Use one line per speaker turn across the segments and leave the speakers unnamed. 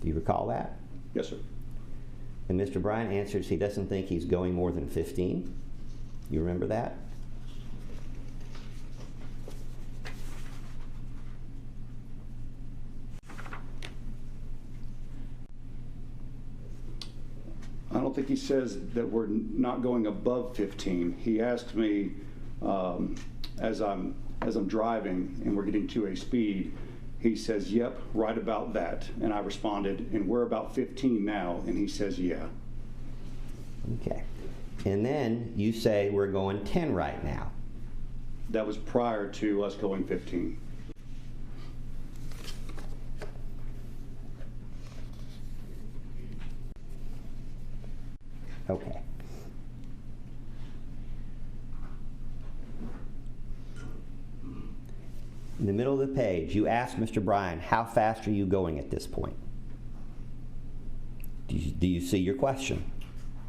Do you recall that?
Yes, sir.
And Mr. Bryan answers he doesn't think he's going more than 15. You remember that?
I don't think he says that we're not going above 15. He asked me as I'm driving and we're getting to a speed, he says, "Yep, right about that." And I responded, "And we're about 15 now." And he says, "Yeah."
Okay. And then you say we're going 10 right now.
That was prior to us going 15.
Okay. In the middle of the page, you ask Mr. Bryan, how fast are you going at this point? Do you see your question?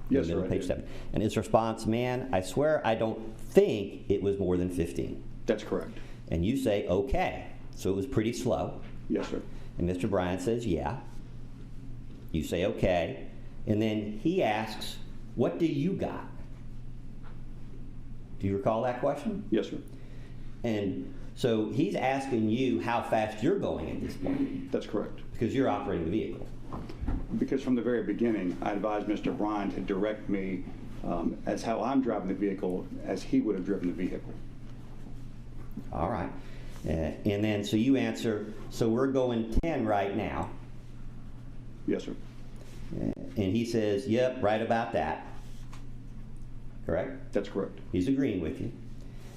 Yes,
Middle
sir,
of
I
page
did.
7. And his response, "Man, I swear I don't think it was more than 15.
That's correct.
And you say, "Okay." So it was pretty slow.
Yes, sir.
And Mr. Bryan says, "Yeah." You say, "Okay." And then he asks, "What do you got?" Do you recall that question?
Yes, sir.
And so he's asking you how fast you're going at this point,
That's correct.
because you're operating the vehicle.
Because from the very beginning, I advised Mr. Bryan to direct me as how I'm driving the vehicle as he would have driven the vehicle.
All right. And then so you answer, "So we're going 10 right now."
Yes, sir.
And he says, "Yep, right about that." Correct?
That's correct.
He's agreeing with you.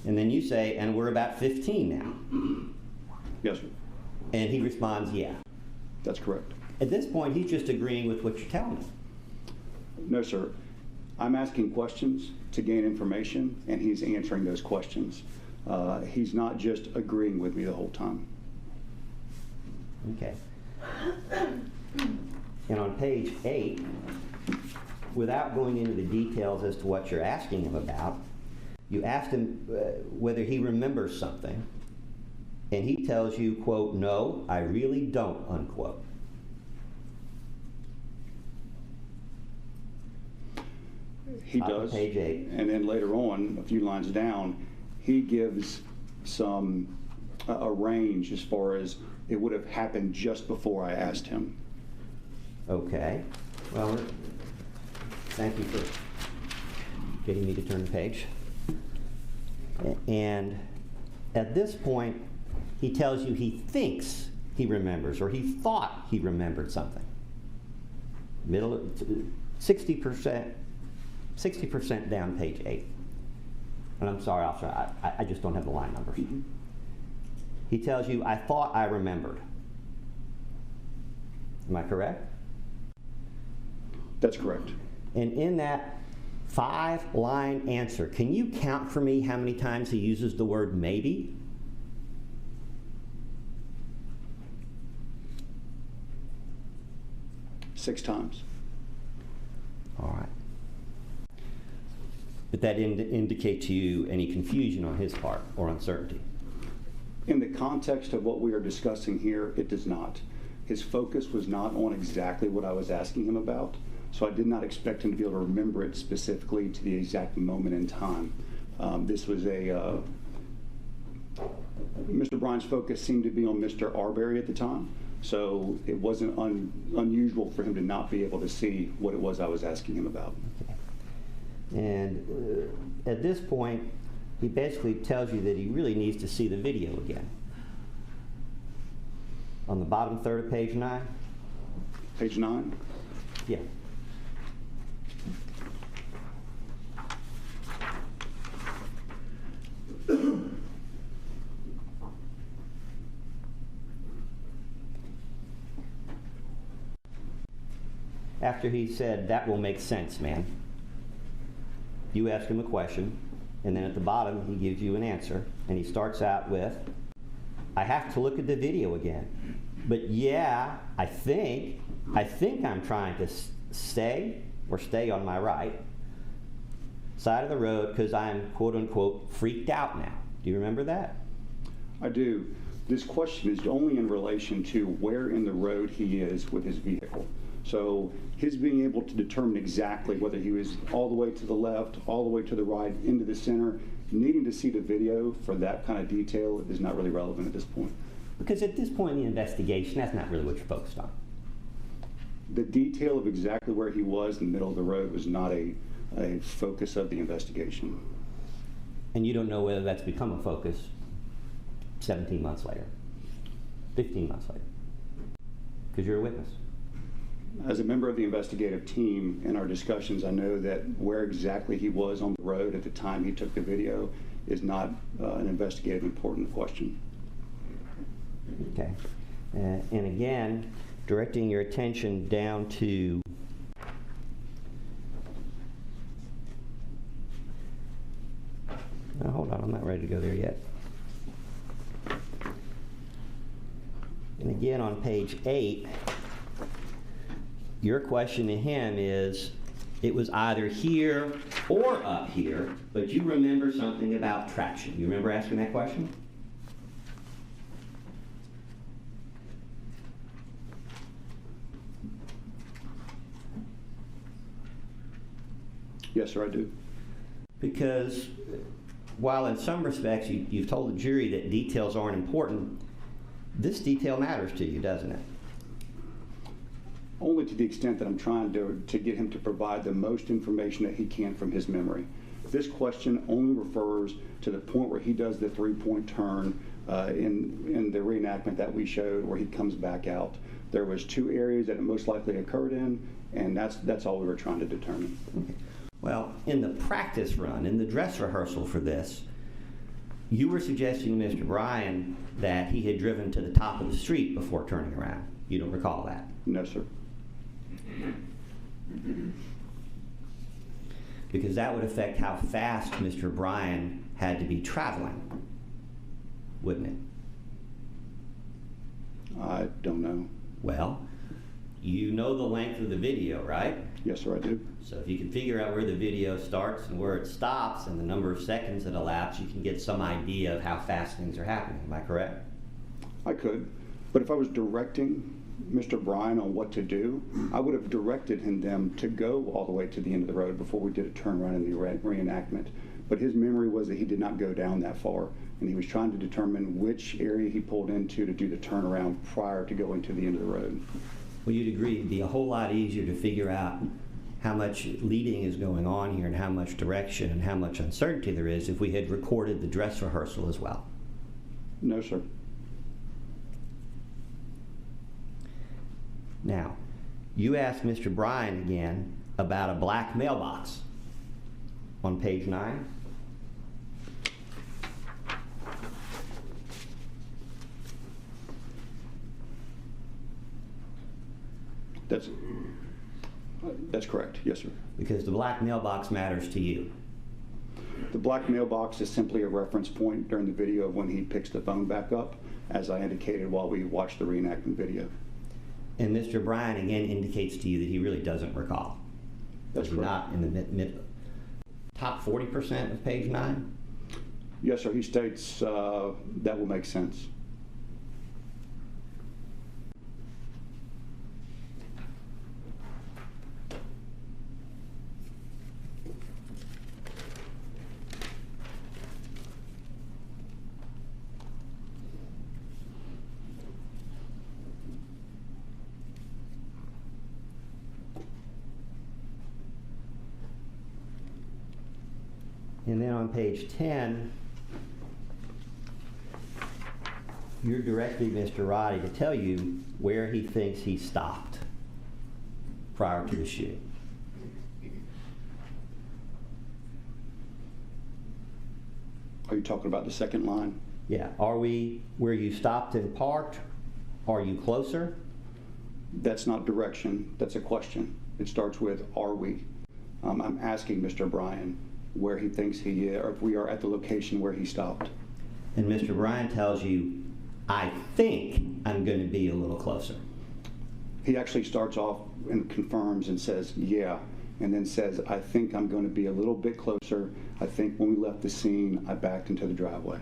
And then you say, "And we're about 15 now."
Yes, sir.
And he responds, "Yeah."
That's correct.
At this point, he's just agreeing with what you're telling him.
No, sir. I'm asking questions to gain information, and he's answering those questions. He's not just agreeing with me the whole time.
Okay. And on page 8, without going into the details as to what you're asking him about, you asked him whether he remembers something, and he tells you, quote, "No, I really don't," unquote.
He
Top of
does.
page 8.
And then later on, a few lines down, he gives a range as far as it would have happened just before I asked him.
Okay. Well, thank you for getting me to turn the page. And at this point, he tells you he thinks he remembers, or he thought he remembered something. 60% down page 8. And I'm sorry, officer, I just don't have the line numbers.
Mm-hmm.
He tells you, "I thought I remembered." Am I correct?
That's correct.
And in that 5-line answer, can you count for me how many times he uses the word maybe?
Six times.
All right. But that didn't indicate to you any confusion on his part or uncertainty?
In the context of what we are discussing here, it does not. His focus was not on exactly what I was asking him about, so I did not expect him to be able to remember it specifically to the exact moment in time. This was Mr. Bryan's focus seemed to be on Mr. Arbery at the time, so it wasn't unusual for him to not be able to see what it was I was asking him about.
Okay. And at this point, he basically tells you that he really needs to see the video again. On the bottom third of page 9?
Page 9?
Yeah. After he said, "That will make sense, man," you ask him a question, and then at the bottom he gives you an answer, and he starts out with, "I have to look at the video again, but yeah, I think I'm trying to stay on my right side of the road because I'm quote unquote freaked out now." Do you remember that?
I do. This question is only in relation to where in the road he is with his vehicle. So his being able to determine exactly whether he was all the way to the left, all the way to the right, into the center, needing to see the video for that kind of detail is not really relevant at this point.
Because at this point in the investigation, that's not really what you're focused on.
The detail of exactly where he was in the middle of the road was not a focus of the investigation.
And you don't know whether that's become a focus 17 months later, 15 months later, because you're a witness.
As a member of the investigative team, in our discussions, I know that where exactly he was on the road at the time he took the video is not an investigative important question.
Okay. And again, directing your attention down to hold on, I'm not ready to go there yet. And again, on page 8, your question to him is, it was either here or up here, but you remember something about traction. You remember asking that question?
Yes, sir, I do.
Because while in some respects you've told the jury that details aren't important, this detail matters to you, doesn't it?
Only to the extent that I'm trying to get him to provide the most information that he can from his memory. This question only refers to the point where he does the three-point turn in the reenactment that we showed, where he comes back out. There was 2 areas that it most likely occurred in, and that's all we were trying to determine.
Okay. Well, in the practice run, in the dress rehearsal for this, you were suggesting to Mr. Bryan that he had driven to the top of the street before turning around. You don't recall that?
No, sir.
Because that would affect how fast Mr. Bryan had to be traveling, wouldn't it?
I don't know.
Well, you know the length of the video, right?
Yes, sir, I do.
So if you can figure out where the video starts and where it stops and the number of seconds that elapse, you can get some idea of how fast things are happening. Am I correct?
I could. But if I was directing Mr. Bryan on what to do, I would have directed them to go all the way to the end of the road before we did a turnaround in the reenactment. But his memory was that he did not go down that far, and he was trying to determine which area he pulled into to do the turnaround prior to going to the end of the road.
Well, you'd agree it'd be a whole lot easier to figure out how much leading is going on here and how much direction and how much uncertainty there is if we had recorded the dress rehearsal as well.
No, sir.
Now, you asked Mr. Bryan again about a black mailbox on page 9.
That's correct. Yes, sir.
Because the black mailbox matters to you.
The black mailbox is simply a reference point during the video of when he picks the phone back up, as I indicated while we watched the reenactment video.
And Mr. Bryan again indicates to you that he really doesn't recall.
That's correct.
Not in the top 40% of page 9?
Yes, sir. He states that will make sense.
And then on page 10, you're directing Mr. Roddie to tell you where he thinks he stopped prior to the shooting.
Are you talking about the second line?
Yeah. Are we where you stopped and parked? Are you closer?
That's not direction. That's a question. It starts with, are we? I'm asking Mr. Bryan where he thinks he is, or if we are at the location where he stopped.
And Mr. Bryan tells you, I think I'm going to be a little closer.
He actually starts off and confirms and says, yeah, and then says, I think I'm going to be a little bit closer. I think when we left the scene, I backed into the driveway.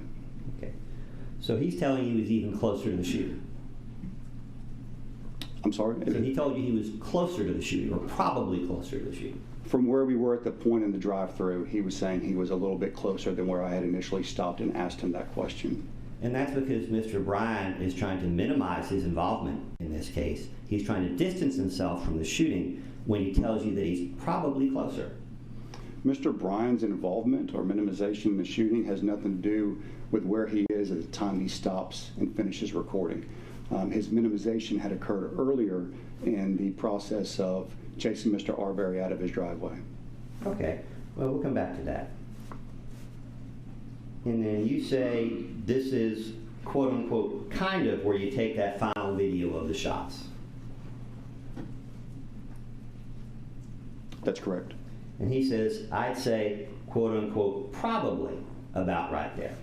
Okay. So he's telling you he was even closer to the shooter.
I'm sorry?
So he told you he was closer to the shooter, or probably closer to the shooter.
From where we were at the point in the drive-through, he was saying he was a little bit closer than where I had initially stopped and asked him that question.
And that's because Mr. Bryan is trying to minimize his involvement in this case. He's trying to distance himself from the shooting when he tells you that he's probably closer.
Mr. Bryan's involvement or minimization in the shooting has nothing to do with where he is at the time he stops and finishes recording. His minimization had occurred earlier in the process of chasing Mr. Arbery out of his driveway.
Okay, well, we'll come back to that. And then you say this is, quote unquote, kind of where you take that final video of the shots.
That's correct.
And he says, I'd say, quote unquote, probably about right there.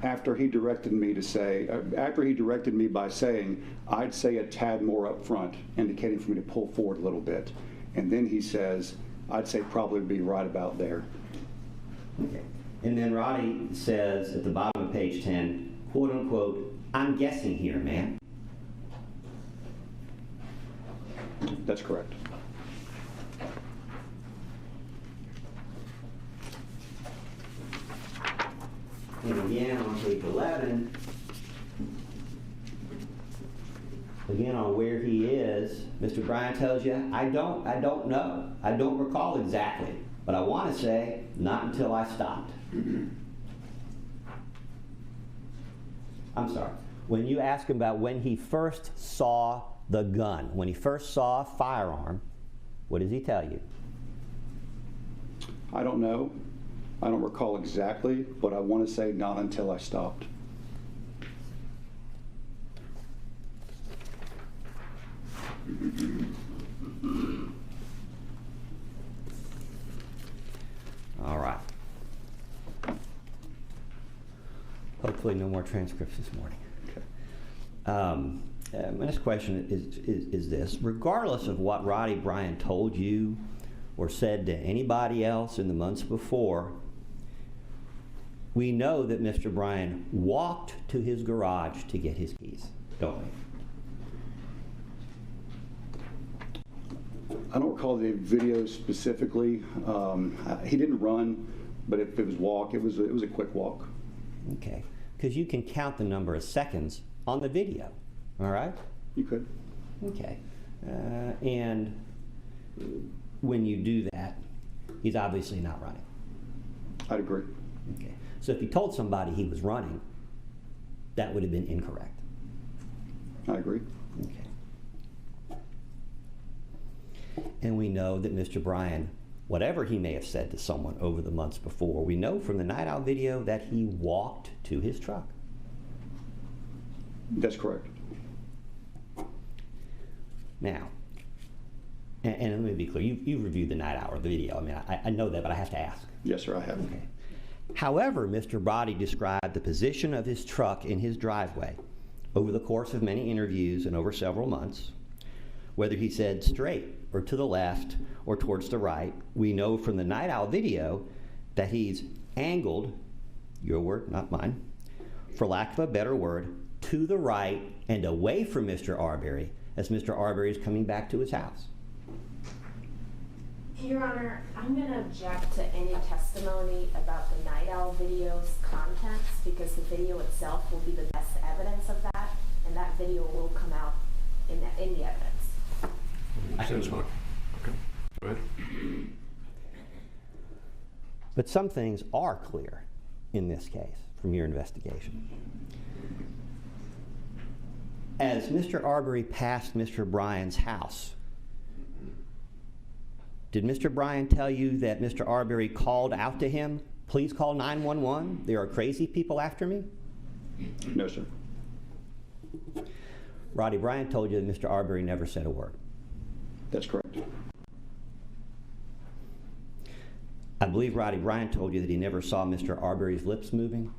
After he directed me by saying, I'd say a tad more up front, indicating for me to pull forward a little bit. And then he says, I'd say probably be right about there.
Okay. And then Roddie says at the bottom of page 10, quote unquote, I'm guessing here, man.
That's correct.
And again on page 11, again on where he is, Mr. Bryan tells you, I don't know. I don't recall exactly, but I want to say not until I stopped. I'm sorry. When you ask him about when he first saw the gun, when he first saw a firearm, what does he tell you?
I don't know. I don't recall exactly, but I want to say not until I stopped.
All right. Hopefully no more transcripts this morning. Okay. My next question is this. Regardless of what Roddie Bryan told you or said to anybody else in the months before, we know that Mr. Bryan walked to his garage to get his keys, don't we?
I don't recall the video specifically. He didn't run, but if it was walk, it was a quick walk.
Okay, because you can count the number of seconds on the video, all right?
You could.
Okay, and when you do that, he's obviously not running.
I'd agree.
Okay, so if he told somebody he was running, that would have been incorrect.
I agree.
Okay. And we know that Mr. Bryan, whatever he may have said to someone over the months before, we know from the Night Owl video that he walked to his truck.
That's correct.
Now, and let me be clear, you've reviewed the Night Owl video. I mean, I know that, but I have to ask.
Yes, sir, I have.
Okay. However, Mr. Roddie described the position of his truck in his driveway over the course of many interviews and over several months. Whether he said straight or to the left or towards the right, we know from the Night Owl video that he's angled, your word, not mine, for lack of a better word, to the right and away from Mr. Arbery as Mr. Arbery is coming back to his house.
Your Honor, I'm going to object to any testimony about the Night Owl video's contents because the video itself will be the best evidence of that, and that video will come out in the evidence.
Okay, go ahead.
But some things are clear in this case from your investigation. As Mr. Arbery passed Mr. Bryan's house, did Mr. Bryan tell you that Mr. Arbery called out to him, please call 911, there are crazy people after me?
No, sir.
Roddie Bryan told you that Mr. Arbery never said a word.
That's correct.
I believe Roddie Bryan told you that he never saw Mr. Arbery's lips moving.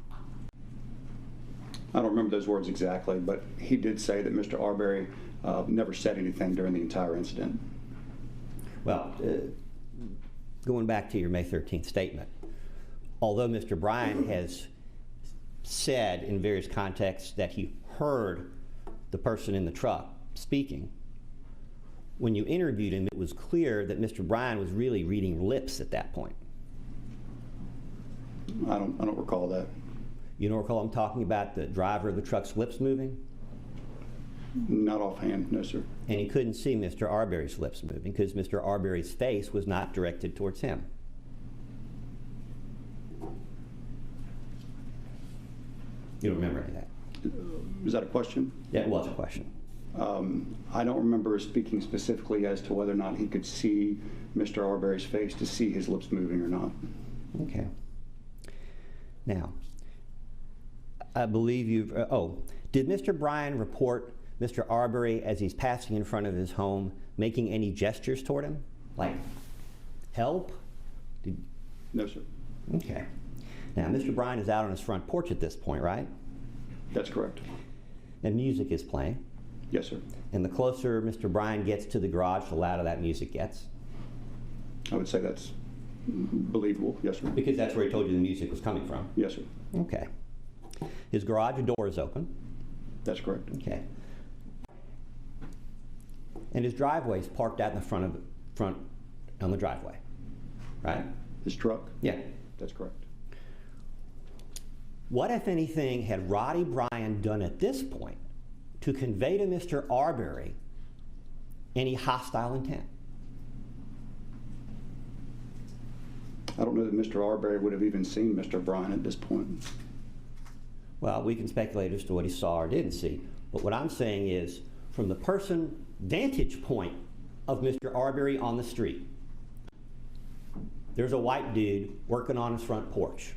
I don't remember those words exactly, but he did say that Mr. Arbery never said anything during the entire incident.
Well, going back to your May 13th statement, although Mr. Bryan has said in various contexts that he heard the person in the truck speaking, when you interviewed him, it was clear that Mr. Bryan was really reading lips at that point.
I don't recall that.
You don't recall him talking about the driver of the truck's lips moving?
Not offhand, no, sir.
And he couldn't see Mr. Arbery's lips moving because Mr. Arbery's face was not directed towards him. You don't remember any of that?
Is that a question?
Yeah, it was a question.
I don't remember speaking specifically as to whether or not he could see Mr. Arbery's face to see his lips moving or not.
Okay. Now, I believe you've, did Mr. Bryan report Mr. Arbery as he's passing in front of his home making any gestures toward him? Like, help?
No, sir.
Okay. Now, Mr. Bryan is out on his front porch at this point, right?
That's correct.
And music is playing.
Yes, sir.
And the closer Mr. Bryan gets to the garage, the louder that music gets.
I would say that's believable. Yes, sir.
Because that's where he told you the music was coming from.
Yes, sir.
Okay. His garage door is open.
That's correct.
Okay. And his driveway is parked out in the front on the driveway, right?
His truck?
Yeah.
That's correct.
What, if anything, had Roddie Bryan done at this point to convey to Mr. Arbery any hostile intent?
I don't know that Mr. Arbery would have even seen Mr. Bryan at this point.
Well, we can speculate as to what he saw or didn't see. But what I'm saying is, from the person vantage point of Mr. Arbery on the street, there's a white dude working on his front porch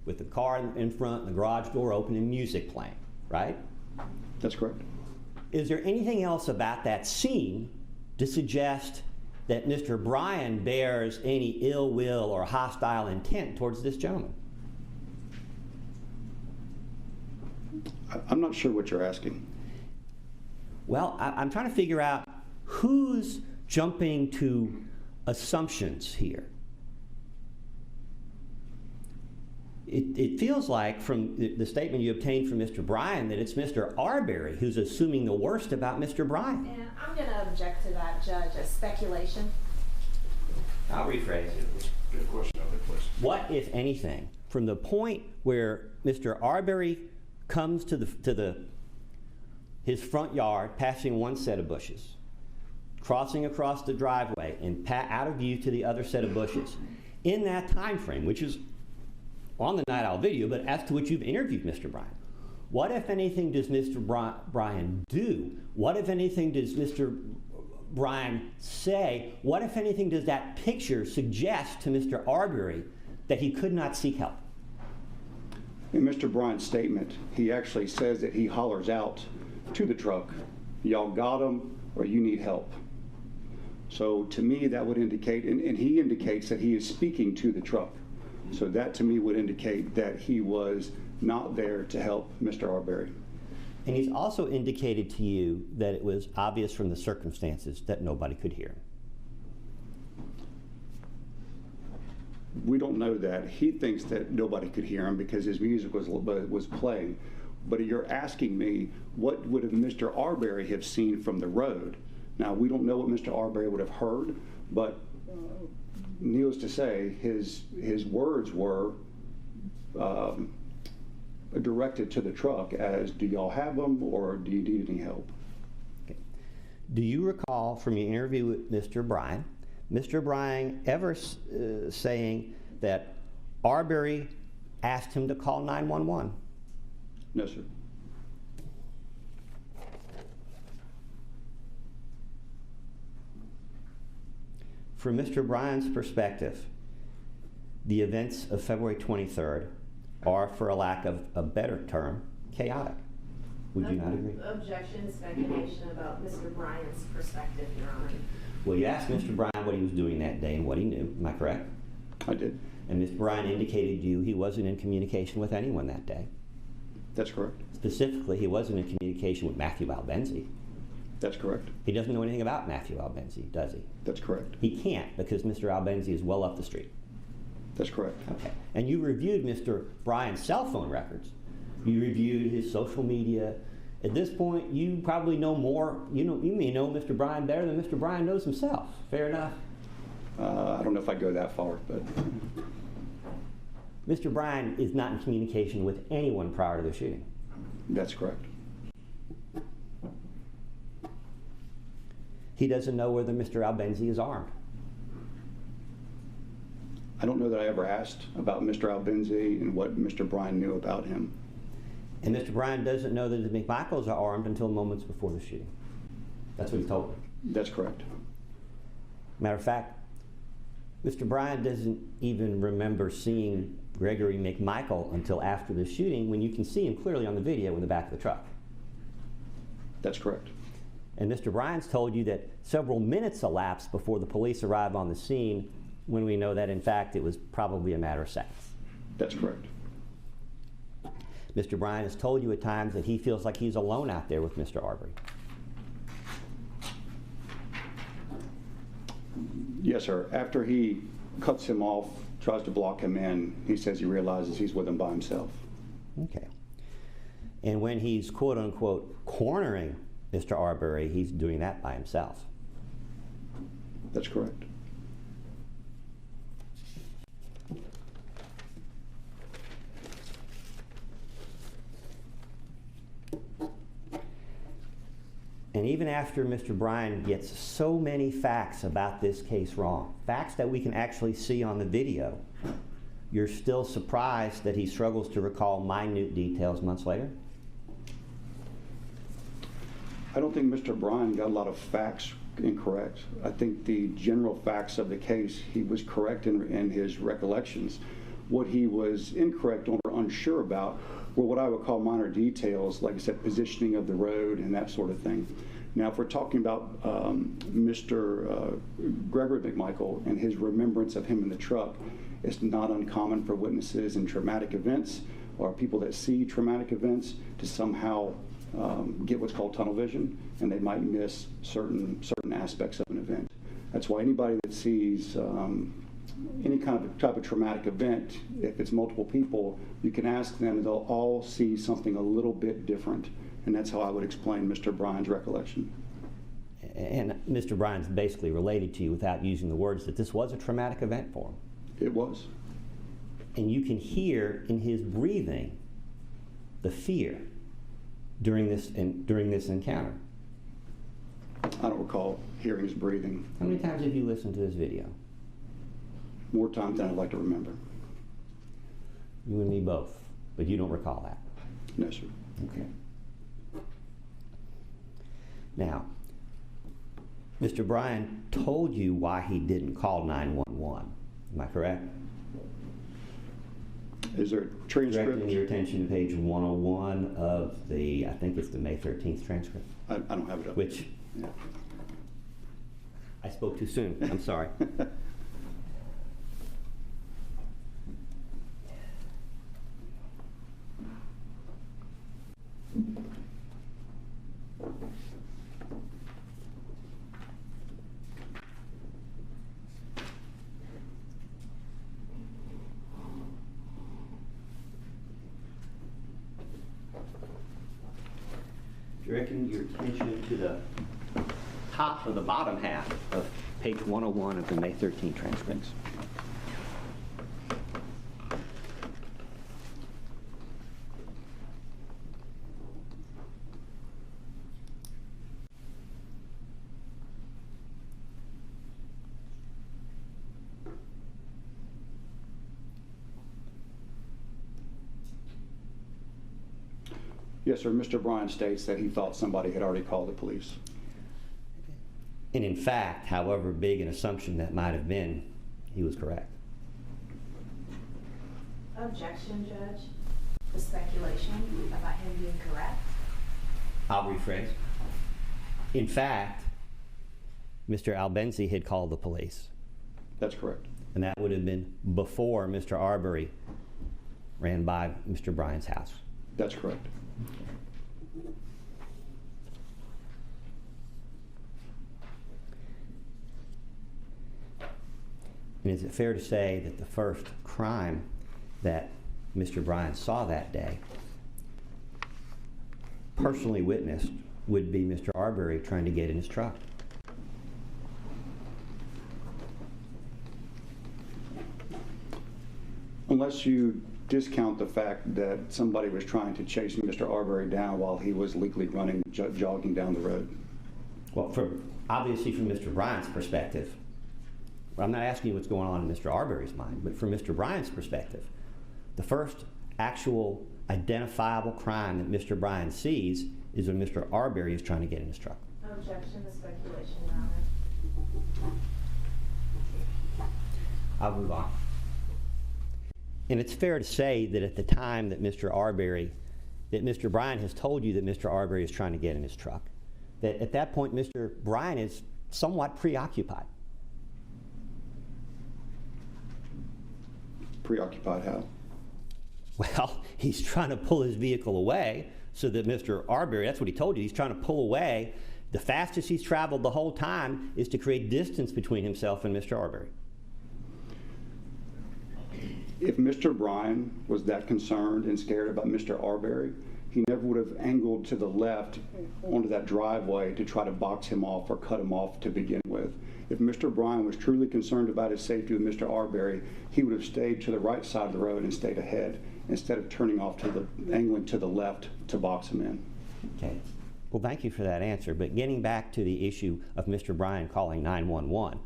with the car in front and the garage door open and music playing, right?
That's correct.
Is there anything else about that scene to suggest that Mr. Bryan bears any ill will or hostile intent towards this gentleman?
I'm not sure what you're asking.
Well, I'm trying to figure out who's jumping to assumptions here. It feels like from the statement you obtained from Mr. Bryan that it's Mr. Arbery who's assuming the worst about Mr. Bryan.
And I'm going to object to that, Judge, as speculation.
I'll rephrase it.
Good question, other question.
What, if anything, from the point where Mr. Arbery comes to his front yard, passing one set of bushes, crossing across the driveway, and out of view to the other set of bushes, in that time frame, which is on the Night Owl video, but as to which you've interviewed Mr. Bryan, what, if anything, does Mr. Bryan do? What, if anything, does Mr. Bryan say? What, if anything, does that picture suggest to Mr. Arbery that he could not seek help?
In Mr. Bryan's statement, he actually says that he hollers out to the truck, y'all got him or you need help. So to me that would indicate, and he indicates that he is speaking to the truck. So that to me would indicate that he was not there to help Mr. Arbery.
And he's also indicated to you that it was obvious from the circumstances that nobody could hear him.
We don't know that. He thinks that nobody could hear him because his music was playing. But you're asking me, what would have Mr. Arbery have seen from the road? Now, we don't know what Mr. Arbery would have heard, but needless to say, his words were directed to the truck as, do y'all have them or do you need any help?
Okay. Do you recall from your interview with Mr. Bryan ever saying that Arbery asked him to call 911?
No, sir.
From Mr. Bryan's perspective, the events of February 23rd are, for a lack of a better term, chaotic. Would you not agree?
Objection, speculation about Mr. Bryan's perspective, Your Honor.
Well, you asked Mr. Bryan what he was doing that day and what he knew. Am I correct?
I did.
And Mr. Bryan indicated to you he wasn't in communication with anyone that day.
That's correct.
Specifically, he wasn't in communication with Matthew Albenzi.
That's correct.
He doesn't know anything about Matthew Albenzi, does he?
That's correct.
He can't, because Mr. Albenzi is well up the street.
That's correct.
Okay. And you reviewed Mr. Bryan's cell phone records. You reviewed his social media. At this point, you probably know more. You may know Mr. Bryan better than Mr. Bryan knows himself. Fair enough?
I don't know if I go that far, but
Mr. Bryan is not in communication with anyone prior to the shooting.
that's correct.
He doesn't know whether Mr. Albenzi is armed.
I don't know that I ever asked about Mr. Albenzi and what Mr. Bryan knew about him.
And Mr. Bryan doesn't know that the McMichaels are armed until moments before the shooting. That's what he told me.
That's correct.
Matter of fact, Mr. Bryan doesn't even remember seeing Gregory McMichael until after the shooting, when you can see him clearly on the video in the back of the truck.
That's correct.
And Mr. Bryan's told you that several minutes elapsed before the police arrived on the scene, when we know that, in fact, it was probably a matter of seconds.
That's correct.
Mr. Bryan has told you at times that he feels like he's alone out there with Mr. Arbery.
Yes, sir. After he cuts him off, tries to block him in, he says he realizes he's with him by himself.
Okay. And when he's quote unquote cornering Mr. Arbery, he's doing that by himself.
That's correct.
And even after Mr. Bryan gets so many facts about this case wrong, facts that we can actually see on the video, you're still surprised that he struggles to recall minute details months later?
I don't think Mr. Bryan got a lot of facts incorrect. I think the general facts of the case, he was correct in his recollections. What he was incorrect on or unsure about were what I would call minor details, like I said, positioning of the road and that sort of thing. Now, if we're talking about Mr. Gregory McMichael and his remembrance of him in the truck, it's not uncommon for witnesses in traumatic events or people that see traumatic events to somehow get what's called tunnel vision, and they might miss certain aspects of an event. That's why anybody that sees any kind of type of traumatic event, if it's multiple people, you can ask them and they'll all see something a little bit different. And that's how I would explain Mr. Bryan's recollection.
And Mr. Bryan's basically related to you without using the words that this was a traumatic event for him.
It was.
And you can hear in his breathing the fear during this encounter.
I don't recall hearing his breathing.
How many times have you listened to this video?
More times than I'd like to remember.
You and me both, but you don't recall that.
No, sir.
Okay. Now, Mr. Bryan told you why he didn't call 911. Am I correct?
Is there a transcript?
Directing your attention to page 101 of the, I think it's the May 13th transcript.
I don't have it up.
Which,
Yeah.
I spoke too soon. I'm sorry. Directing your attention to the top or the bottom half of page 101 of the May 13 transcripts.
Yes, sir. Mr. Bryan states that he thought somebody had already called the police.
And in fact, however big an assumption that might have been, he was correct.
Objection, Judge. The speculation about him being correct.
I'll rephrase. In fact, Mr. Albenzi had called the police,
That's correct.
and that would have been before Mr. Arbery ran by Mr. Bryan's house.
That's correct.
And is it fair to say that the first crime that Mr. Bryan saw that day, personally witnessed, would be Mr. Arbery trying to get in his truck?
Unless you discount the fact that somebody was trying to chase Mr. Arbery down while he was legally running, jogging down the road.
Well, obviously from Mr. Bryan's perspective, I'm not asking you what's going on in Mr. Arbery's mind, but from Mr. Bryan's perspective, the first actual identifiable crime that Mr. Bryan sees is when Mr. Arbery is trying to get in his truck.
Objection to speculation, Your Honor.
I'll move on. And it's fair to say that at the time that Mr. Bryan has told you that Mr. Arbery is trying to get in his truck, that at that point Mr. Bryan is somewhat preoccupied.
Preoccupied how?
Well, he's trying to pull his vehicle away so that Mr. Arbery, that's what he told you, he's trying to pull away. The fastest he's traveled the whole time is to create distance between himself and Mr. Arbery.
If Mr. Bryan was that concerned and scared about Mr. Arbery, he never would have angled to the left onto that driveway to try to box him off or cut him off to begin with. If Mr. Bryan was truly concerned about his safety with Mr. Arbery, he would have stayed to the right side of the road and stayed ahead instead of turning off to the angling to the left to box him in.
Okay. Well, thank you for that answer. But getting back to the issue of Mr. Bryan calling 911,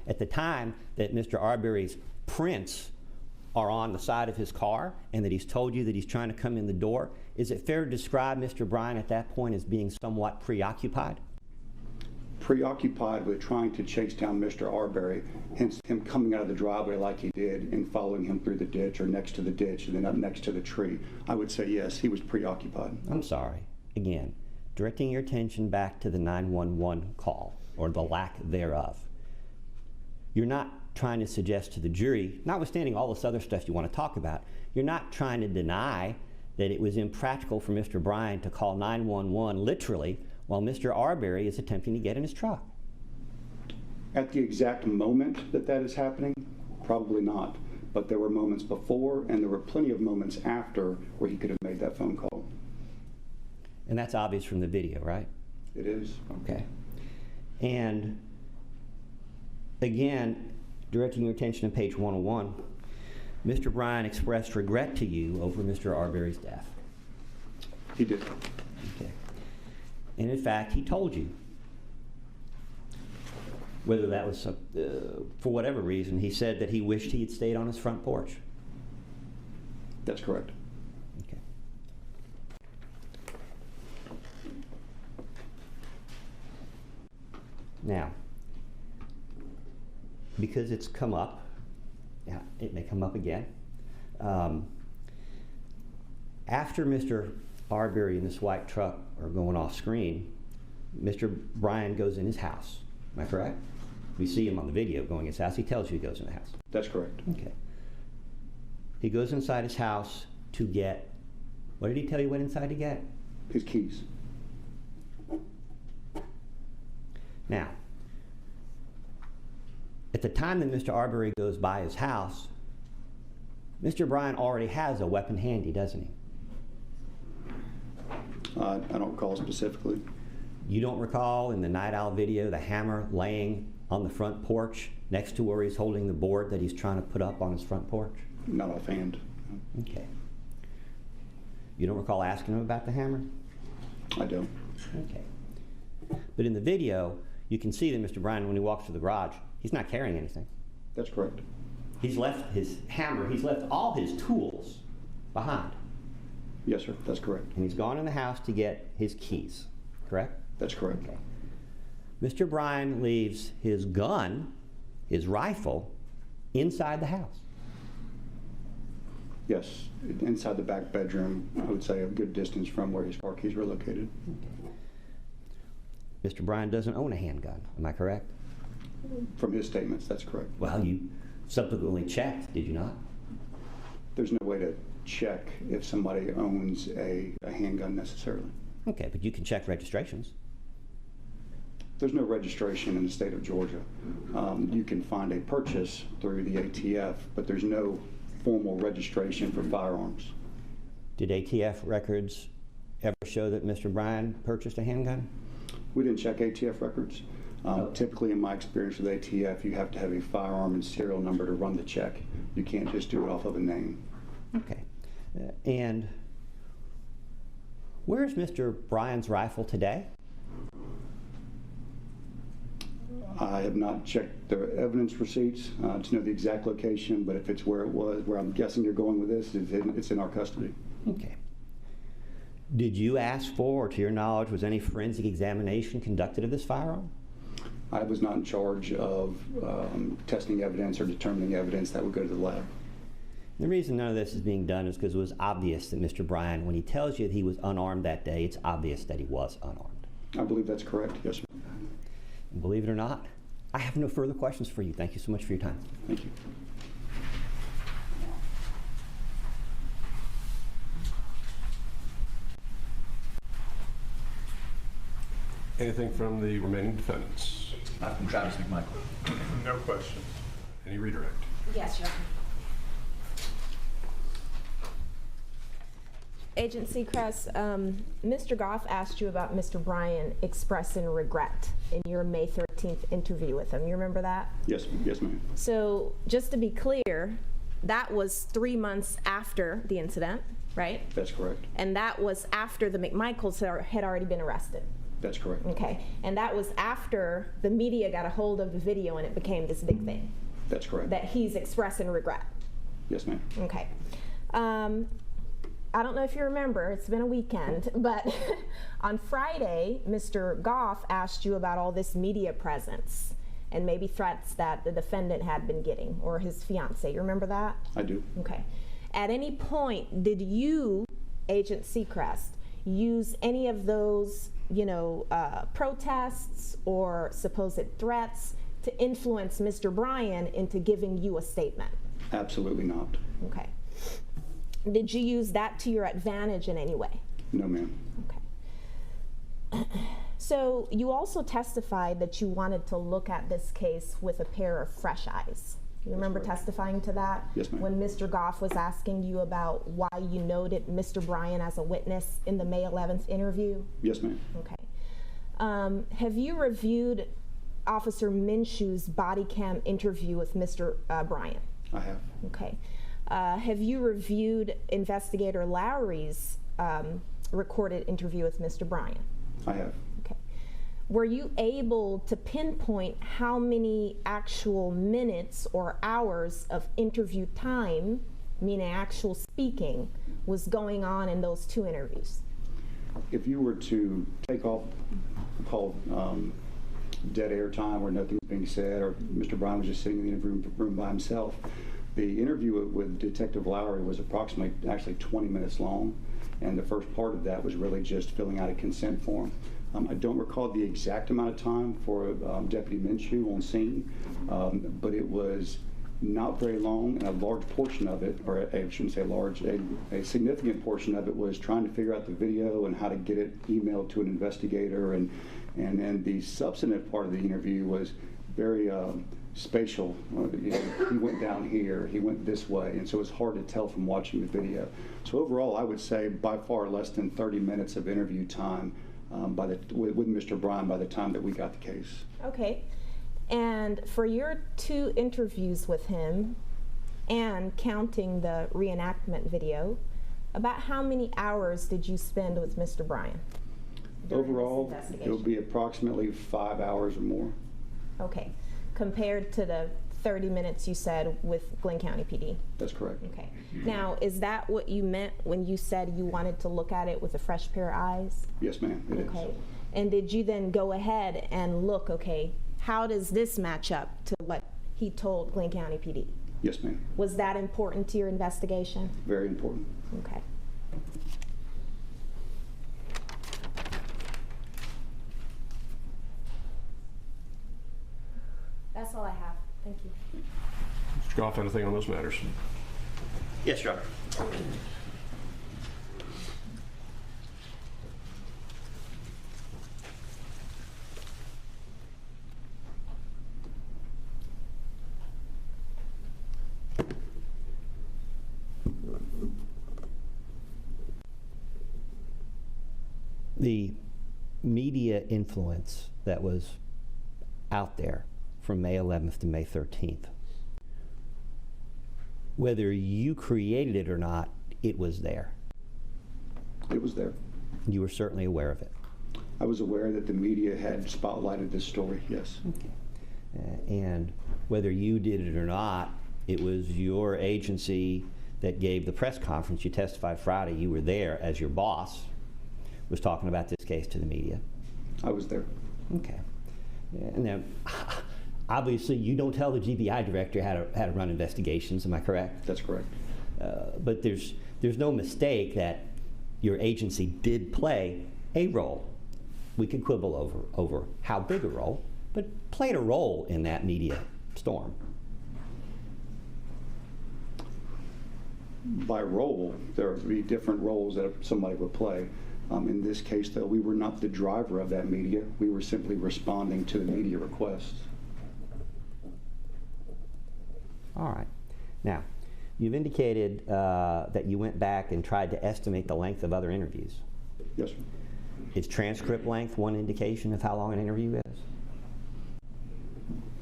at the time that Mr. Arbery's prints are on the side of his car and that he's told you that he's trying to come in the door, is it fair to describe Mr. Bryan at that point as being somewhat preoccupied?
Preoccupied with trying to chase down Mr. Arbery, hence him coming out of the driveway like he did and following him through the ditch or next to the ditch and then up next to the tree. I would say yes, he was preoccupied.
I'm sorry. Again, directing your attention back to the 911 call, or the lack thereof. You're not trying to suggest to the jury, notwithstanding all this other stuff you want to talk about, you're not trying to deny that it was impractical for Mr. Bryan to call 911 literally while Mr. Arbery is attempting to get in his truck.
At the exact moment that that is happening, probably not. But there were moments before and there were plenty of moments after where he could have made that phone call.
And that's obvious from the video, right?
It is.
Okay. And again, directing your attention to page 101, Mr. Bryan expressed regret to you over Mr. Arbery's death.
He did.
Okay. And in fact, he told you, whether that was for whatever reason, he said that he wished he had stayed on his front porch.
That's correct.
Okay. Now, because it's come up, yeah, it may come up again. After Mr. Arbery and this white truck are going off screen, Mr. Bryan goes in his house. Am I correct? We see him on the video going in his house. He tells you he goes in the house.
That's correct.
Okay. He goes inside his house to get, what did he tell you went inside to get?
His keys.
Now, at the time that Mr. Arbery goes by his house, Mr. Bryan already has a weapon handy, doesn't he?
I don't recall specifically.
You don't recall in the Night Owl video the hammer laying on the front porch next to where he's holding the board that he's trying to put up on his front porch?
Not offhand.
Okay. You don't recall asking him about the hammer?
I don't.
Okay. But in the video, you can see that Mr. Bryan, when he walks to the garage, he's not carrying anything.
That's correct.
He's left his hammer, he's left all his tools behind.
Yes, sir. That's correct.
And he's gone in the house to get his keys, correct?
That's correct.
Okay. Mr. Bryan leaves his gun, his rifle, inside the house.
Yes, inside the back bedroom, I would say a good distance from where his car keys were located.
Okay. Mr. Bryan doesn't own a handgun, am I correct?
From his statements, that's correct.
Well, you subsequently checked, did you not?
There's no way to check if somebody owns a handgun necessarily.
Okay, but you can check registrations.
There's no registration in the state of Georgia. You can find a purchase through the ATF, but there's no formal registration for firearms.
Did ATF records ever show that Mr. Bryan purchased a handgun?
We didn't check ATF records. Typically, in my experience with ATF, you have to have a firearm and serial number to run the check. You can't just do it off of a name.
Okay. And where's Mr. Bryan's rifle today?
I have not checked the evidence receipts to know the exact location, but if it's where it was, where I'm guessing you're going with this, it's in our custody.
Okay. Did you ask for, or to your knowledge, was any forensic examination conducted of this firearm?
I was not in charge of testing evidence or determining evidence that would go to the lab.
The reason none of this is being done is because it was obvious that Mr. Bryan, when he tells you that he was unarmed that day, it's obvious that he was unarmed.
I believe that's correct, yes, sir.
And believe it or not, I have no further questions for you. Thank you so much for your time.
Thank you.
Anything from the remaining defendants?
Not from Travis McMichael.
No questions. Any redirect?
Yes, Your Honor. Agent Seacrest, Mr. Goff asked you about Mr. Bryan expressing regret in your May 13th interview with him. You remember that?
Yes, ma'am.
So just to be clear, that was 3 months after the incident, right?
That's correct.
And that was after the McMichaels had already been arrested.
That's correct.
Okay. And that was after the media got a hold of the video and it became this big thing.
That's correct.
That he's expressing regret.
Yes, ma'am.
Okay. I don't know if you remember, it's been a weekend, but on Friday, Mr. Goff asked you about all this media presence and maybe threats that the defendant had been getting, or his fiance. You remember that?
I do.
Okay. At any point, did you, Agent Seacrest, use any of those, protests or supposed threats to influence Mr. Bryan into giving you a statement?
Absolutely not.
Okay. Did you use that to your advantage in any way?
No, ma'am.
Okay. So you also testified that you wanted to look at this case with a pair of fresh eyes. You remember testifying to that?
Yes, ma'am.
When Mr. Goff was asking you about why you noted Mr. Bryan as a witness in the May 11th interview?
Yes, ma'am.
Okay. Have you reviewed Officer Minshew's body cam interview with Mr. Bryan?
I have.
Okay. Have you reviewed Investigator Lowry's recorded interview with Mr. Bryan?
I have.
Okay. Were you able to pinpoint how many actual minutes or hours of interview time, meaning actual speaking, was going on in those two interviews?
If you were to take off called dead air time where nothing's being said, or Mr. Bryan was just sitting in the interview room by himself, the interview with Detective Lowry was actually 20 minutes long, and the first part of that was really just filling out a consent form. I don't recall the exact amount of time for Deputy Minshew on scene, but it was not very long, and a large portion of it, or I shouldn't say large, a significant portion of it was trying to figure out the video and how to get it emailed to an investigator, and the substantive part of the interview was very spatial. He went down here, he went this way, and so it's hard to tell from watching the video. So overall, I would say by far less than 30 minutes of interview time with Mr. Bryan by the time that we got the case.
Okay. And for your two interviews with him, and counting the reenactment video, about how many hours did you spend with Mr. Bryan?
Overall, it would be approximately 5 hours or more.
Okay. Compared to the 30 minutes you said with Glynn County PD?
That's correct.
Okay. Now, is that what you meant when you said you wanted to look at it with a fresh pair of eyes?
Yes, ma'am, it is.
Okay. And did you then go ahead and look, okay, how does this match up to what he told Glynn County PD?
Yes, ma'am.
Was that important to your investigation?
Very important.
Okay. That's all I have. Thank you.
Mr. Goff, anything on those matters?
Yes, Your Honor.
The media influence that was out there from May 11th to May 13th, whether you created it or not, it was there.
It was there.
You were certainly aware of it.
I was aware that the media had spotlighted this story, yes.
Okay. And whether you did it or not, it was your agency that gave the press conference. You testified Friday. You were there as your boss was talking about this case to the media.
I was there.
Okay. And now, obviously, you don't tell the GBI director how to run investigations. Am I correct?
That's correct.
But there's no mistake that your agency did play a role. We could quibble over how big a role, but played a role in that media storm.
By role, there would be different roles that somebody would play. In this case, though, we were not the driver of that media. We were simply responding to the media requests.
All right. Now, you've indicated that you went back and tried to estimate the length of other interviews.
Yes, sir.
Is transcript length one indication of how long an interview is?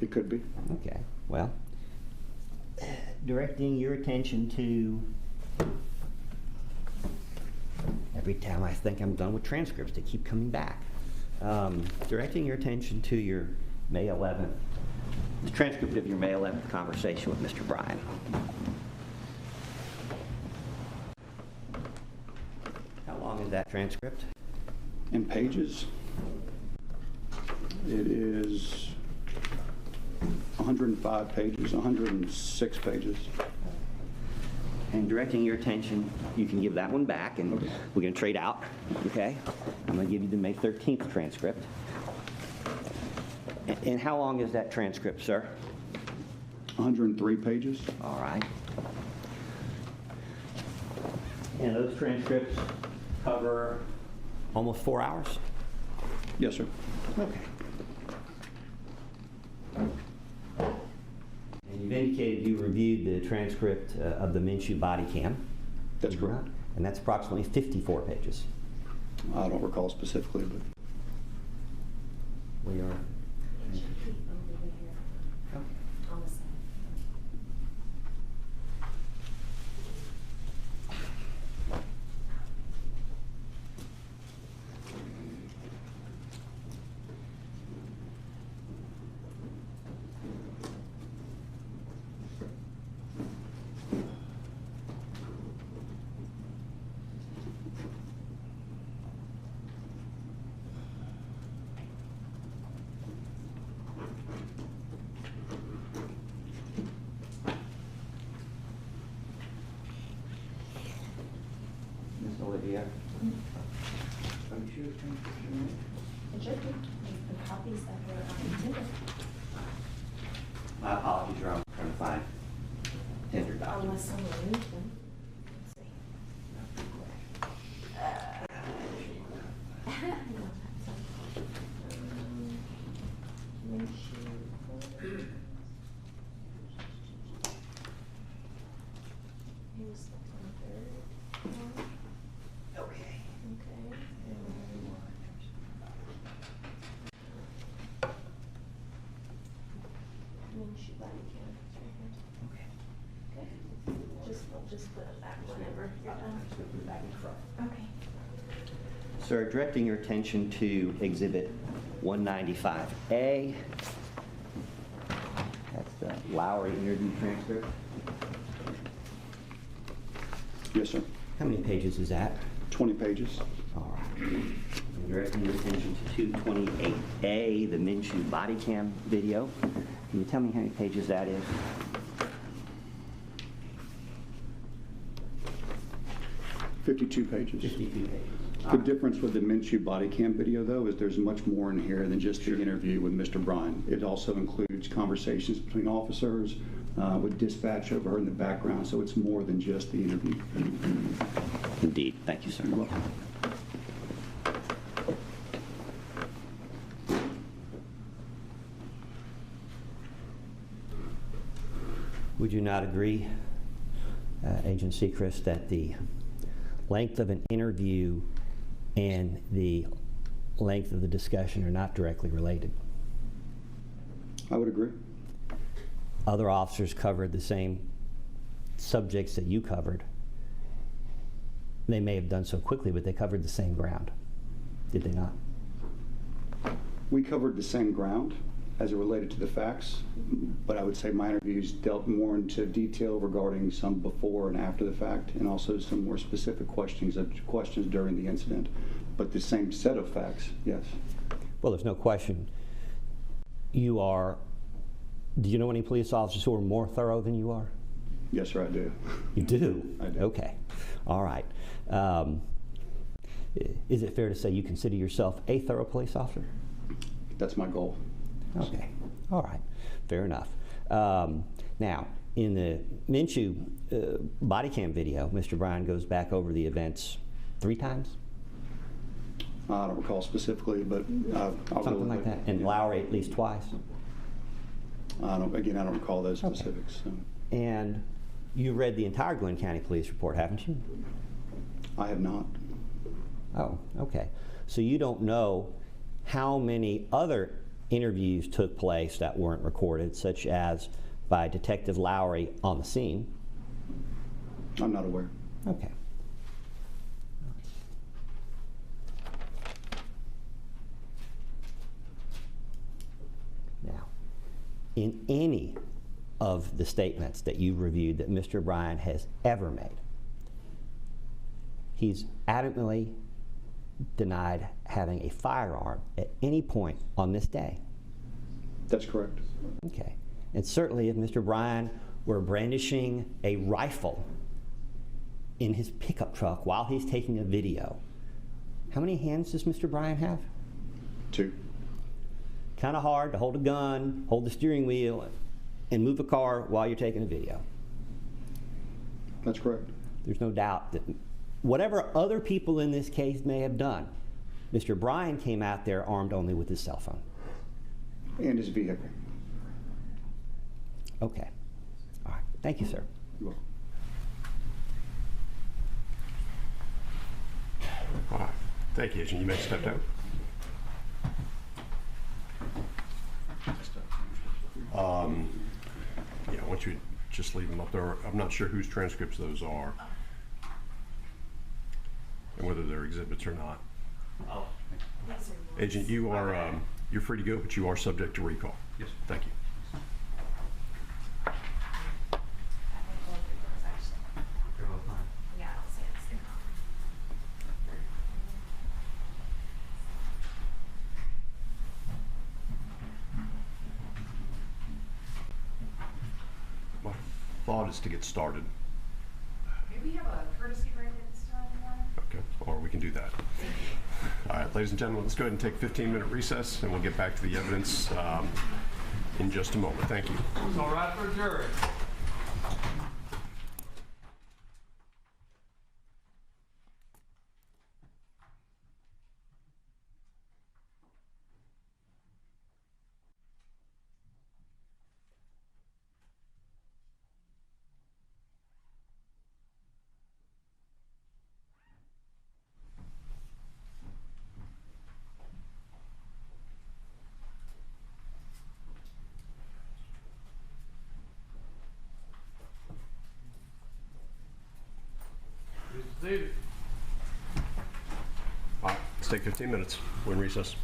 It could be.
Okay. Well, directing your attention to, every time I think I'm done with transcripts, they keep coming back. Directing your attention to your May 11th, the transcript of your May 11th conversation with Mr. Bryan. How long is that transcript?
In pages, it is 105 pages, 106 pages.
And directing your attention, you can give that one back, and
Okay.
we're going to trade out, okay? I'm going to give you the May 13th transcript. And how long is that transcript, sir?
103 pages.
All right. And those transcripts cover almost 4 hours?
Yes, sir.
Okay. And you've indicated you reviewed the transcript of the Minshew body cam.
That's correct.
And that's approximately 54 pages.
I don't recall specifically, but
We are.
It should be over here on the side.
Miss Olivia. Are you sure it's transcript?
It should be. The copies that were intended.
My apologies, Your Honor. I'm trying to find tender documents.
Unless someone moved them. Let's see. Here's the 23rd one.
Okay.
Okay. Minshew body cam. It's right here.
Okay.
Okay. We'll just put it back whenever you're done.
Just gonna put it back in front.
Okay.
Sir, directing your attention to Exhibit 195A. That's the Lowry interview transcript.
yes, sir.
How many pages is that?
20 pages.
All right. And directing your attention to 228A, the Minshew body cam video. Can you tell me how many pages that is?
52 pages.
52 pages.
The difference with the Minshew body cam video, though, is there's much more in here than just the interview with Mr. Bryan. It also includes conversations between officers, with dispatch overheard in the background, so it's more than just the interview.
Indeed. Thank you, sir.
You're welcome.
Would you not agree, Agent Sechrist, that the length of an interview and the length of the discussion are not directly related.
I would agree.
Other officers covered the same subjects that you covered. They may have done so quickly, but they covered the same ground. Did they not?
We covered the same ground as it related to the facts, but I would say my interviews dealt more into detail regarding some before and after the fact, and also some more specific questions during the incident. But the same set of facts, yes.
Well, there's no question. Do you know any police officers who are more thorough than you are?
Yes, sir, I do.
You do?
I do.
Okay. All right. Is it fair to say you consider yourself a thorough police officer?
That's my goal.
Okay. All right. Fair enough. Now, in the Minshew body cam video, Mr. Bryan goes back over the events 3 times?
I don't recall specifically, but I'll go
Something
with
like
it.
that. And Lowry at least twice?
I don't recall those specifics. So.
And you read the entire Glynn County Police report, haven't you?
I have not.
Oh, okay. So you don't know how many other interviews took place that weren't recorded, such as by Detective Lowry on the scene?
I'm not aware.
Okay. Now, in any of the statements that you've reviewed that Mr. Bryan has ever made, he's adamantly denied having a firearm at any point on this day.
That's correct.
Okay. And certainly if Mr. Bryan were brandishing a rifle in his pickup truck while he's taking a video, how many hands does Mr. Bryan have?
2.
Kind of hard to hold a gun, hold the steering wheel, and move a car while you're taking a video.
That's correct.
There's no doubt that whatever other people in this case may have done, Mr. Bryan came out there armed only with his cell phone.
And his vehicle.
Okay. All right. Thank you, sir.
You're welcome.
All right. Thank you, Agent. You may step down. Yeah, I want you to just leave them up there. I'm not sure whose transcripts those are and whether they're exhibits or not.
Oh,
Agent, you are you're free to go, but you are subject to recall.
yes.
Thank you.
They're both mine.
Yeah, I'll say it's in common.
My thought is to get started.
Maybe we have a courtesy break at this time, Warren?
Okay, or we can do that. All right, ladies and gentlemen, let's go ahead and take a 15-minute recess, and we'll get back to the evidence in just a moment. Thank you.
All right for a jury. Seated.
All right, let's take 15 minutes. We're in recess.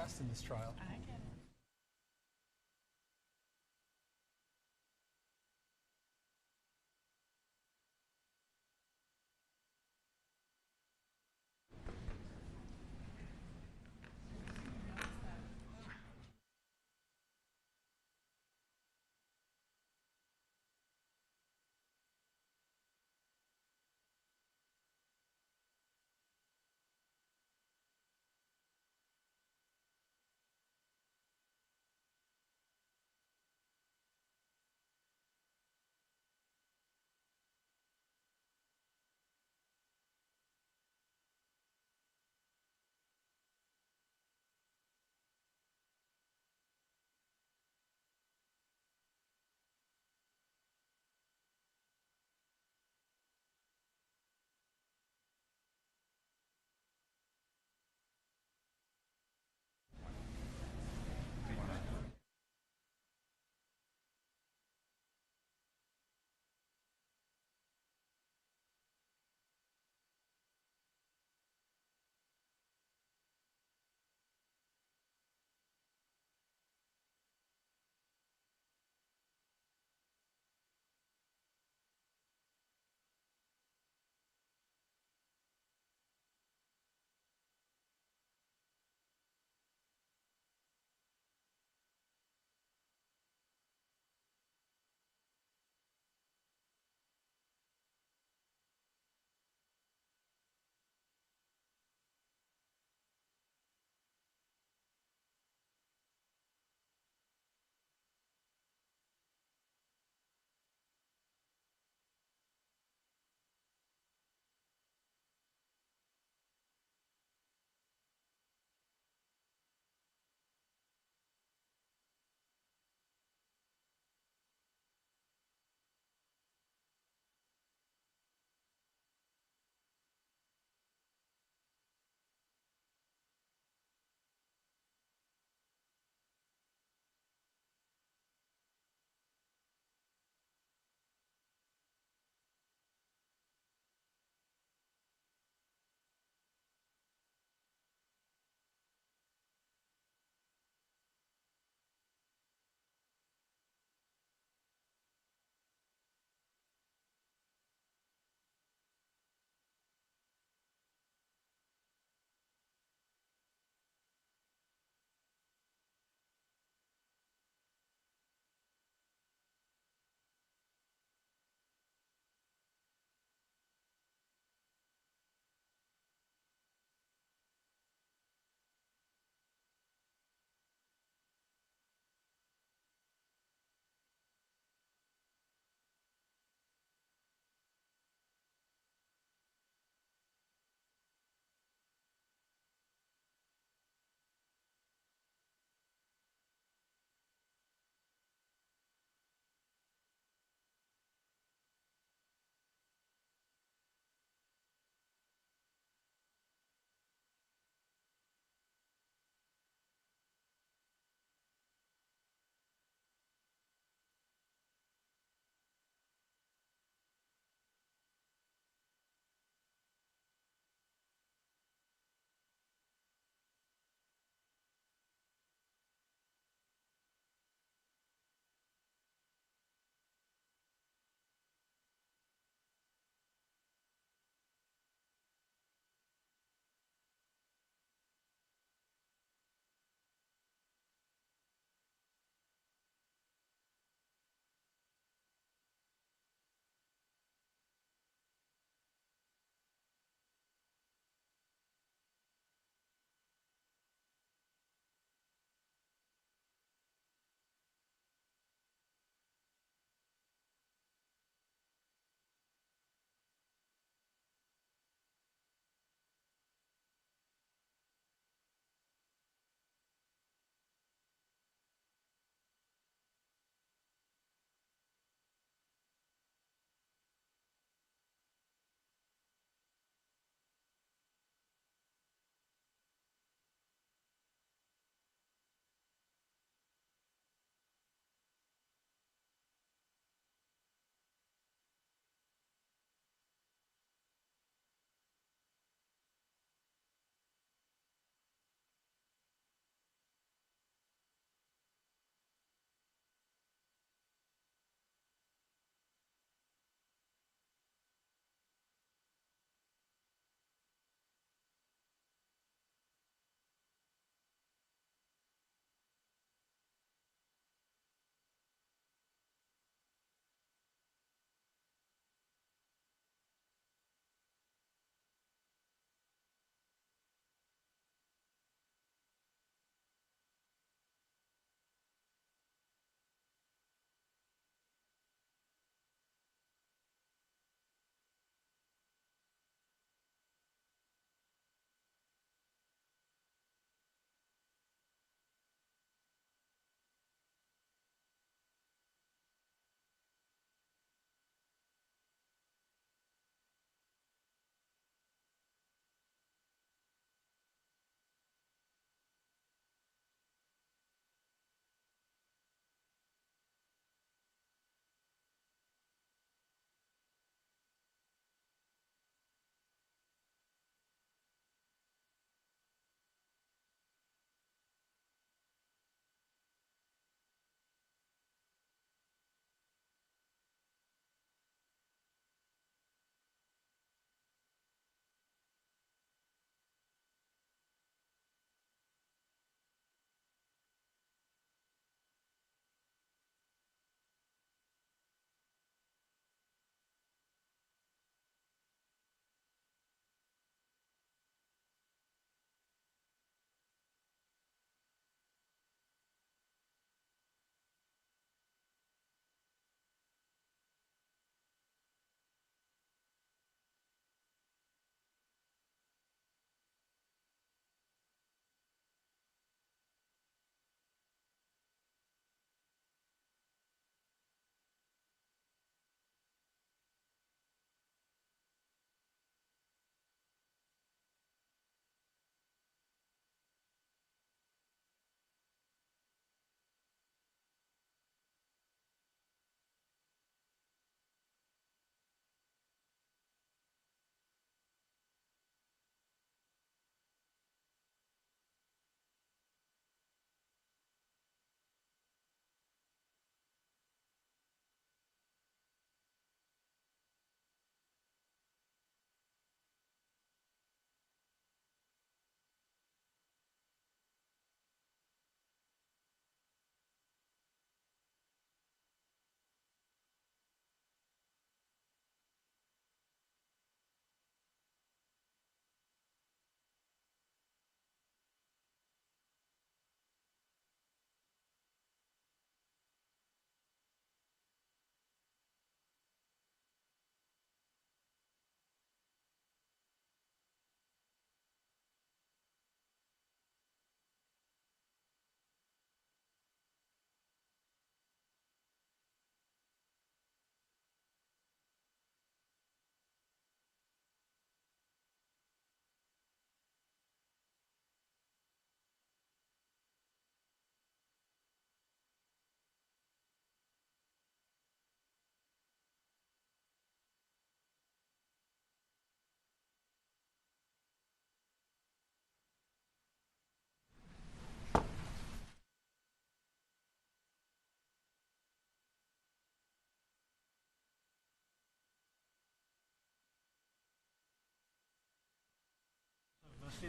fast in this trial.
I get it.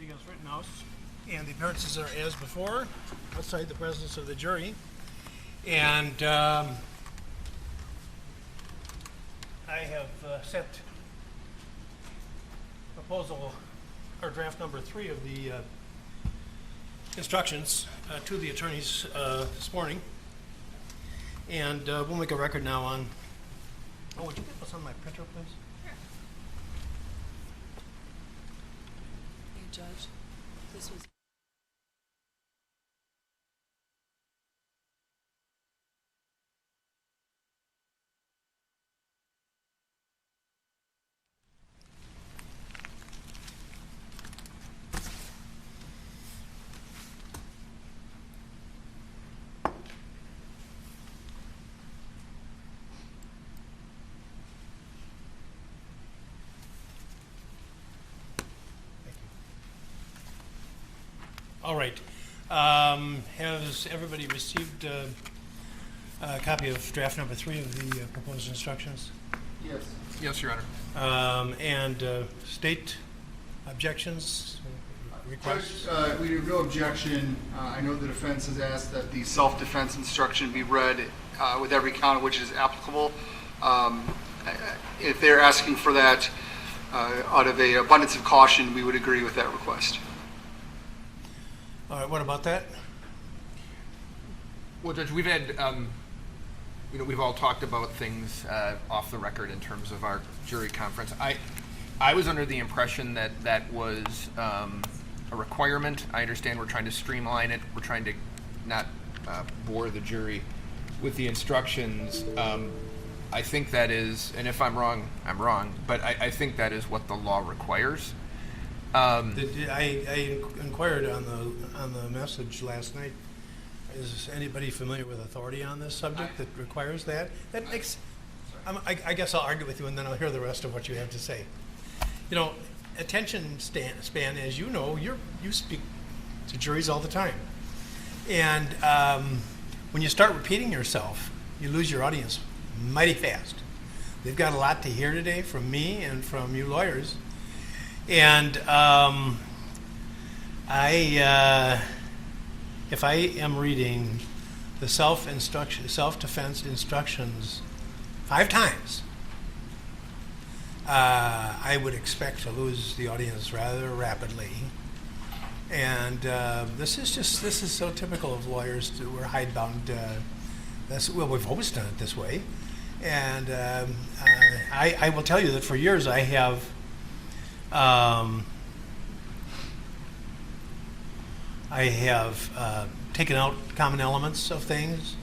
against Rittenhouse, and the appearances are as before, outside the presence of the jury. And I have sent proposal, or draft number 3 of the instructions to the attorneys this morning. And we'll make a record now on, would you get this on my printer, please?
Hey, Judge, this was...
All right. Has everybody received a copy of draft number 3 of the proposed instructions?
Yes.
Yes, Your Honor.
And state objections, requests?
Judge, we have no objection. I know the defense has asked that the self-defense instruction be read with every count of which is applicable. If they're asking for that out of an abundance of caution, we would agree with that request.
All right, what about that?
Well, Judge, we've had, we've all talked about things off the record in terms of our jury conference. I was under the impression that that was a requirement. I understand we're trying to streamline it. We're trying to not bore the jury with the instructions. I think that is, and if I'm wrong, I'm wrong, but I think that is what the law requires.
I inquired on the message last night. Is anybody familiar with authority on this subject that requires that? That makes. I guess I'll argue with you, and then I'll hear the rest of what you have to say. You know, attention span, as you know, you speak to juries all the time, and when you start repeating yourself, you lose your audience mighty fast. They've got a lot to hear today from me and from you lawyers. And if I am reading the self-defense instructions 5 times, I would expect to lose the audience rather rapidly. And this is so typical of lawyers. We're hidebound. We've always done it this way. And I will tell you that for years I have. I have taken out common elements of things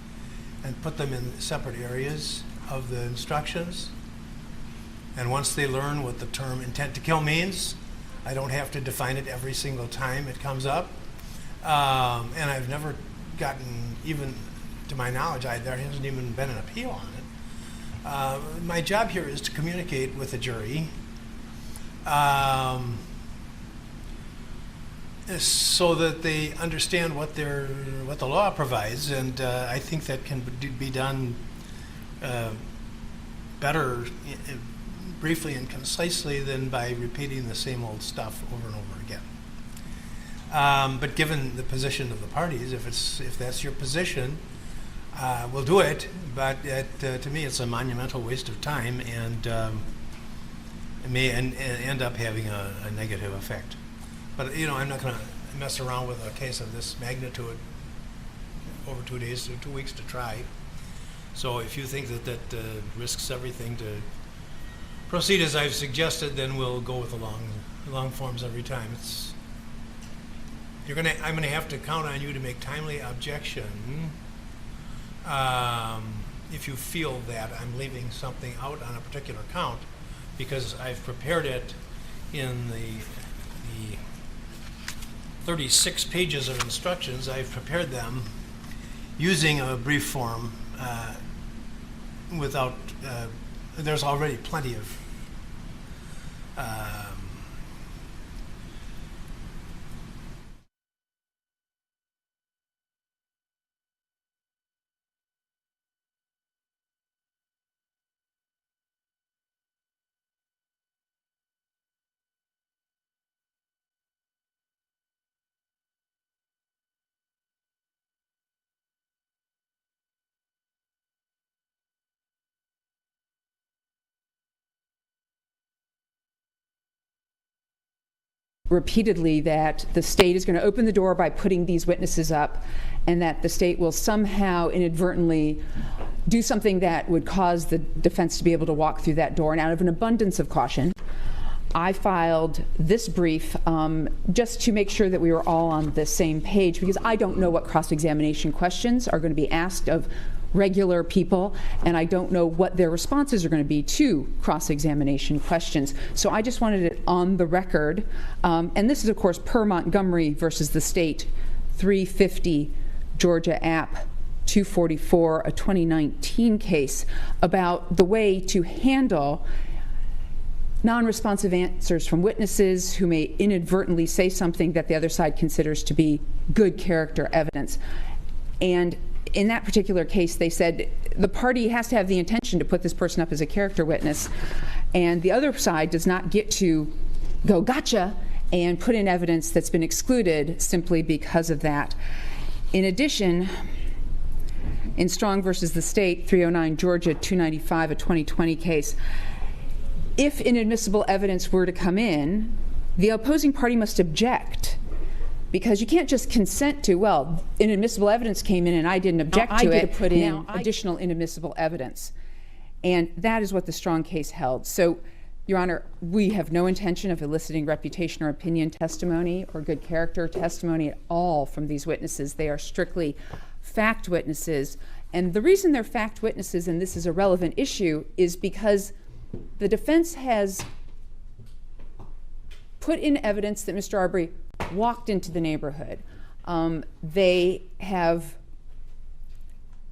and put them in separate areas of the instructions. And once they learn what the term intent to kill means, I don't have to define it every single time it comes up. And I've never gotten, even to my knowledge, there hasn't even been an appeal on it. My job here is to communicate with the jury so that they understand what the law provides, and I think that can be done better, briefly and concisely, than by repeating the same old stuff over and over again. But given the position of the parties, if that's your position, we'll do it. But to me, it's a monumental waste of time, and it may end up having a negative effect. But I'm not going to mess around with a case of this magnitude over 2 days or 2 weeks to try. So if you think that risks everything to proceed as I've suggested, then we'll go with the long forms every time. I'm going to have to count on you to make timely objection if you feel that I'm leaving something out on a particular count, because I've prepared it in the 36 pages of instructions. I've prepared them using a brief form without, there's already plenty of
repeatedly that the state is going to open the door by putting these witnesses up, and that the state will somehow inadvertently do something that would cause the defense to be able to walk through that door. And out of an abundance of caution, I filed this brief just to make sure that we were all on the same page, because I don't know what cross-examination questions are going to be asked of regular people, and I don't know what their responses are going to be to cross-examination questions. So I just wanted it on the record. And this is, of course, per Montgomery versus the state, 350 Georgia App 244, a 2019 case about the way to handle non-responsive answers from witnesses who may inadvertently say something that the other side considers to be good character evidence. And in that particular case, they said the party has to have the intention to put this person up as a character witness, and the other side does not get to go gotcha and put in evidence that's been excluded simply because of that. In addition, in Strong versus the state, 309 Georgia 295, a 2020 case, if inadmissible evidence were to come in, the opposing party must object, because you can't just consent to, well, inadmissible evidence came in and I didn't object to it. I get to put in additional inadmissible evidence. And that is what the Strong case held. So, Your Honor, we have no intention of eliciting reputation or opinion testimony or good character testimony at all from these witnesses. They are strictly fact witnesses. And the reason they're fact witnesses, and this is a relevant issue, is because the defense has put in evidence that Mr. Arbery walked into the neighborhood. They have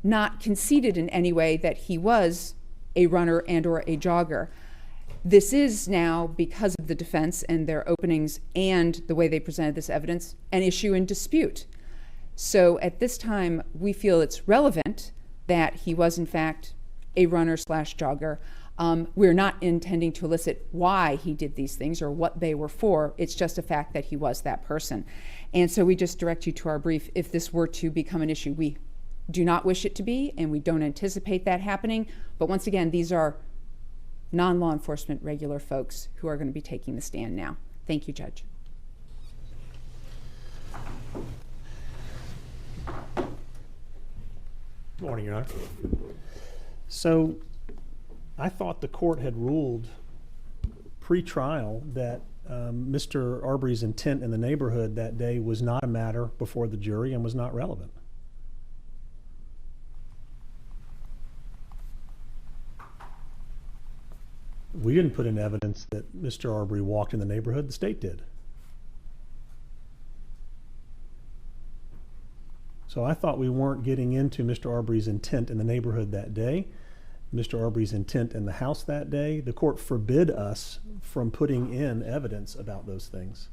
not conceded in any way that he was a runner and or a jogger. This is now, because of the defense and their openings and the way they presented this evidence, an issue in dispute. So at this time, we feel it's relevant that he was in fact a runner slash jogger. We're not intending to elicit why he did these things or what they were for. It's just a fact that he was that person. And so we just direct you to our brief if this were to become an issue. We do not wish it to be, and we don't anticipate that happening. But once again, these are non-law enforcement regular folks who are going to be taking the stand now. Thank you, Judge.
Good morning, Your Honor. So I thought the court had ruled pre-trial that Mr. Arbery's intent in the neighborhood that day was not a matter before the jury and was not relevant. We didn't put in evidence that Mr. Arbery walked in the neighborhood. The state did. So I thought we weren't getting into Mr. Arbery's intent in the neighborhood that day, Mr. Arbery's intent in the house that day. The court forbid us from putting in evidence about those things.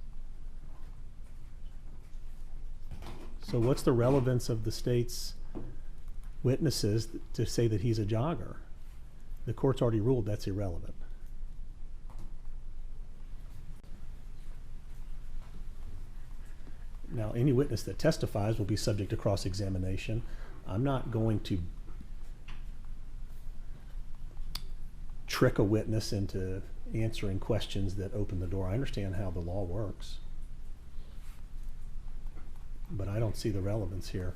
So what's the relevance of the state's witnesses to say that he's a jogger? The court's already ruled that's irrelevant. Now, any witness that testifies will be subject to cross-examination. I'm not going to trick a witness into answering questions that open the door. I understand how the law works, but I don't see the relevance here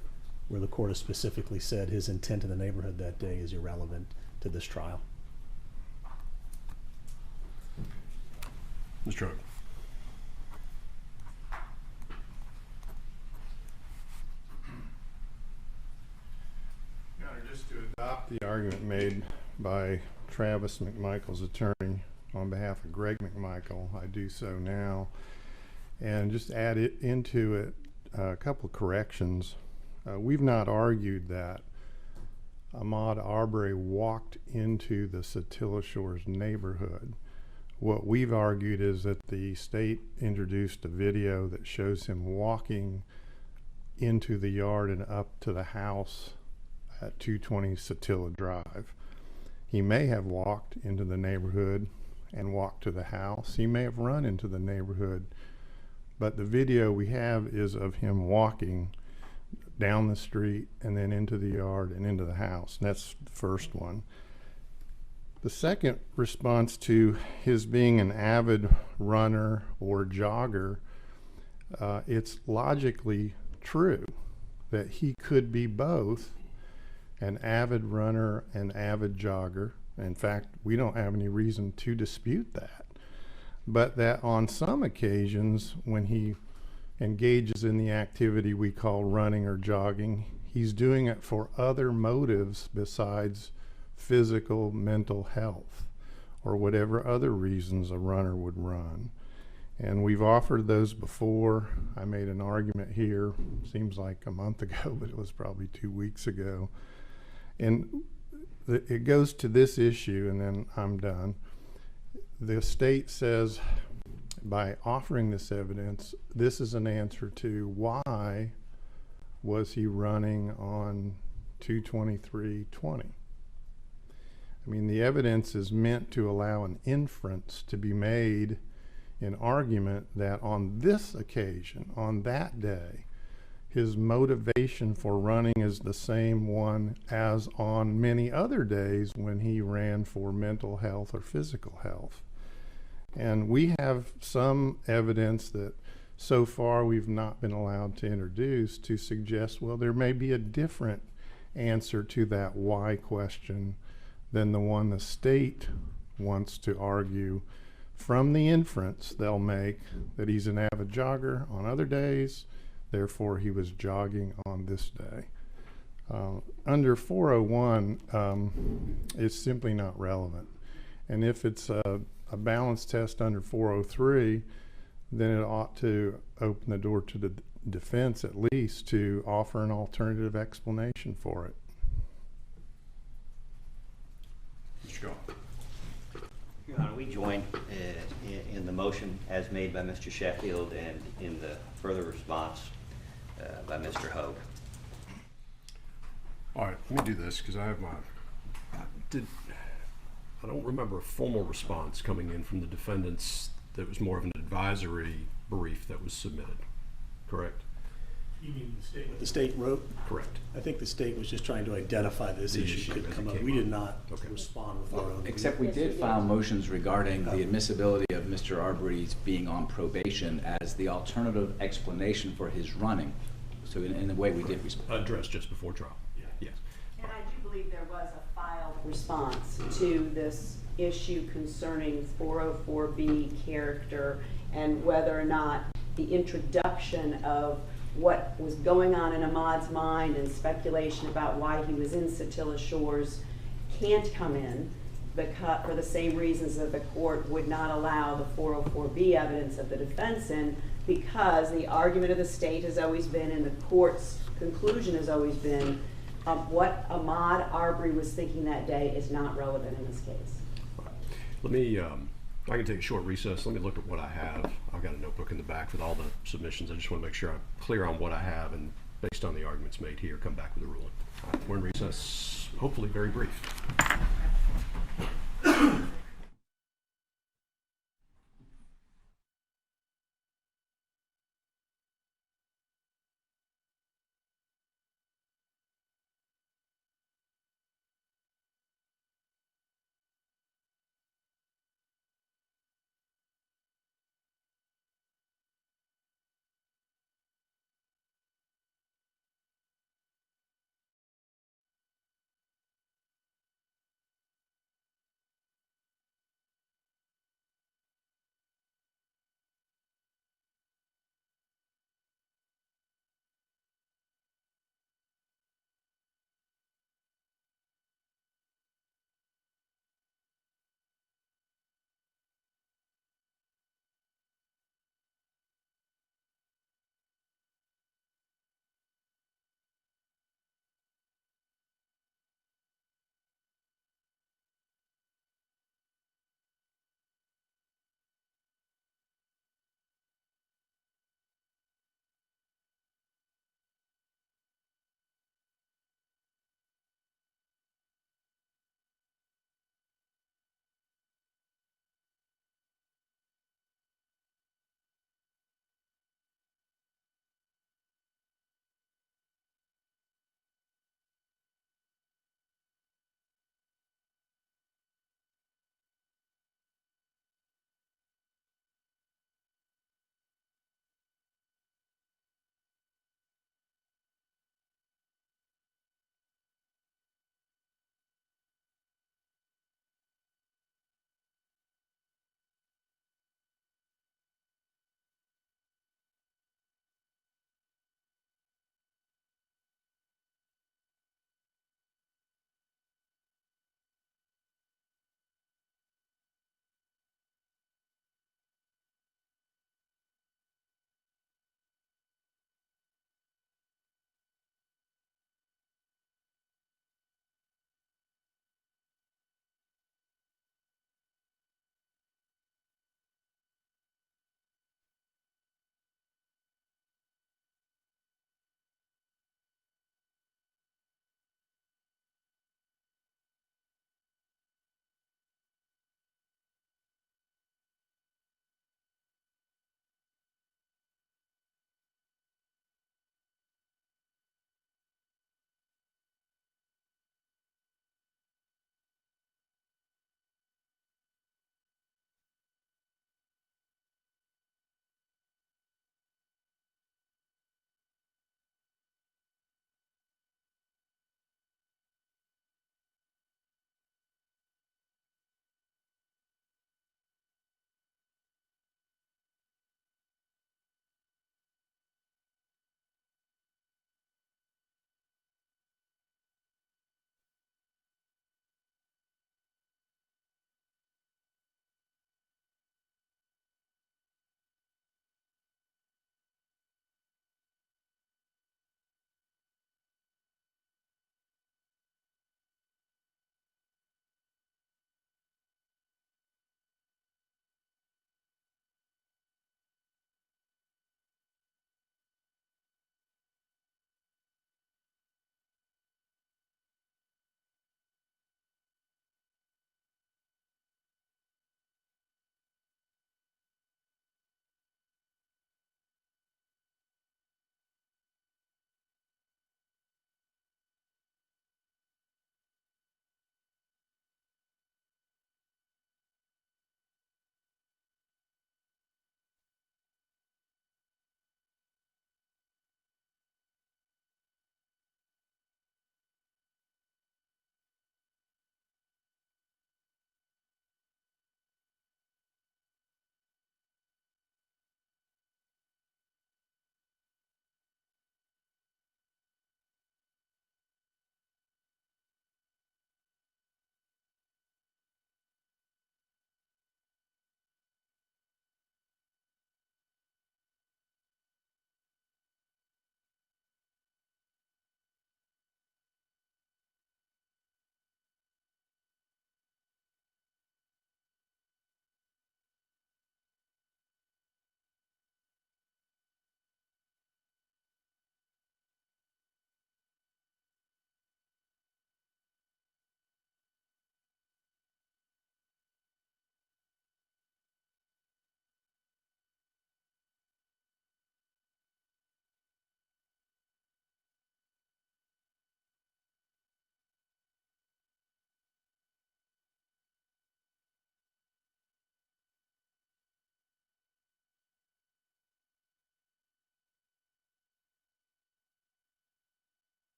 where the court has specifically said his intent in the neighborhood that day is irrelevant to this trial.
Mr. Roddie.
Just to adopt the argument made by Travis McMichael's attorney on behalf of Greg McMichael, I do so now, and just add it into it a couple of corrections. We've not argued that Ahmaud Arbery walked into the Satilla Shores neighborhood. What we've argued is that the state introduced a video that shows him walking into the yard and up to the house at 220 Satilla Drive. He may have walked into the neighborhood and walked to the house. He may have run into the neighborhood, but the video we have is of him walking down the street and then into the yard and into the house. And that's the first one. The second response to his being an avid runner or jogger, it's logically true that he could be both an avid runner and avid jogger. In fact, we don't have any reason to dispute that. But that on some occasions, when he engages in the activity we call running or jogging, he's doing it for other motives besides physical, mental health, or whatever other reasons a runner would run. And we've offered those before. I made an argument here, seems like a month ago, but it was probably 2 weeks ago. And it goes to this issue, and then I'm done. The state says, by offering this evidence, this is an answer to why was he running on 2/23/20. I mean, the evidence is meant to allow an inference to be made in argument that on this occasion, on that day, his motivation for running is the same one as on many other days when he ran for mental health or physical health. And we have some evidence that so far we've not been allowed to introduce to suggest, well, there may be a different answer to that why question than the one the state wants to argue from the inference they'll make that he's an avid jogger on other days, therefore he was jogging on this day. Under 401, it's simply not relevant. And if it's a balance test under 403, then it ought to open the door to the defense at least to offer an alternative explanation for it.
Mr. Shaw.
Your Honor, we join in the motion as made by Mr. Sheffield and in the further response by Mr. Hogue.
All right, let me do this because I have I don't remember a formal response coming in from the defendants that was more of an advisory brief that was submitted, correct?
You mean the state, what the state wrote?
Correct.
I think the state was just trying to identify this issue could come up. We did not respond with our own.
Except we did file motions regarding the admissibility of Mr. Arbery's being on probation as the alternative explanation for his running. So in a way we did respond.
Addressed just before trial. Yes.
And I do believe there was a filed response to this issue concerning 404B character and whether or not the introduction of what was going on in Ahmaud's mind and speculation about why he was in Satilla Shores can't come in because, for the same reasons that the court would not allow the 404B evidence of the defense in, because the argument of the state has always been and the court's conclusion has always been what Ahmaud Arbery was thinking that day is not relevant in this case.
Let me, I can take a short recess. Let me look at what I have. I've got a notebook in the back with all the submissions. I just want to make sure I'm clear on what I have, and based on the arguments made here, come back with a ruling. All right, we're in recess, hopefully very brief.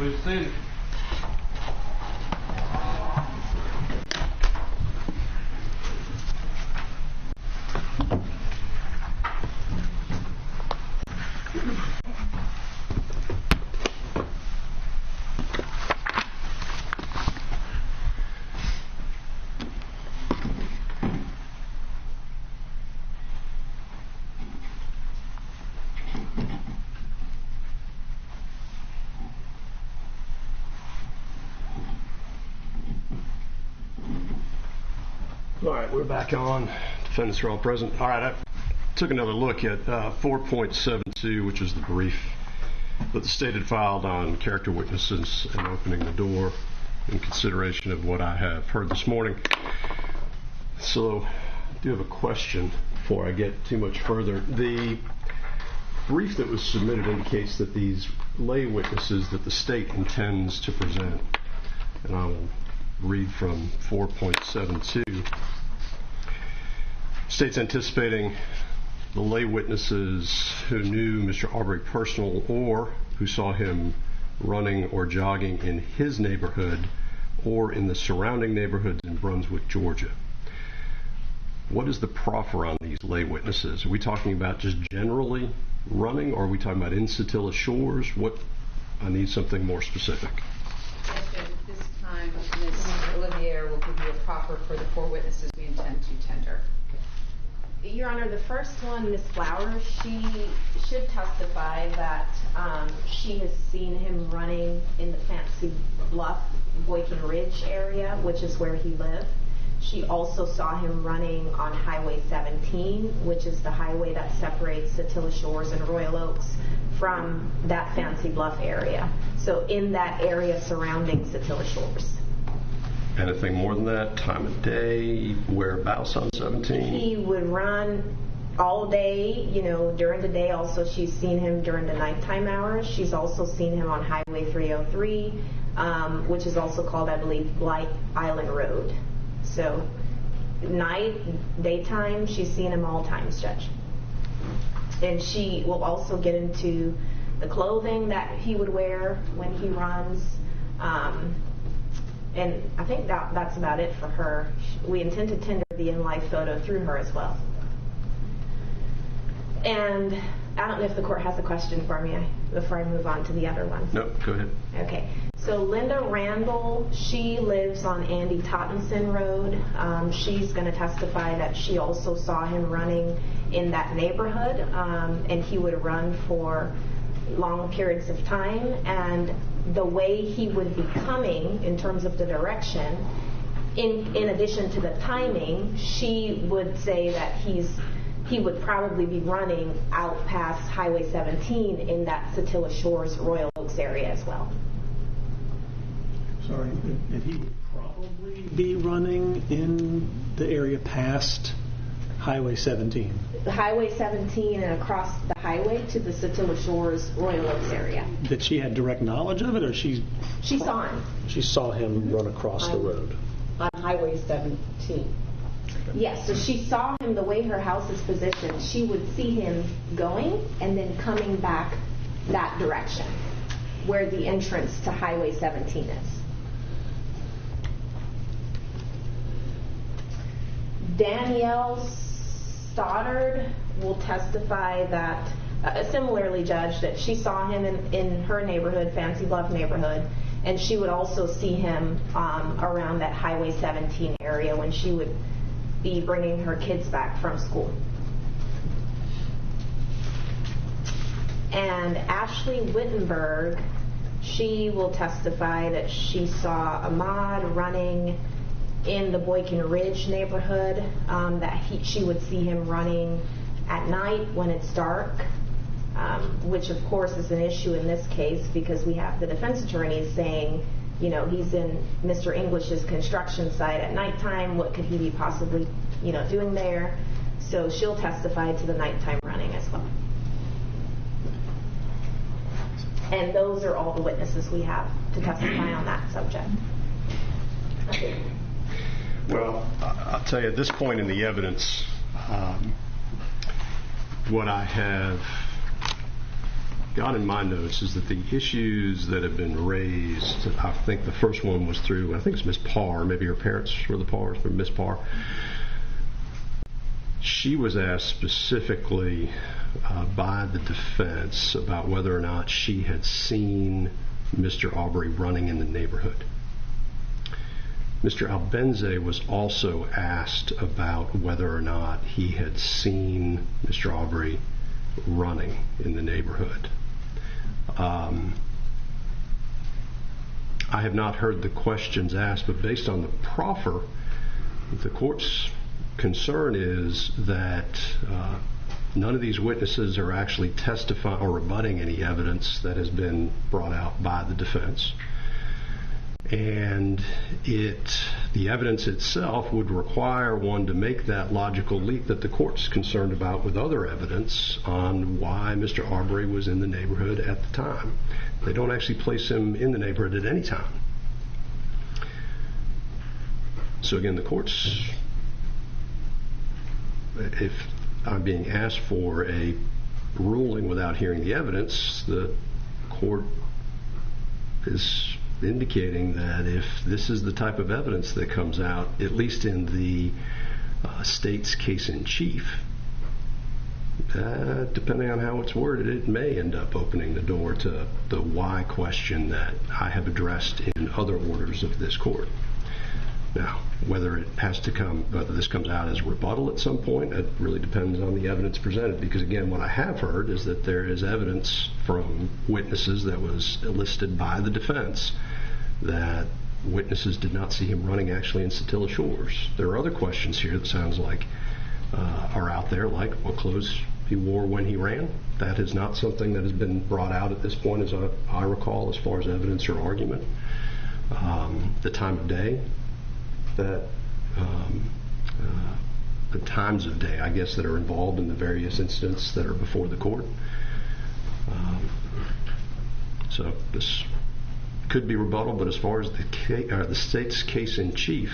Please see it.
All right, we're back on. Defendants are all present. All right, I took another look at 4.72, which is the brief that the state had filed on character witnesses and opening the door in consideration of what I have heard this morning. So I do have a question before I get too much further. The brief that was submitted indicates that these lay witnesses that the state intends to present, and I will read from 4.72. State's anticipating the lay witnesses who knew Mr. Arbery personally or who saw him running or jogging in his neighborhood or in the surrounding neighborhoods in Brunswick, Georgia. What is the proffer on these lay witnesses? Are we talking about just generally running, or are we talking about in Satilla Shores? I need something more specific.
Yes, Judge, at this time, Ms. Olivier will give you a proffer for the 4 witnesses we intend to tender.
Your Honor, the first one, Ms. Flowers, she should testify that she has seen him running in the Fancy Bluff, Boykin Ridge area, which is where he lived. She also saw him running on Highway 17, which is the highway that separates Satilla Shores and Royal Oaks from that Fancy Bluff area. So in that area surrounding Satilla Shores.
Anything more than that? Time of day? Whereabouts on 17?
He would run all day, during the day. Also, she's seen him during the nighttime hours. She's also seen him on Highway 303, which is also called, I believe, Blight Island Road. So night, daytime, she's seen him all times, Judge. And she will also get into the clothing that he would wear when he runs. And I think that's about it for her. We intend to tender the in-life photo through her as well. And I don't know if the court has a question for me before I move on to the other ones.
No, go ahead.
Okay. So Linda Randall, she lives on Andy Tottenson Road. She's going to testify that she also saw him running in that neighborhood, and he would run for long periods of time. And the way he would be coming in terms of the direction, in addition to the timing, she would say that he would probably be running out past Highway 17 in that Satilla Shores, Royal Oaks area as well.
Sorry, and he would probably be running in the area past Highway 17.
Highway 17 and across the highway to the Satilla Shores, Royal Oaks area.
That she had direct knowledge of it, or she
saw him.
She saw him run across the road.
On Highway 17.
Yes, so she saw him the way her house is positioned. She would see him going and then coming back that direction where the entrance to Highway 17 is. Danielle Stoddard will testify that, similarly, Judge, that she saw him in her neighborhood, Fancy Bluff neighborhood, and she would also see him around that Highway 17 area when she would be bringing her kids back from school. And Ashley Wittenberg, she will testify that she saw Ahmaud running in the Boykin Ridge neighborhood, that she would see him running at night when it's dark, which of course is an issue in this case because we have the defense attorneys saying, he's in Mr. English's construction site at nighttime. What could he be possibly, doing there? So she'll testify to the nighttime running as well. And those are all the witnesses we have to testify on that subject. Okay.
Well, I'll tell you, at this point in the evidence, what I have got in my notes is that the issues that have been raised, I think the first one was through, I think it's Miss Parr, maybe her parents were the Parrs, but Miss Parr. She was asked specifically by the defense about whether or not she had seen Mr. Arbery running in the neighborhood. Mr. Albenze was also asked about whether or not he had seen Mr. Arbery running in the neighborhood. I have not heard the questions asked, but based on the proffer, the court's concern is that none of these witnesses are actually testifying or rebutting any evidence that has been brought out by the defense. And the evidence itself would require one to make that logical leap that the court's concerned about with other evidence on why Mr. Arbery was in the neighborhood at the time. They don't actually place him in the neighborhood at any time. So again, the court's, if I'm being asked for a ruling without hearing the evidence, the court is indicating that if this is the type of evidence that comes out, at least in the state's case in chief, depending on how it's worded, it may end up opening the door to the why question that I have addressed in other orders of this court. Now, whether this comes out as rebuttal at some point, it really depends on the evidence presented, because again, what I have heard is that there is evidence from witnesses that was elicited by the defense that witnesses did not see him running actually in Satilla Shores. There are other questions here that sounds like are out there, like what clothes he wore when he ran. That is not something that has been brought out at this point, as I recall, as far as evidence or argument. The time of day, the times of day, I guess, that are involved in the various incidents that are before the court. So this could be rebuttal, but as far as the state's case in chief,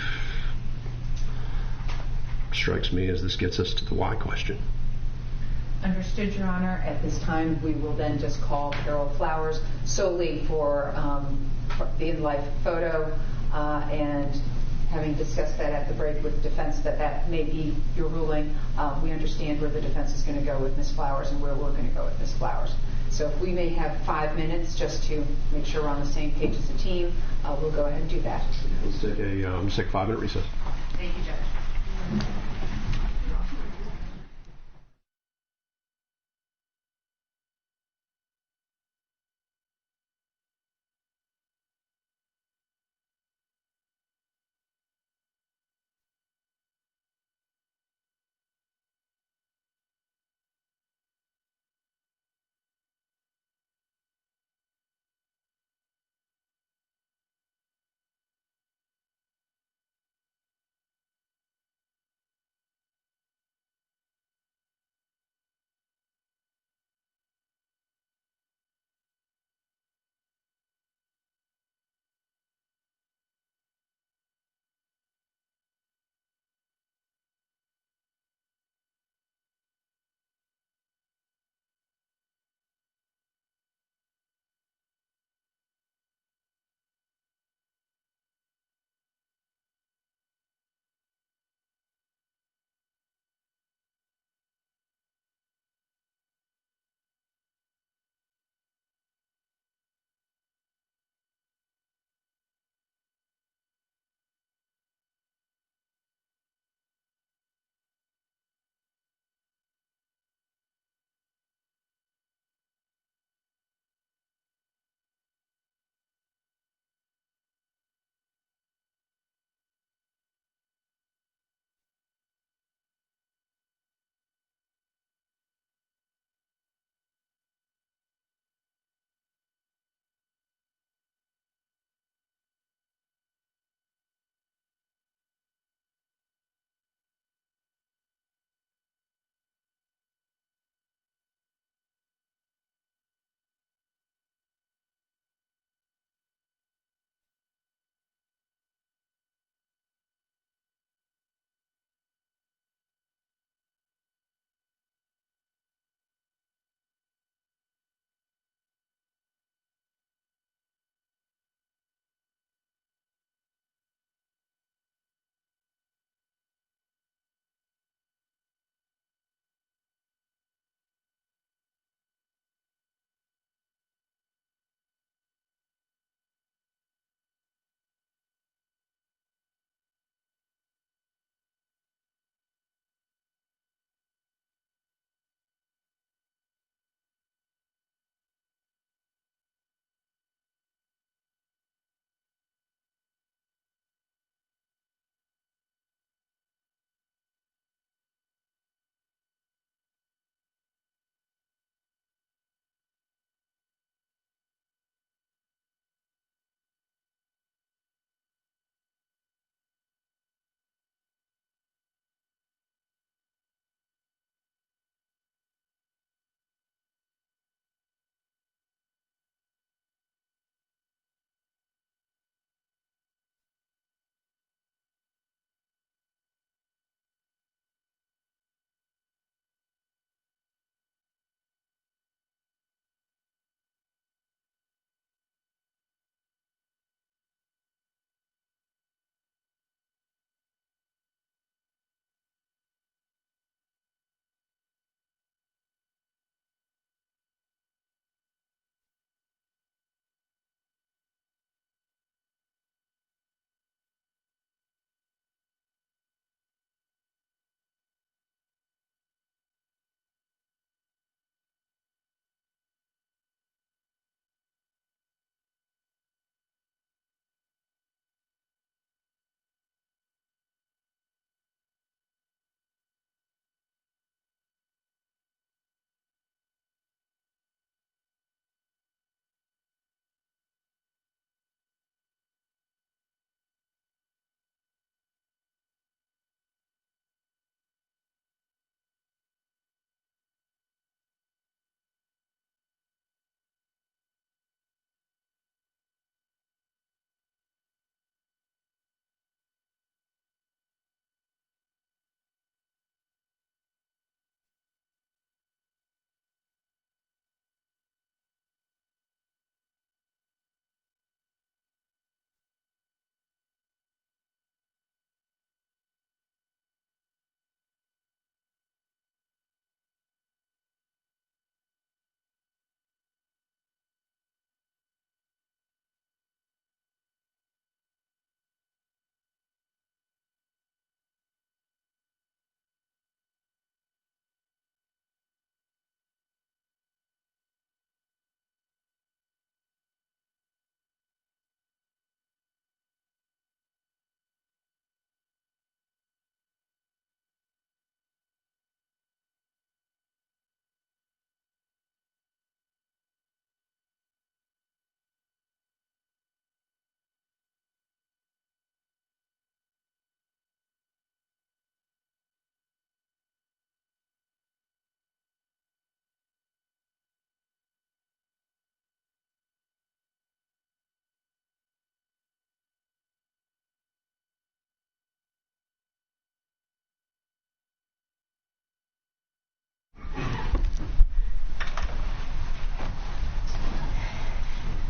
strikes me as this gets us to the why question.
Understood, Your Honor. At this time, we will then just call Carol Flowers solely for the in-life photo, and having discussed that at the break with defense that may be your ruling, we understand where the defense is going to go with Ms. Flowers and where we're going to go with Ms. Flowers. So if we may have 5 minutes just to make sure we're on the same page as a team, we'll go ahead and do that.
Let's take a 5-minute recess.
Thank you, Judge.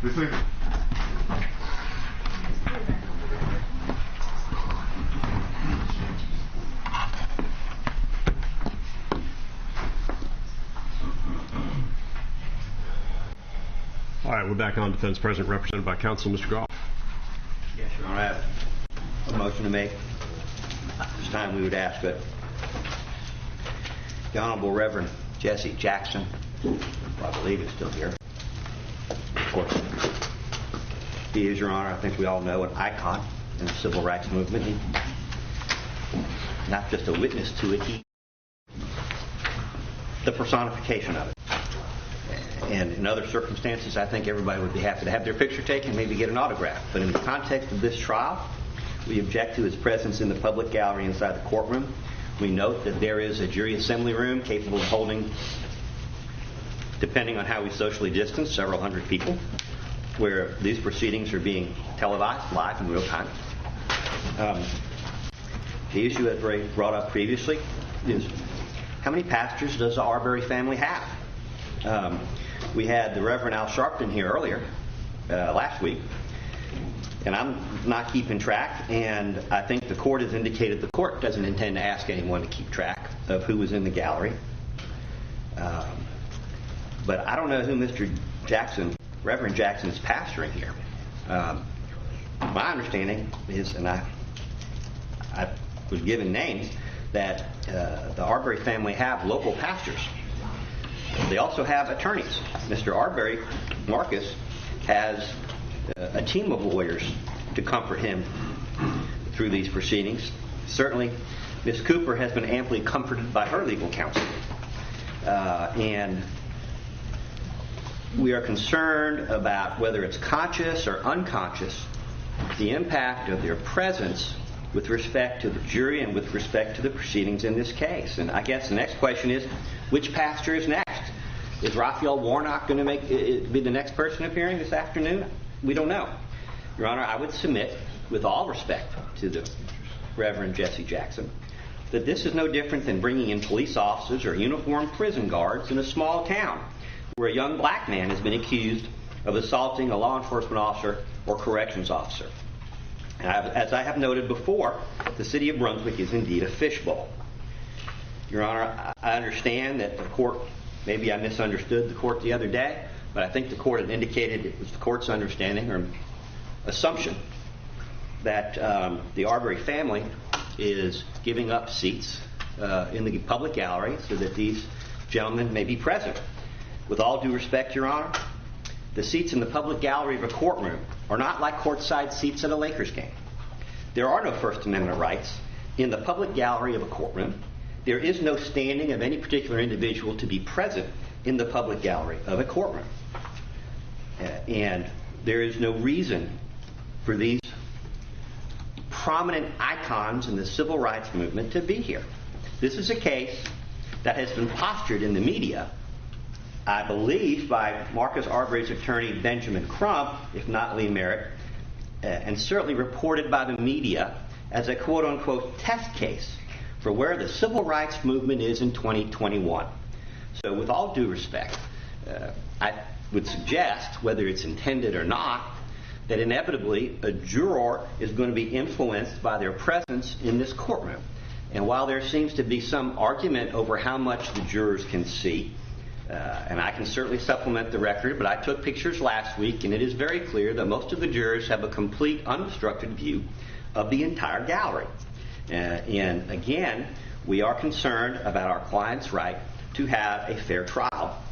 Be seated.
All right, we're back on defense president represented by counsel, Mr. Goff.
Yes, Your Honor, I have a motion to make. This time we would ask that the Honorable Reverend Jesse Jackson, who I believe is still here, of course, he is, Your Honor, I think we all know, an icon in the civil rights movement. He, not just a witness to it, he the personification of it. And in other circumstances, I think everybody would be happy to have their picture taken, maybe get an autograph. But in the context of this trial, we object to his presence in the public gallery inside the courtroom. We note that there is a jury assembly room capable of holding, depending on how we socially distance, several hundred people, where these proceedings are being televised live in real time. The issue as brought up previously is how many pastors does the Arbery family have? We had the Reverend Al Sharpton here earlier, last week, and I'm not keeping track, and I think the court has indicated the court doesn't intend to ask anyone to keep track of who was in the gallery. But I don't know who Mr. Jackson, Reverend Jackson, is pastoring here. My understanding is, and I was given names, that the Arbery family have local pastors. They also have attorneys. Mr. Arbery, Marcus, has a team of lawyers to comfort him through these proceedings. Certainly, Ms. Cooper has been amply comforted by her legal counsel. And we are concerned about whether it's conscious or unconscious, the impact of their presence with respect to the jury and with respect to the proceedings in this case. And I guess the next question is, which pastor is next? Is Raphael Warnock going to be the next person appearing this afternoon? We don't know. Your Honor, I would submit, with all respect to the Reverend Jesse Jackson, that this is no different than bringing in police officers or uniformed prison guards in a small town where a young black man has been accused of assaulting a law enforcement officer or corrections officer. As I have noted before, the city of Brunswick is indeed a fishbowl. Your Honor, I understand that the court, maybe I misunderstood the court the other day, but I think the court had indicated it was the court's understanding or assumption that the Arbery family is giving up seats in the public gallery so that these gentlemen may be present. With all due respect, Your Honor, the seats in the public gallery of a courtroom are not like courtside seats at a Lakers game. There are no First Amendment rights in the public gallery of a courtroom. There is no standing of any particular individual to be present in the public gallery of a courtroom. And there is no reason for these prominent icons in the civil rights movement to be here. This is a case that has been postured in the media, I believe, by Marcus Arbery's attorney Benjamin Crump, if not Lee Merritt, and certainly reported by the media as a quote-unquote test case for where the civil rights movement is in 2021. So with all due respect, I would suggest, whether it's intended or not, that inevitably a juror is going to be influenced by their presence in this courtroom. And while there seems to be some argument over how much the jurors can see, and I can certainly supplement the record, but I took pictures last week, and it is very clear that most of the jurors have a complete, unobstructed view of the entire gallery. And again, we are concerned about our client's right to have a fair trial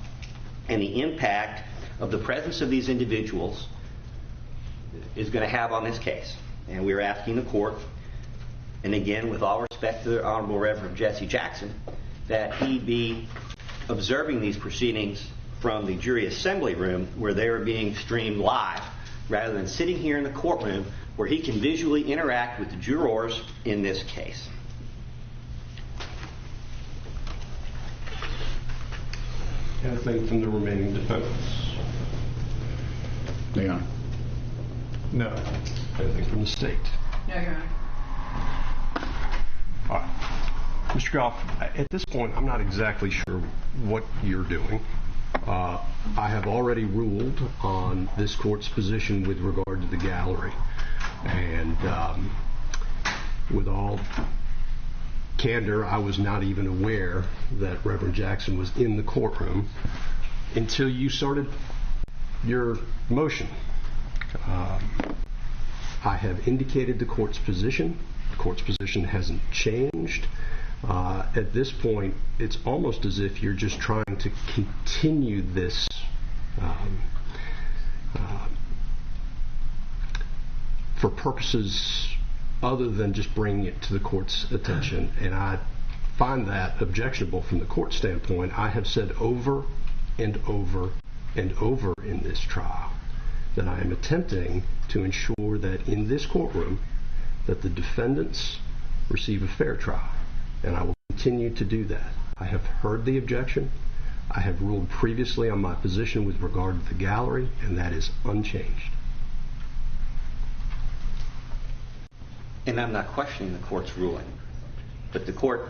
and the impact of the presence of these individuals is going to have on this case. And we're asking the court, and again, with all respect to the Honorable Reverend Jesse Jackson, that he be observing these proceedings from the jury assembly room where they are being streamed live, rather than sitting here in the courtroom where he can visually interact with the jurors in this case.
Anything from the remaining defendants?
Your Honor.
No. Anything from the state?
No, Your Honor.
All right. Mr. Goff, at this point, I'm not exactly sure what you're doing. I have already ruled on this court's position with regard to the gallery. And with all candor, I was not even aware that Reverend Jackson was in the courtroom until you started your motion. I have indicated the court's position. The court's position hasn't changed. At this point, it's almost as if you're just trying to continue this for purposes other than just bringing it to the court's attention, and I find that objectionable from the court standpoint. I have said over and over and over in this trial that I am attempting to ensure that in this courtroom that the defendants receive a fair trial, and I will continue to do that. I have heard the objection. I have ruled previously on my position with regard to the gallery, and that is unchanged.
And I'm not questioning the court's ruling, but the court,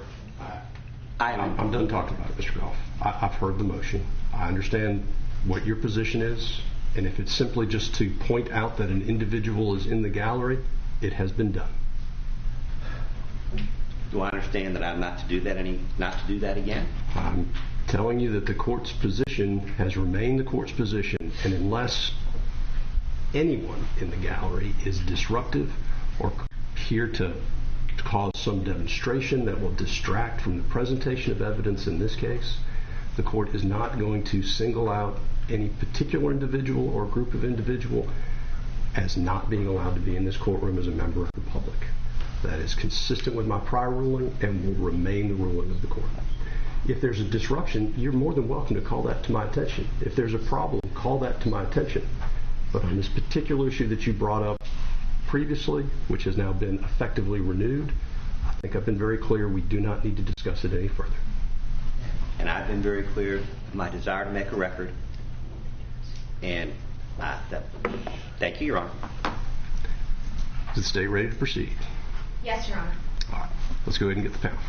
I'm done talking about it, Mr. Goff. I've heard the motion. I understand what your position is, and if it's simply just to point out that an individual is in the gallery, it has been done.
Do I understand that I'm not to do that again?
I'm telling you that the court's position has remained the court's position, and unless anyone in the gallery is disruptive or here to cause some demonstration that will distract from the presentation of evidence in this case, the court is not going to single out any particular individual or group of individual as not being allowed to be in this courtroom as a member of the public. That is consistent with my prior ruling and will remain the ruling of the court. If there's a disruption, you're more than welcome to call that to my attention. If there's a problem, call that to my attention. But on this particular issue that you brought up previously, which has now been effectively renewed, I think I've been very clear we do not need to discuss it any further.
And I've been very clear of my desire to make a record. And thank you, Your Honor.
Is the state ready to proceed?
Yes, Your Honor.
All right, let's go ahead and get the panel.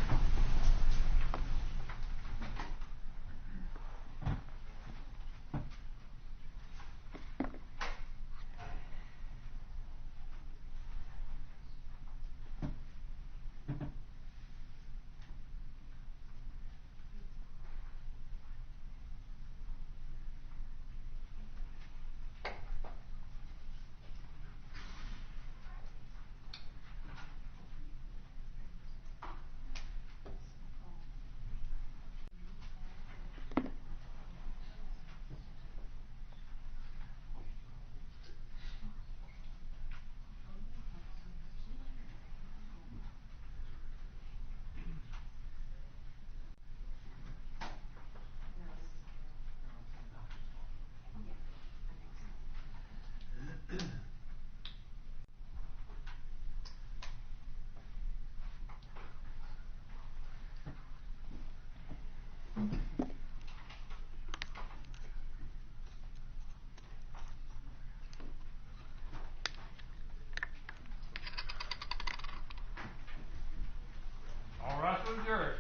All right, for the jury.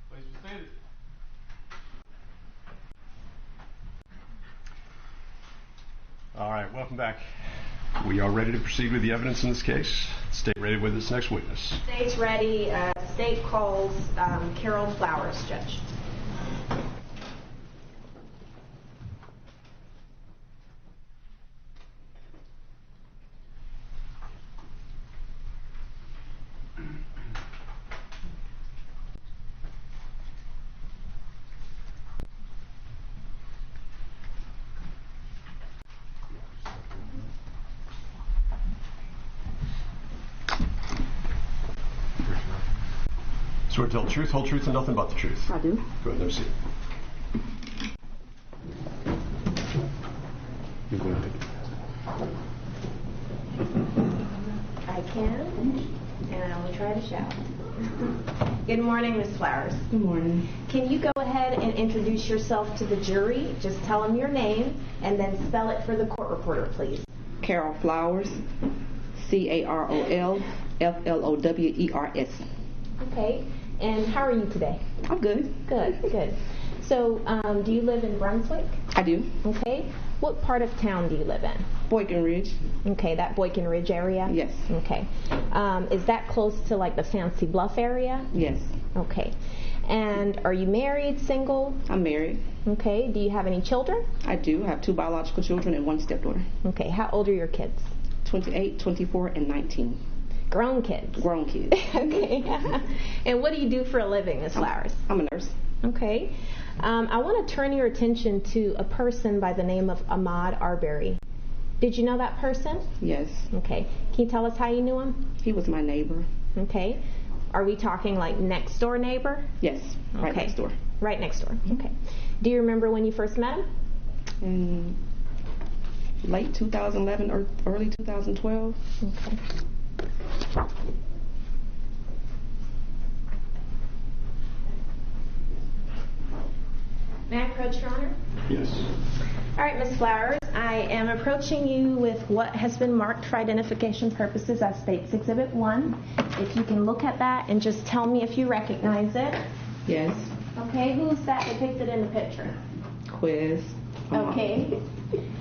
Please be seated.
All right, welcome back. We are ready to proceed with the evidence in this case. State ready with this next witness.
State's ready. State calls Carol Flowers, Judge.
Swear to tell the truth, whole truth, and nothing but the truth.
I do.
Go ahead, have a seat.
I can, and I will try to shout. Good morning, Ms. Flowers.
Good morning.
Can you go ahead and introduce yourself to the jury? Just tell them your name and then spell it for the court reporter, please.
Carol Flowers, Carol Flowers.
Okay. And how are you today?
I'm good.
Good, good. So, do you live in Brunswick?
I do.
Okay. What part of town do you live in?
Boykin Ridge.
Okay, that Boykin Ridge area?
Yes.
Okay. Is that close to like the Fancy Bluff area?
Yes.
Okay. And are you married, single?
I'm married.
Okay. Do you have any children?
I do. I have 2 biological children and 1 stepdaughter.
Okay. How old are your kids?
28, 24, and 19.
Grown kids?
Grown kids.
Okay. And what do you do for a living, Ms. Flowers?
I'm a nurse.
Okay. I want to turn your attention to a person by the name of Ahmaud Arbery. Did you know that person?
Yes.
Okay. Can you tell us how you knew him?
He was my neighbor.
Okay. Are we talking like next door neighbor?
Yes. Right
Okay.
next door.
Right next door. Okay. Do you remember when you first met him?
In late 2011 or early 2012.
Okay. May I approach, Your Honor?
Yes.
All right, Ms. Flowers, I am approaching you with what has been marked for identification purposes as State's Exhibit 1. If you can look at that and just tell me if you recognize it.
Yes.
Okay, who's that depicted in the picture?
Quiz.
Okay.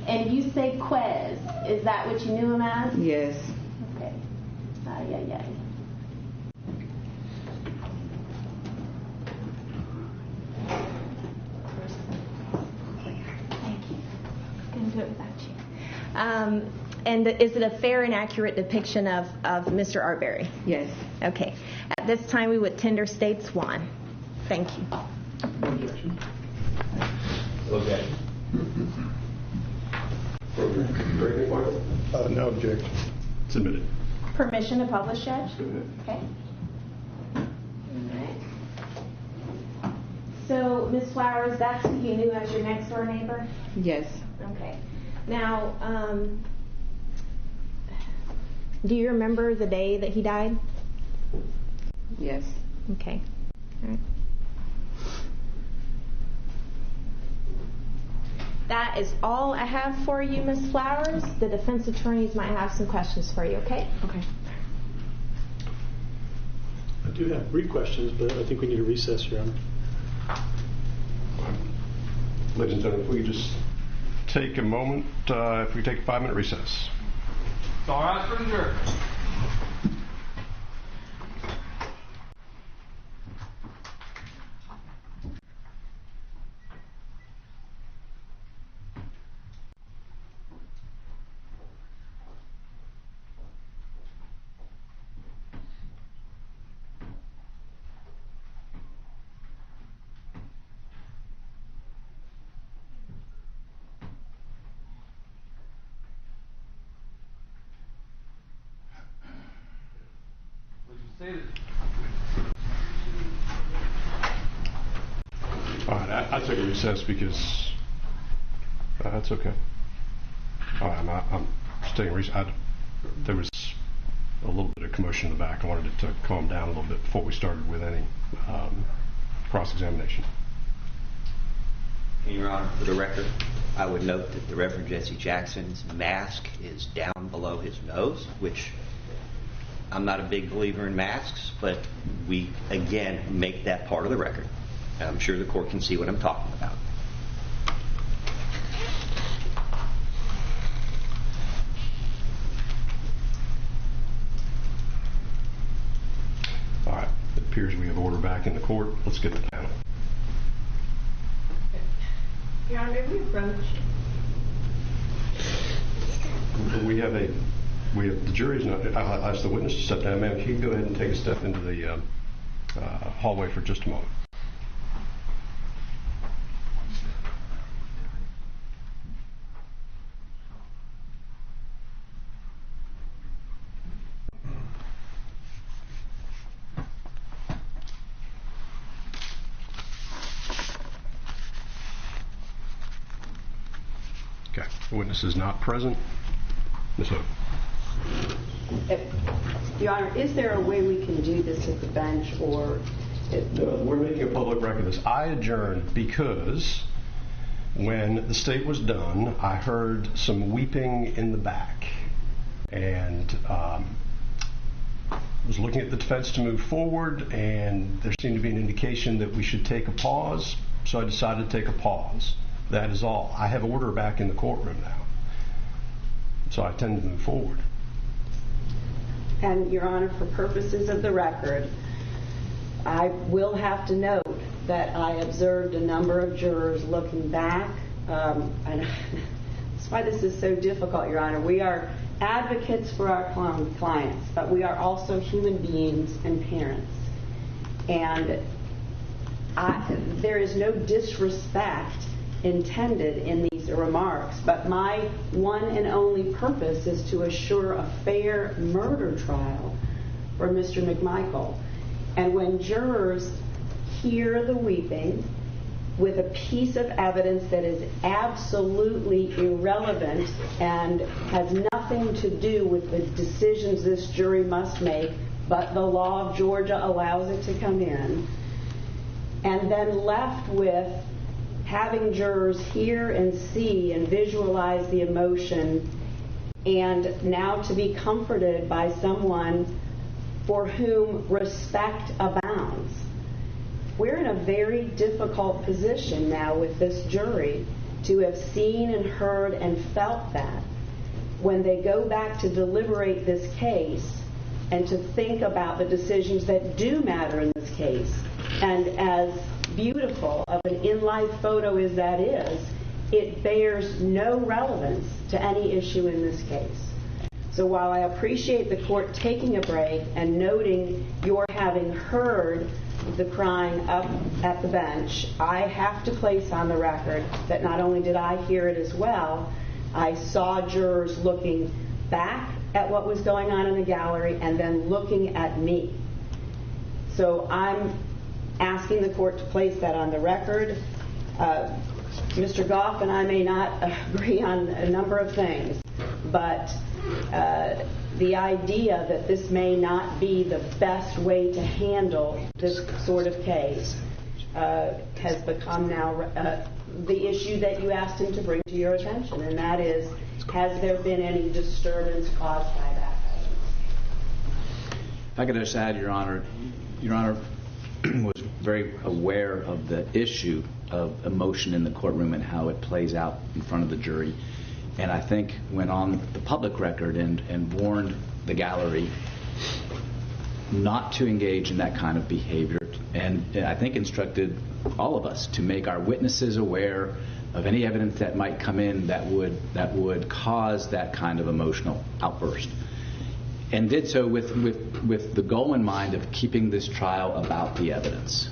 And you say Quez. Is that what you knew him as?
Yes.
Okay. Ay, ay, ay. Thank you. Couldn't do it without you. And is it a fair and accurate depiction of Mr. Arbery?
Yes.
Okay. At this time, we would tender States 1. Thank you.
Okay.
No objection.
It's admitted.
Permission to publish, Judge?
Go ahead.
Okay. All right. So, Ms. Flowers, that's who you knew as your next door neighbor?
Yes.
Okay. Now, do you remember the day that he died?
Yes.
Okay. All right. That is all I have for you, Ms. Flowers. The defense attorneys might have some questions for you, okay?
Okay.
I do have brief questions, but I think we need a recess, Your Honor.
Ladies and gentlemen, if we could just take a moment, if we take a 5-minute recess.
It's all right for the jury.
All right, I took a recess because that's okay. All right, I'm just taking a recess. There was a little bit of commotion in the back. I wanted it to calm down a little bit before we started with any cross-examination.
Your Honor, for the record, I would note that the Reverend Jesse Jackson's mask is down below his nose, which I'm not a big believer in masks, but we, again, make that part of the record. And I'm sure the court can see what I'm talking about.
All right, it appears we have order back in the court. Let's get the panel.
Your Honor, we approach.
We have the jury's not. I'll ask the witness to step down, ma'am. If you can go ahead and take a step into the hallway for just a moment. The witness is not present. Ms. Hogue.
Your Honor, is there a way we can do this at the bench, or?
We're making a public record of this. I adjourned because when the state was done, I heard some weeping in the back, and was looking at the defense to move forward, and there seemed to be an indication that we should take a pause, so I decided to take a pause. That is all. I have order back in the courtroom now, so I tend to move forward.
And, Your Honor, for purposes of the record, I will have to note that I observed a number of jurors looking back, and that's why this is so difficult, Your Honor. We are advocates for our clients, but we are also human beings and parents. And there is no disrespect intended in these remarks, but my one and only purpose is to assure a fair murder trial for Mr. McMichael. And when jurors hear the weeping with a piece of evidence that is absolutely irrelevant and has nothing to do with the decisions this jury must make, but the law of Georgia allows it to come in, and then left with having jurors hear and see and visualize the emotion, and now to be comforted by someone for whom respect abounds. We're in a very difficult position now with this jury to have seen and heard and felt that when they go back to deliberate this case and to think about the decisions that do matter in this case. And as beautiful of an in-life photo as that is, it bears no relevance to any issue in this case. So while I appreciate the court taking a break and noting your having heard the crying up at the bench, I have to place on the record that not only did I hear it as well, I saw jurors looking back at what was going on in the gallery and then looking at me. So I'm asking the court to place that on the record. Mr. Goff and I may not agree on a number of things, but the idea that this may not be the best way to handle this sort of case has become now the issue that you asked him to bring to your attention, and that is, has there been any disturbance caused by that evidence?
If I could just add, Your Honor was very aware of the issue of emotion in the courtroom and how it plays out in front of the jury. And I think went on the public record and warned the gallery not to engage in that kind of behavior, and I think instructed all of us to make our witnesses aware of any evidence that might come in that would cause that kind of emotional outburst, and did so with the goal in mind of keeping this trial about the evidence.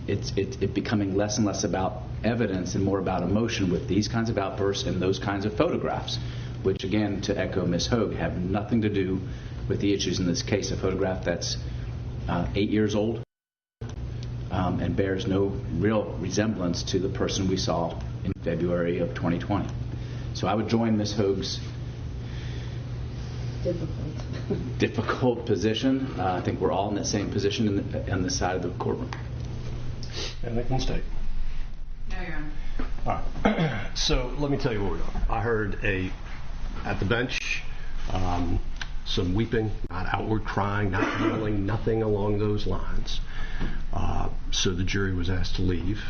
It's becoming less and less about evidence and more about emotion with these kinds of outbursts and those kinds of photographs, which, again, to echo Ms. Hogue, have nothing to do with the issues in this case. A photograph that's 8 years old and bears no real resemblance to the person we saw in February of 2020. So I would join Ms. Hogue's difficult position. I think we're all in the same position on this side of the courtroom.
And they can stay.
No, Your Honor.
All right. So let me tell you what we are. I heard at the bench some weeping, not outward crying, not yelling, nothing along those lines. So the jury was asked to leave,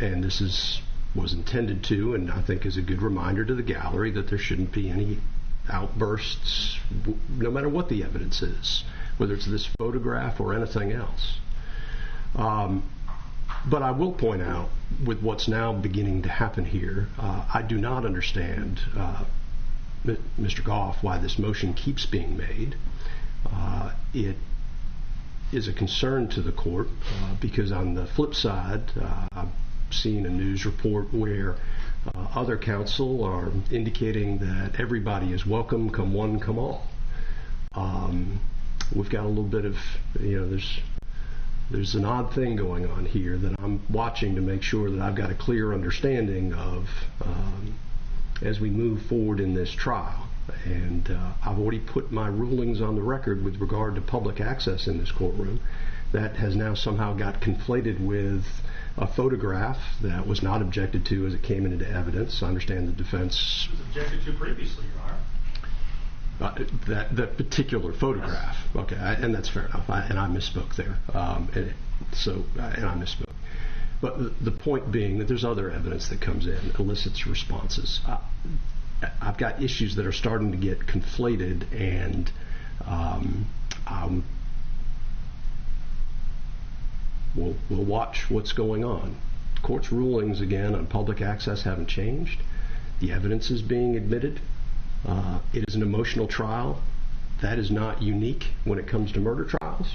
and this was intended to, and I think is a good reminder to the gallery that there shouldn't be any outbursts, no matter what the evidence is, whether it's this photograph or anything else. But I will point out, with what's now beginning to happen here, I do not understand, Mr. Goff, why this motion keeps being made. It is a concern to the court because on the flip side, I've seen a news report where other counsel are indicating that everybody is welcome, come one, come all. We've got a little bit of, there's There's an odd thing going on here that I'm watching to make sure that I've got a clear understanding of as we move forward in this trial. And I've already put my rulings on the record with regard to public access in this courtroom. That has now somehow got conflated with a photograph that was not objected to as it came into evidence. I understand the defense...
It was objected to previously, Your Honor.
That particular photograph. Okay, and that's fair enough. And I misspoke there. And I misspoke. But the point being that there's other evidence that comes in, elicits responses. I've got issues that are starting to get conflated, and we'll watch what's going on. The court's rulings, again, on public access haven't changed. The evidence is being admitted. It is an emotional trial. That is not unique when it comes to murder trials,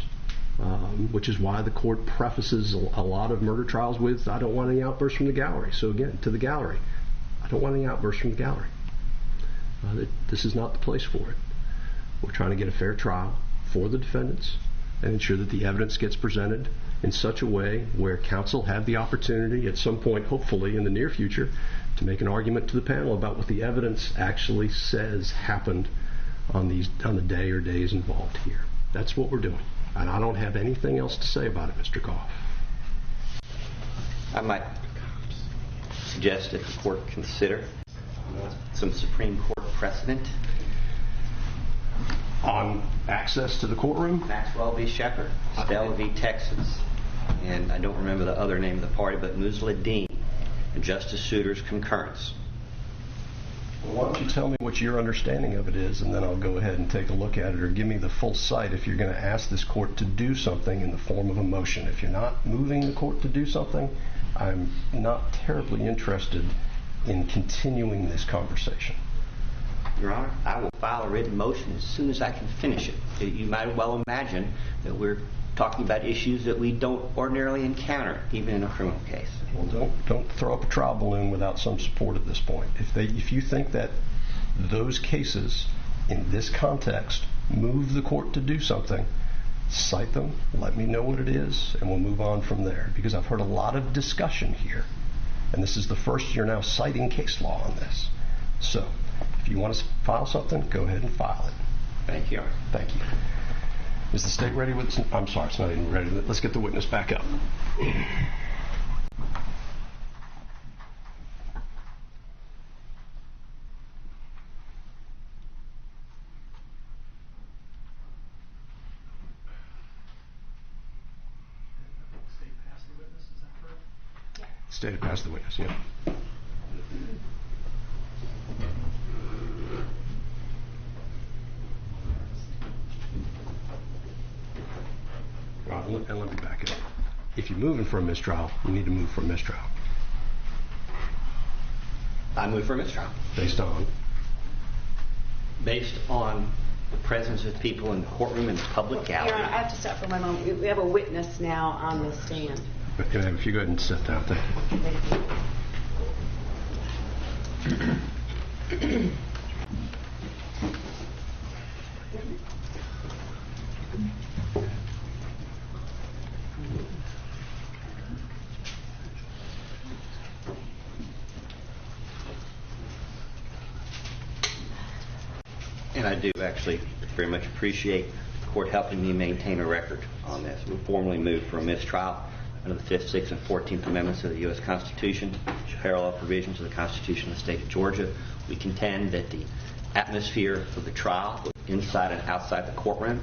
which is why the court prefaces a lot of murder trials with, I don't want any outbursts from the gallery. So again, to the gallery, I don't want any outbursts from the gallery. This is not the place for it. We're trying to get a fair trial for the defendants and ensure that the evidence gets presented in such a way where counsel have the opportunity at some point, hopefully in the near future, to make an argument to the panel about what the evidence actually says happened on the day or days involved here. That's what we're doing. And I don't have anything else to say about it, Mr. Goff.
I might suggest that the court consider some Supreme Court precedent
on access to the courtroom.
Maxwell v. Shepard, Stella v. Texas, and I don't remember the other name of the party, but Musladeen, and Justice Souter's concurrence.
Well, why don't you tell me what your understanding of it is, and then I'll go ahead and take a look at it, or give me the full cite if you're going to ask this court to do something in the form of a motion. If you're not moving the court to do something, I'm not terribly interested in continuing this conversation.
Your Honor, I will file a written motion as soon as I can finish it. You might well imagine that we're talking about issues that we don't ordinarily encounter, even in a criminal case.
Well, don't throw up a trial balloon without some support at this point. If you think that those cases in this context move the court to do something, cite them, let me know what it is, and we'll move on from there. Because I've heard a lot of discussion here, and this is the first you're now citing case law on this. So, if you want to file something, go ahead and file it.
Thank you, Your Honor.
Thank you. Is the state ready with this? I'm sorry, it's not even ready. Let's get the witness back up. State had passed the witness, yeah. Right, and let me back it up. If you're moving for a mistrial, you need to move for a mistrial.
I move for a mistrial.
Based on?
Based on the presence of people in the courtroom and the public gallery.
Your Honor, I have to stop for one moment. We have a witness now on the stand.
Okay, if you go ahead and sit down, thank you.
And I do actually very much appreciate the court helping me maintain a record on this. We formally moved for a mistrial under the 5th, 6th, and 14th Amendments of the U.S. Constitution, parallel provisions of the Constitution of the State of Georgia. We contend that the atmosphere of the trial, inside and outside the courtroom,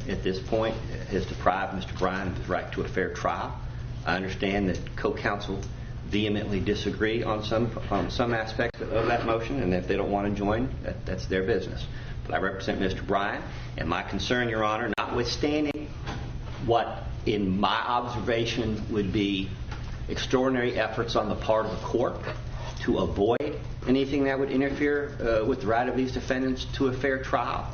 at this point, has deprived Mr. Bryan of his right to a fair trial. I understand that co-counsel vehemently disagree on some aspects of that motion, and if they don't want to join, that's their business. But I represent Mr. Bryan, and my concern, Your Honor, notwithstanding what in my observation would be extraordinary efforts on the part of the court to avoid anything that would interfere with the right of these defendants to a fair trial.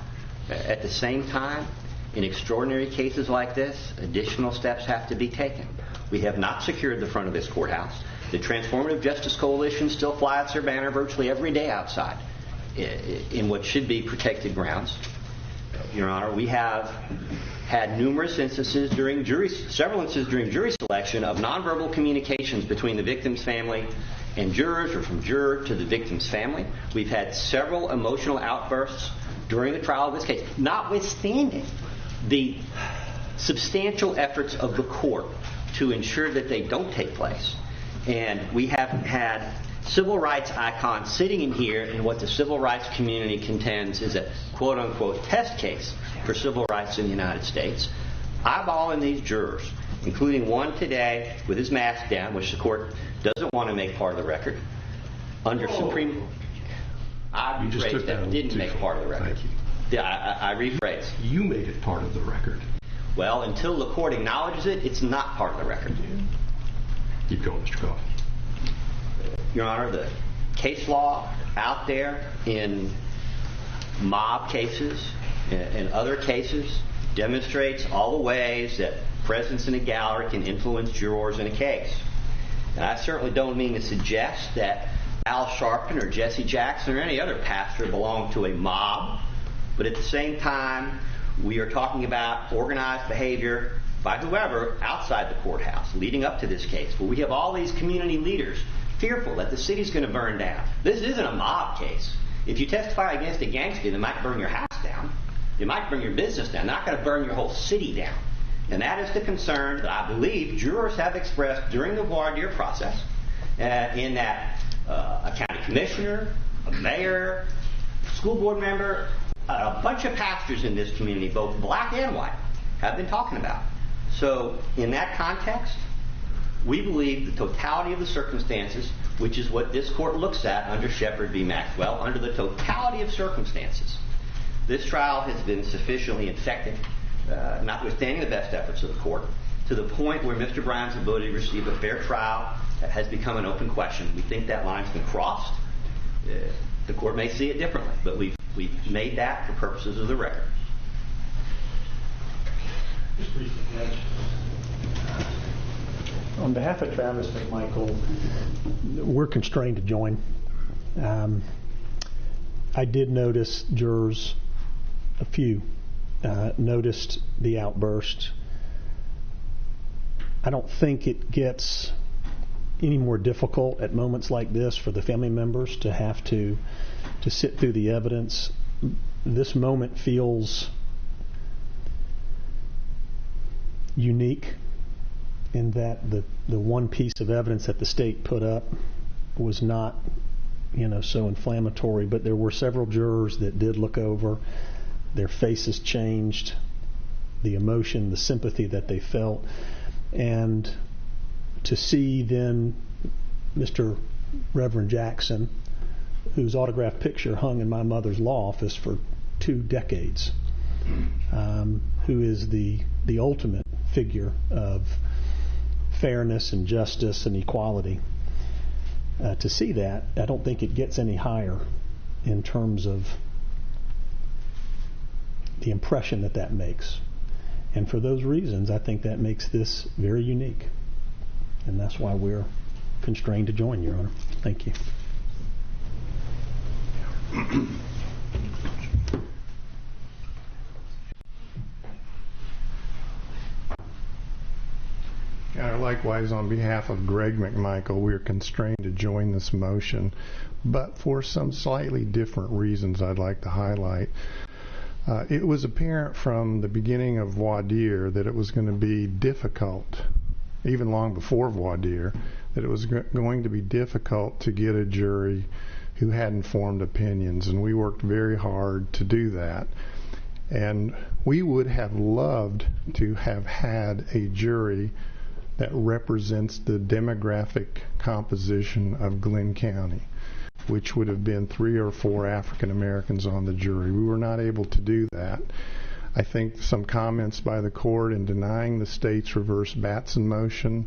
At the same time, in extraordinary cases like this, additional steps have to be taken. We have not secured the front of this courthouse. The Transformative Justice Coalition still flies their banner virtually every day outside in what should be protected grounds.
Your Honor, we have had numerous instances during several instances during jury selection of nonverbal communications between the victim's family and jurors, or from juror to the victim's family. We've had several emotional outbursts during the trial of this case, notwithstanding the substantial efforts of the court to ensure that they don't take place. And we have had civil rights icons sitting in here in what the civil rights community contends is a quote-unquote test case for civil rights in the United States, eyeballing these jurors, including one today with his mask down, which the court doesn't want to make part of the record. Under Supreme... I rephrased that. Didn't make part of the record.
Thank you.
Yeah, I rephrased.
You made it part of the record.
Well, until the court acknowledges it, it's not part of the record.
Keep going, Mr. Coffey.
Your Honor, the case law out there in mob cases and other cases demonstrates all the ways that presence in a gallery can influence jurors in a case. And I certainly don't mean to suggest that Al Sharpton or Jesse Jackson or any other pastor belong to a mob, but at the same time, we are talking about organized behavior by whoever outside the courthouse leading up to this case. But we have all these community leaders fearful that the city's going to burn down. This isn't a mob case. If you testify against a gangster, they might burn your house down. They might burn your business down. They're not going to burn your whole city down. And that is the concern that I believe jurors have expressed during the voir dire process, in that a county commissioner, a mayor, school board member, a bunch of pastors in this community, both black and white, have been talking about. So in that context, we believe the totality of the circumstances, which is what this court looks at under Shepard v. Maxwell, under the totality of circumstances, this trial has been sufficiently infected, notwithstanding the best efforts of the court, to the point where Mr. Bryan's ability to receive a fair trial has become an open question. We think that line's been crossed. The court may see it differently, but we've made that for purposes of the record.
On behalf of Travis McMichael, we're constrained to join. I did notice jurors, a few, noticed the outburst. I don't think it gets any more difficult at moments like this for the family members to have to sit through the evidence. This moment feels unique in that the one piece of evidence that the state put up was not, so inflammatory, but there were several jurors that did look over. Their faces changed, the emotion, the sympathy that they felt. And to see then Mr. Reverend Jackson, whose autographed picture hung in my mother's law office for 2 decades, who is the ultimate figure of fairness and justice and equality, to see that, I don't think it gets any higher in terms of the impression that makes. And for those reasons, I think that makes this very unique. And that's why we're constrained to join, Your Honor. Thank you.
Likewise, on behalf of Greg McMichael, we are constrained to join this motion, but for some slightly different reasons I'd like to highlight. It was apparent from the beginning of voir dire that it was going to be difficult, even long before voir dire, that it was going to be difficult to get a jury who had informed opinions, and we worked very hard to do that. And we would have loved to have had a jury that represents the demographic composition of Glynn County, which would have been 3 or 4 African Americans on the jury. We were not able to do that. I think some comments by the court in denying the state's reverse Batson motion,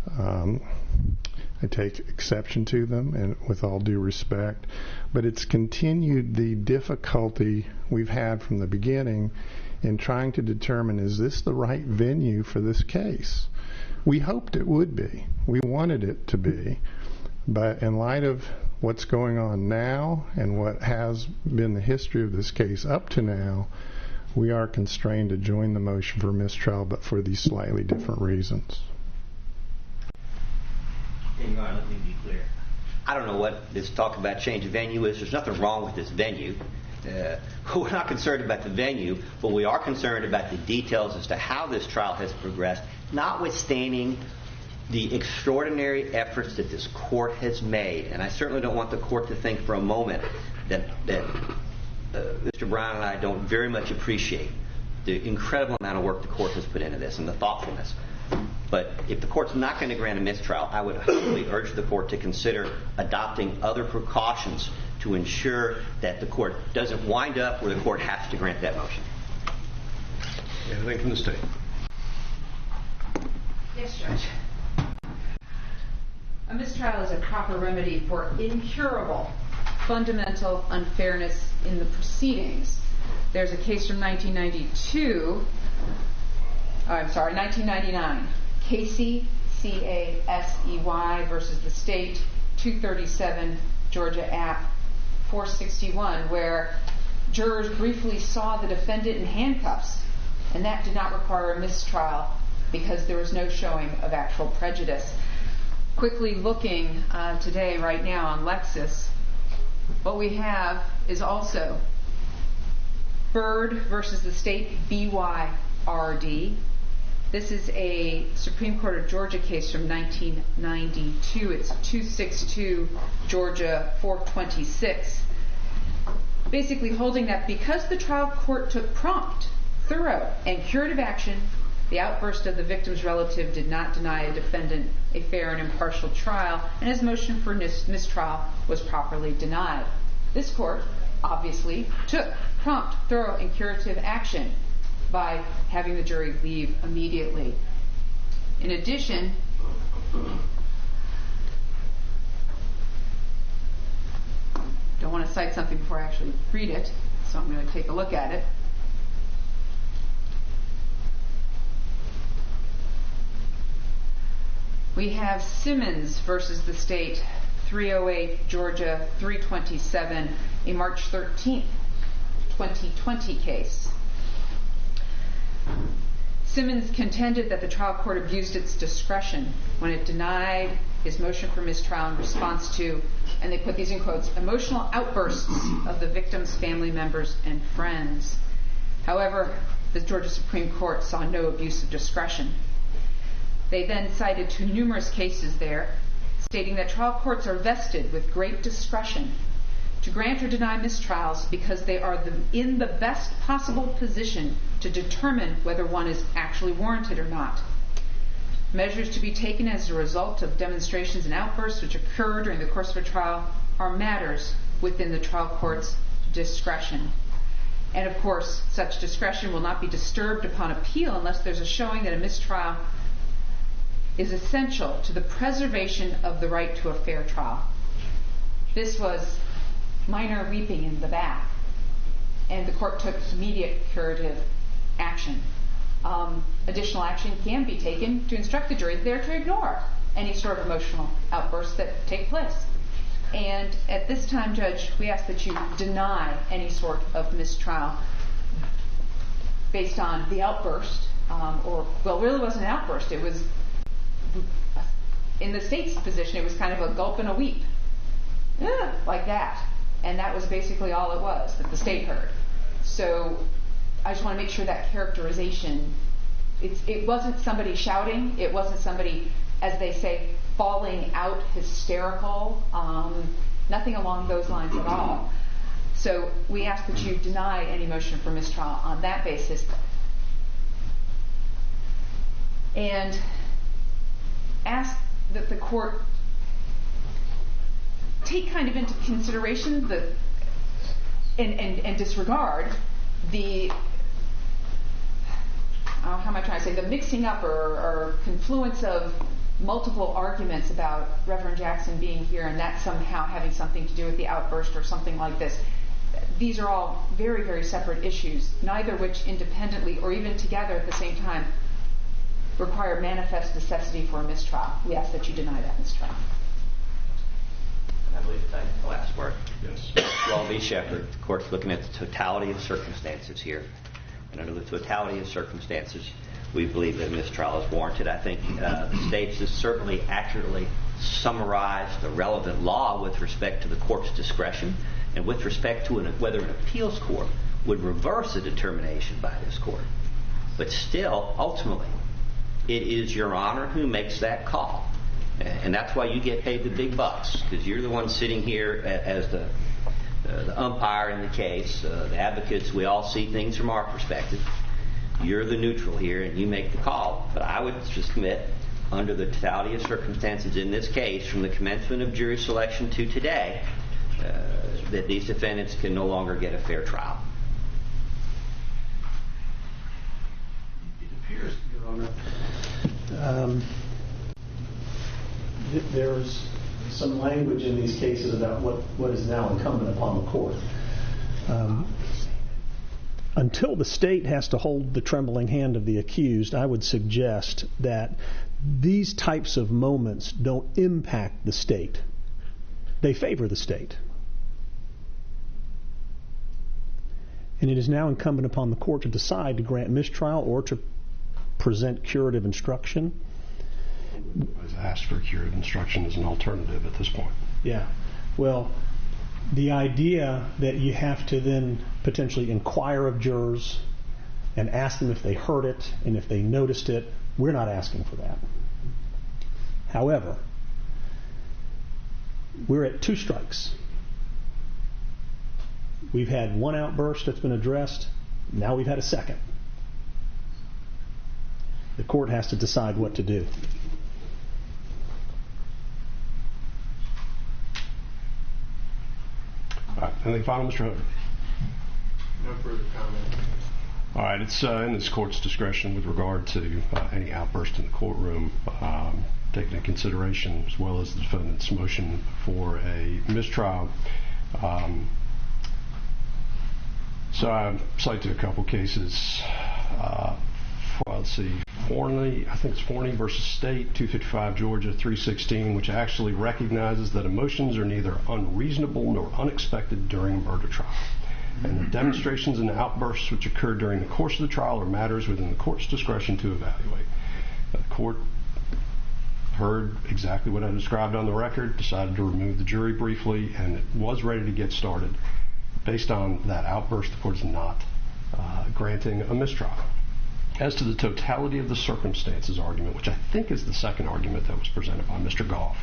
I take exception to them, and with all due respect, but it's continued the difficulty we've had from the beginning in trying to determine, is this the right venue for this case? We hoped it would be. We wanted it to be. But in light of what's going on now and what has been the history of this case up to now, we are constrained to join the motion for mistrial, but for these slightly different reasons.
Your Honor, let me be clear. I don't know what this talk about change of venue is. There's nothing wrong with this venue. We're not concerned about the venue, but we are concerned about the details as to how this trial has progressed, notwithstanding the extraordinary efforts that this court has made. And I certainly don't want the court to think for a moment that Mr. Bryan and I don't very much appreciate the incredible amount of work the court has put into this and the thoughtfulness. But if the court's not going to grant a mistrial, I would humbly urge the court to consider adopting other precautions to ensure that the court doesn't wind up where the court has to grant that motion.
Anything from the state?
Yes, Judge. A mistrial is a proper remedy for incurable, fundamental unfairness in the proceedings. There's a case from 1999. Casey, C-A-S-E-Y versus the state, 237 Georgia App 461, where jurors briefly saw the defendant in handcuffs, and that did not require a mistrial because there was no showing of actual prejudice. Quickly looking today, right now on Lexis, what we have is also Bird versus the state, B-Y-R-D. This is a Supreme Court of Georgia case from 1992. It's 262 Georgia 426. Basically holding that because the trial court took prompt, thorough, and curative action, the outburst of the victim's relative did not deny a defendant a fair and impartial trial, and his motion for mistrial was properly denied. This court obviously took prompt, thorough, and curative action by having the jury leave immediately. In addition, don't want to cite something before I actually read it, so I'm going to take a look at it. We have Simmons versus the state, 308 Georgia 327, a March 13th, 2020 case. Simmons contended that the trial court abused its discretion when it denied his motion for mistrial in response to, and they put these in quotes, emotional outbursts of the victim's family members and friends. However, the Georgia Supreme Court saw no abuse of discretion. They then cited two numerous cases there, stating that trial courts are vested with great discretion to grant or deny mistrials because they are in the best possible position to determine whether one is actually warranted or not. Measures to be taken as a result of demonstrations and outbursts which occur during the course of a trial are matters within the trial court's discretion. And of course, such discretion will not be disturbed upon appeal unless there's a showing that a mistrial is essential to the preservation of the right to a fair trial. This was minor weeping in the bath, and the court took immediate curative action. Additional action can be taken to instruct the jury there to ignore any sort of emotional outbursts that take place. And at this time, Judge, we ask that you deny any sort of mistrial based on the outburst, it really wasn't an outburst. It was, in the state's position, it was kind of a gulp and a weep, like that. And that was basically all it was that the state heard. So I just want to make sure that characterization, it wasn't somebody shouting, it wasn't somebody, as they say, falling out hysterical, nothing along those lines at all. So we ask that you deny any motion for mistrial on that basis. And ask that the court take kind of into consideration and disregard the how am I trying to say, the mixing up or confluence of multiple arguments about Reverend Jackson being here and that somehow having something to do with the outburst or something like this. These are all very, very separate issues, neither which independently or even together at the same time require manifest necessity for a mistrial. We ask that you deny that mistrial.
I believe that's the last word.
Yes.
Roddie Shepherd, the court's looking at the totality of circumstances here.
And under the totality of circumstances, we believe that a mistrial is warranted. I think the states has certainly accurately summarized the relevant law with respect to the court's discretion and with respect to whether an appeals court would reverse a determination by this court. But still, ultimately, it is Your Honor who makes that call. And that's why you get paid the big bucks, because you're the one sitting here as the umpire in the case, the advocates. We all see things from our perspective. You're the neutral here, and you make the call. But I would just submit, under the totality of circumstances in this case, from the commencement of jury selection to today, that these defendants can no longer get a fair trial.
It appears, Your Honor, there's some language in these cases about what is now incumbent upon the court.
Until the state has to hold the trembling hand of the accused, I would suggest that these types of moments don't impact the state. They favor the state. And it is now incumbent upon the court to decide to grant mistrial or to present curative instruction.
I've asked for curative instruction as an alternative at this point.
Yeah. Well, the idea that you have to then potentially inquire of jurors and ask them if they heard it and if they noticed it, we're not asking for that. However, we're at 2 strikes. We've had one outburst that's been addressed. Now we've had a second. The court has to decide what to do.
All right. Anything final, Mr. Hunter?
No further comment.
All right. It's in this court's discretion with regard to any outburst in the courtroom, taken into consideration, as well as the defendant's motion for a mistrial. So I cited a couple cases. Let's see, Forney, I think it's Forney versus State, 255 Georgia, 316, which actually recognizes that emotions are neither unreasonable nor unexpected during a murder trial. And the demonstrations and outbursts which occur during the course of the trial are matters within the court's discretion to evaluate. The court heard exactly what I described on the record, decided to remove the jury briefly, and it was ready to get started. Based on that outburst, the court is not granting a mistrial. As to the totality of the circumstances argument, which I think is the second argument that was presented by Mr. Goff,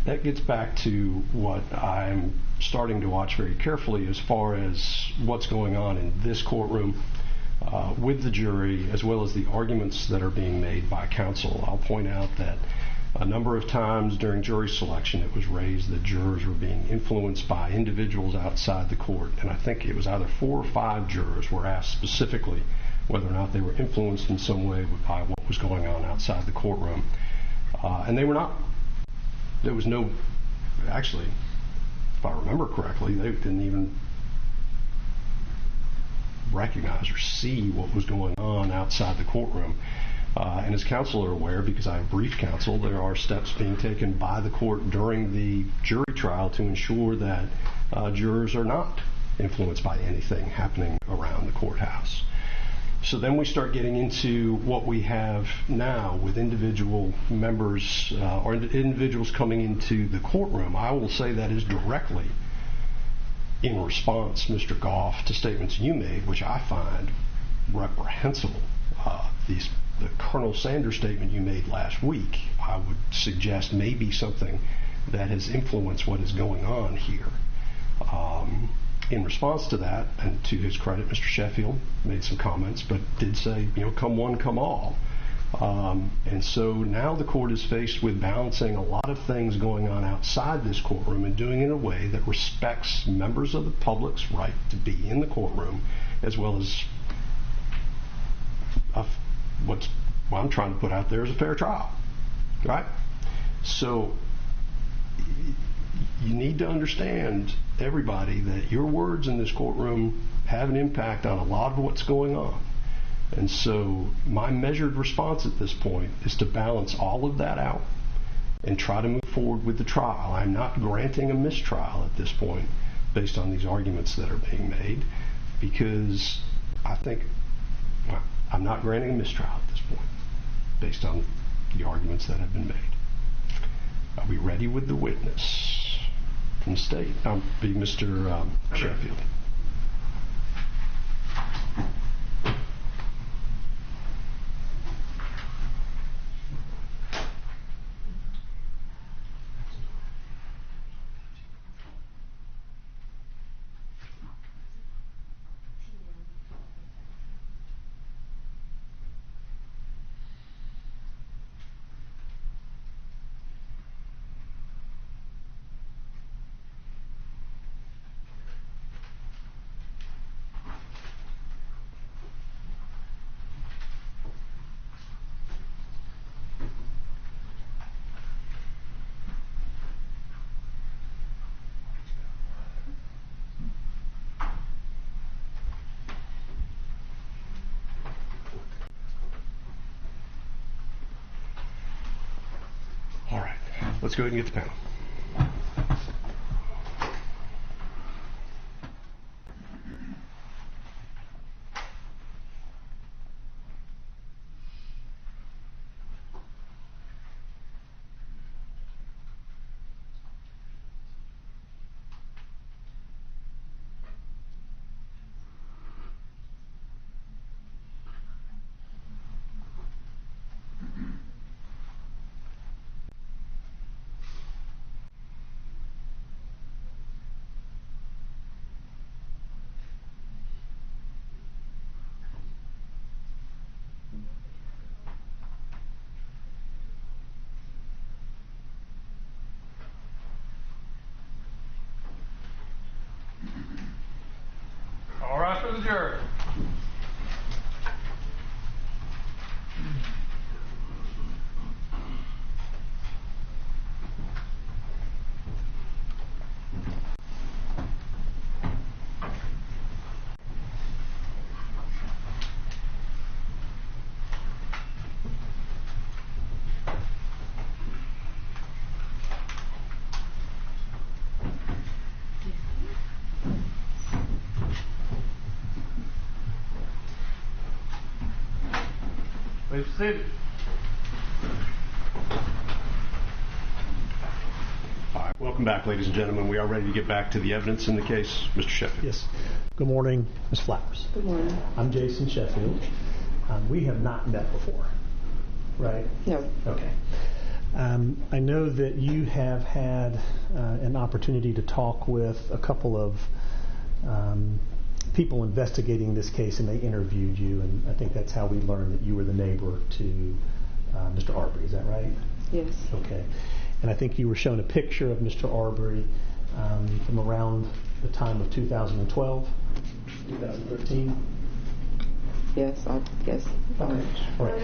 that gets back to what I'm starting to watch very carefully as far as what's going on in this courtroom with the jury, as well as the arguments that are being made by counsel. I'll point out that a number of times during jury selection it was raised that jurors were being influenced by individuals outside the court, and I think it was either 4 or 5 jurors were asked specifically whether or not they were influenced in some way by what was going on outside the courtroom. And they were not. There was no, actually, if I remember correctly, they didn't even recognize or see what was going on outside the courtroom. And as counsel are aware, because I have briefed counsel, there are steps being taken by the court during the jury trial to ensure that jurors are not influenced by anything happening around the courthouse. So then we start getting into what we have now with individual members or individuals coming into the courtroom. I will say that is directly in response, Mr. Goff, to statements you made, which I find reprehensible. The Colonel Sanders statement you made last week, I would suggest may be something that has influenced what is going on here. In response to that, and to his credit, Mr. Sheffield made some comments, but did say, come one, come all. And so now the court is faced with balancing a lot of things going on outside this courtroom and doing it in a way that respects members of the public's right to be in the courtroom, as well as what I'm trying to put out there is a fair trial, right? So you need to understand, everybody, that your words in this courtroom have an impact on a lot of what's going on. And so my measured response at this point is to balance all of that out and try to move forward with the trial. I'm not granting a mistrial at this point based on these arguments that are being made, because I think I'm not granting a mistrial at this point, based on the arguments that have been made. Are we ready with the witness from the state? Be Mr. Sheffield. All right, let's go ahead and get the panel.
All right, for the jury. Please be seated.
All right, welcome back, ladies and gentlemen. We are ready to get back to the evidence in the case. Mr. Sheffield.
Yes. Good morning, Ms. Flowers.
Good morning.
I'm Jason Sheffield. We have not met before, right?
No.
Okay. I know that you have had an opportunity to talk with a couple of people investigating this case, and they interviewed you, and I think that's how we learned that you were the neighbor to Mr. Arbery. Is that right?
Yes.
Okay. And I think you were shown a picture of Mr. Arbery from around the time of 2012, 2013.
Yes. Yes.
Okay. All right.
We're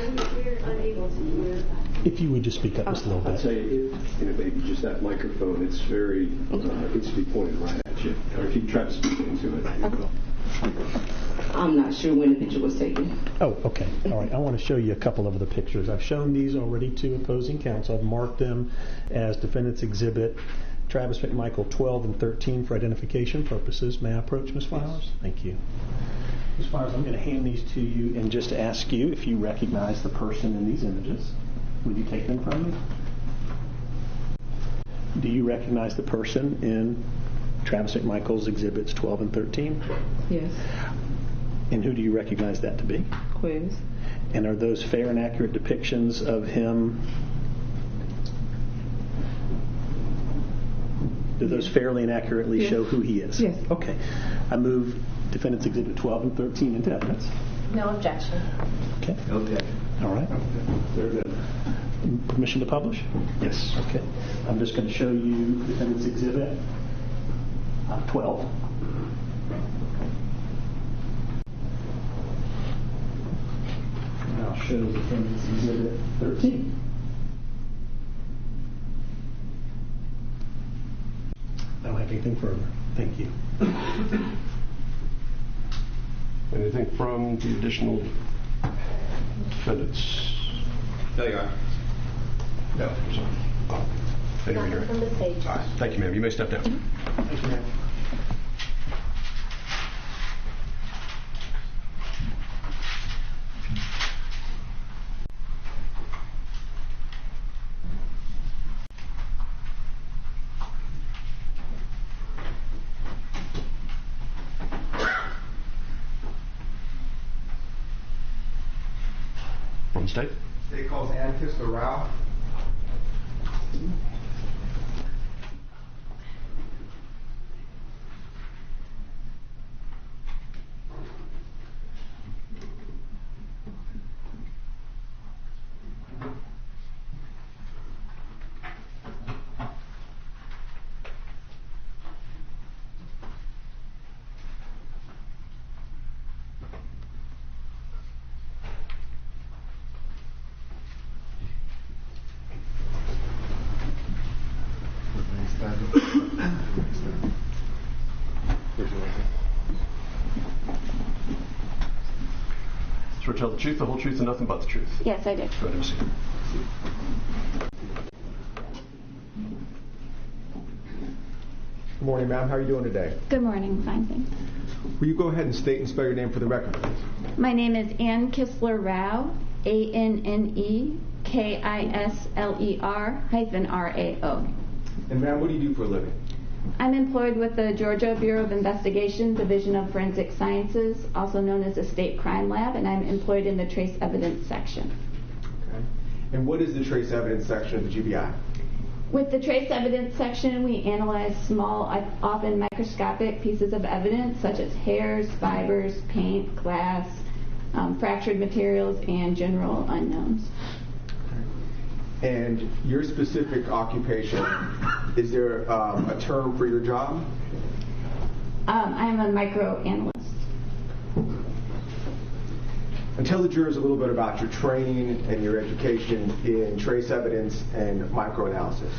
unable to hear.
If you would just speak up just a little bit.
I'd say, maybe just that microphone, it's very, it needs to be pointed right at you. Or if you try to speak into it.
Okay. I'm not sure when the picture was taken.
Oh, okay. All right. I want to show you a couple of the pictures. I've shown these already to opposing counsel. I've marked them as Defendant's Exhibit Travis McMichael 12 and 13 for identification purposes. May I approach Ms. Flowers? Thank you. Ms. Flowers, I'm going to hand these to you and just ask you if you recognize the person in these images. Would you take them from me? Do you recognize the person in Travis McMichael's Exhibits 12 and 13?
Yes.
And who do you recognize that to be?
Quiz.
And are those fair and accurate depictions of him? Do those fairly and accurately show who he is?
Yes.
Okay. I move Defendant's Exhibit 12 and 13 into evidence.
No objection.
Okay.
No objection.
All right.
Very good.
Permission to publish?
Yes.
Okay. I'm just going to show you Defendant's Exhibit 12. And I'll show Defendant's Exhibit 13. I don't have anything further. Thank you.
Anything from the additional defendants?
No, Your Honor.
No. Oh, they don't hear it.
From the page.
All right. Thank you, ma'am. You may step down.
Thank you, ma'am.
and state.
State calls Ann Kistler-Rao.
Swear to tell the truth, the whole truth, and nothing but the truth.
Yes, I did.
Go ahead and see.
Good morning, ma'am. How are you doing today?
Good morning. Fine, thanks.
Will you go ahead and state and spell your name for the record, please?
My name is Ann Kistler-Rao, ANNEKISLER-RAO.
And ma'am, what do you do for a living?
I'm employed with the Georgia Bureau of Investigation, Division of Forensic Sciences, also known as the State Crime Lab, and I'm employed in the Trace Evidence Section.
Okay. And what is the Trace Evidence Section of the GBI?
With the Trace Evidence Section, we analyze small, often microscopic pieces of evidence, such as hairs, fibers, paint, glass, fractured materials, and general unknowns.
And your specific occupation, is there a term for your job?
I'm a microanalyst.
And tell the jurors a little bit about your training and your education in trace evidence and microanalysis.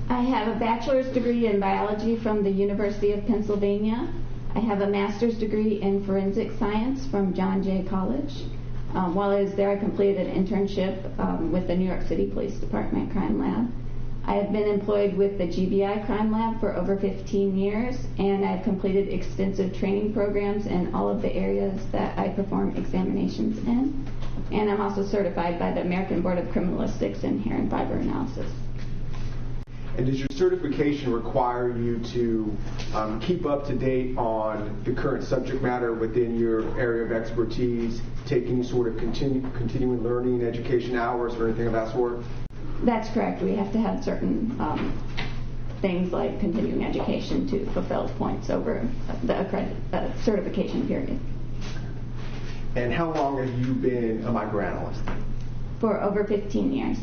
I have a bachelor's degree in biology from the University of Pennsylvania. I have a master's degree in forensic science from John Jay College. While I was there, I completed an internship with the New York City Police Department Crime Lab. I have been employed with the GBI Crime Lab for over 15 years, and I've completed extensive training programs in all of the areas that I perform examinations in. And I'm also certified by the American Board of Criminalistics in hair and fiber analysis.
And does your certification require you to keep up to date on the current subject matter within your area of expertise, take any sort of continuing learning, education hours, or anything of that sort?
That's correct. We have to have certain things like continuing education to fulfill points over the certification period.
And how long have you been a microanalyst?
For over 15 years.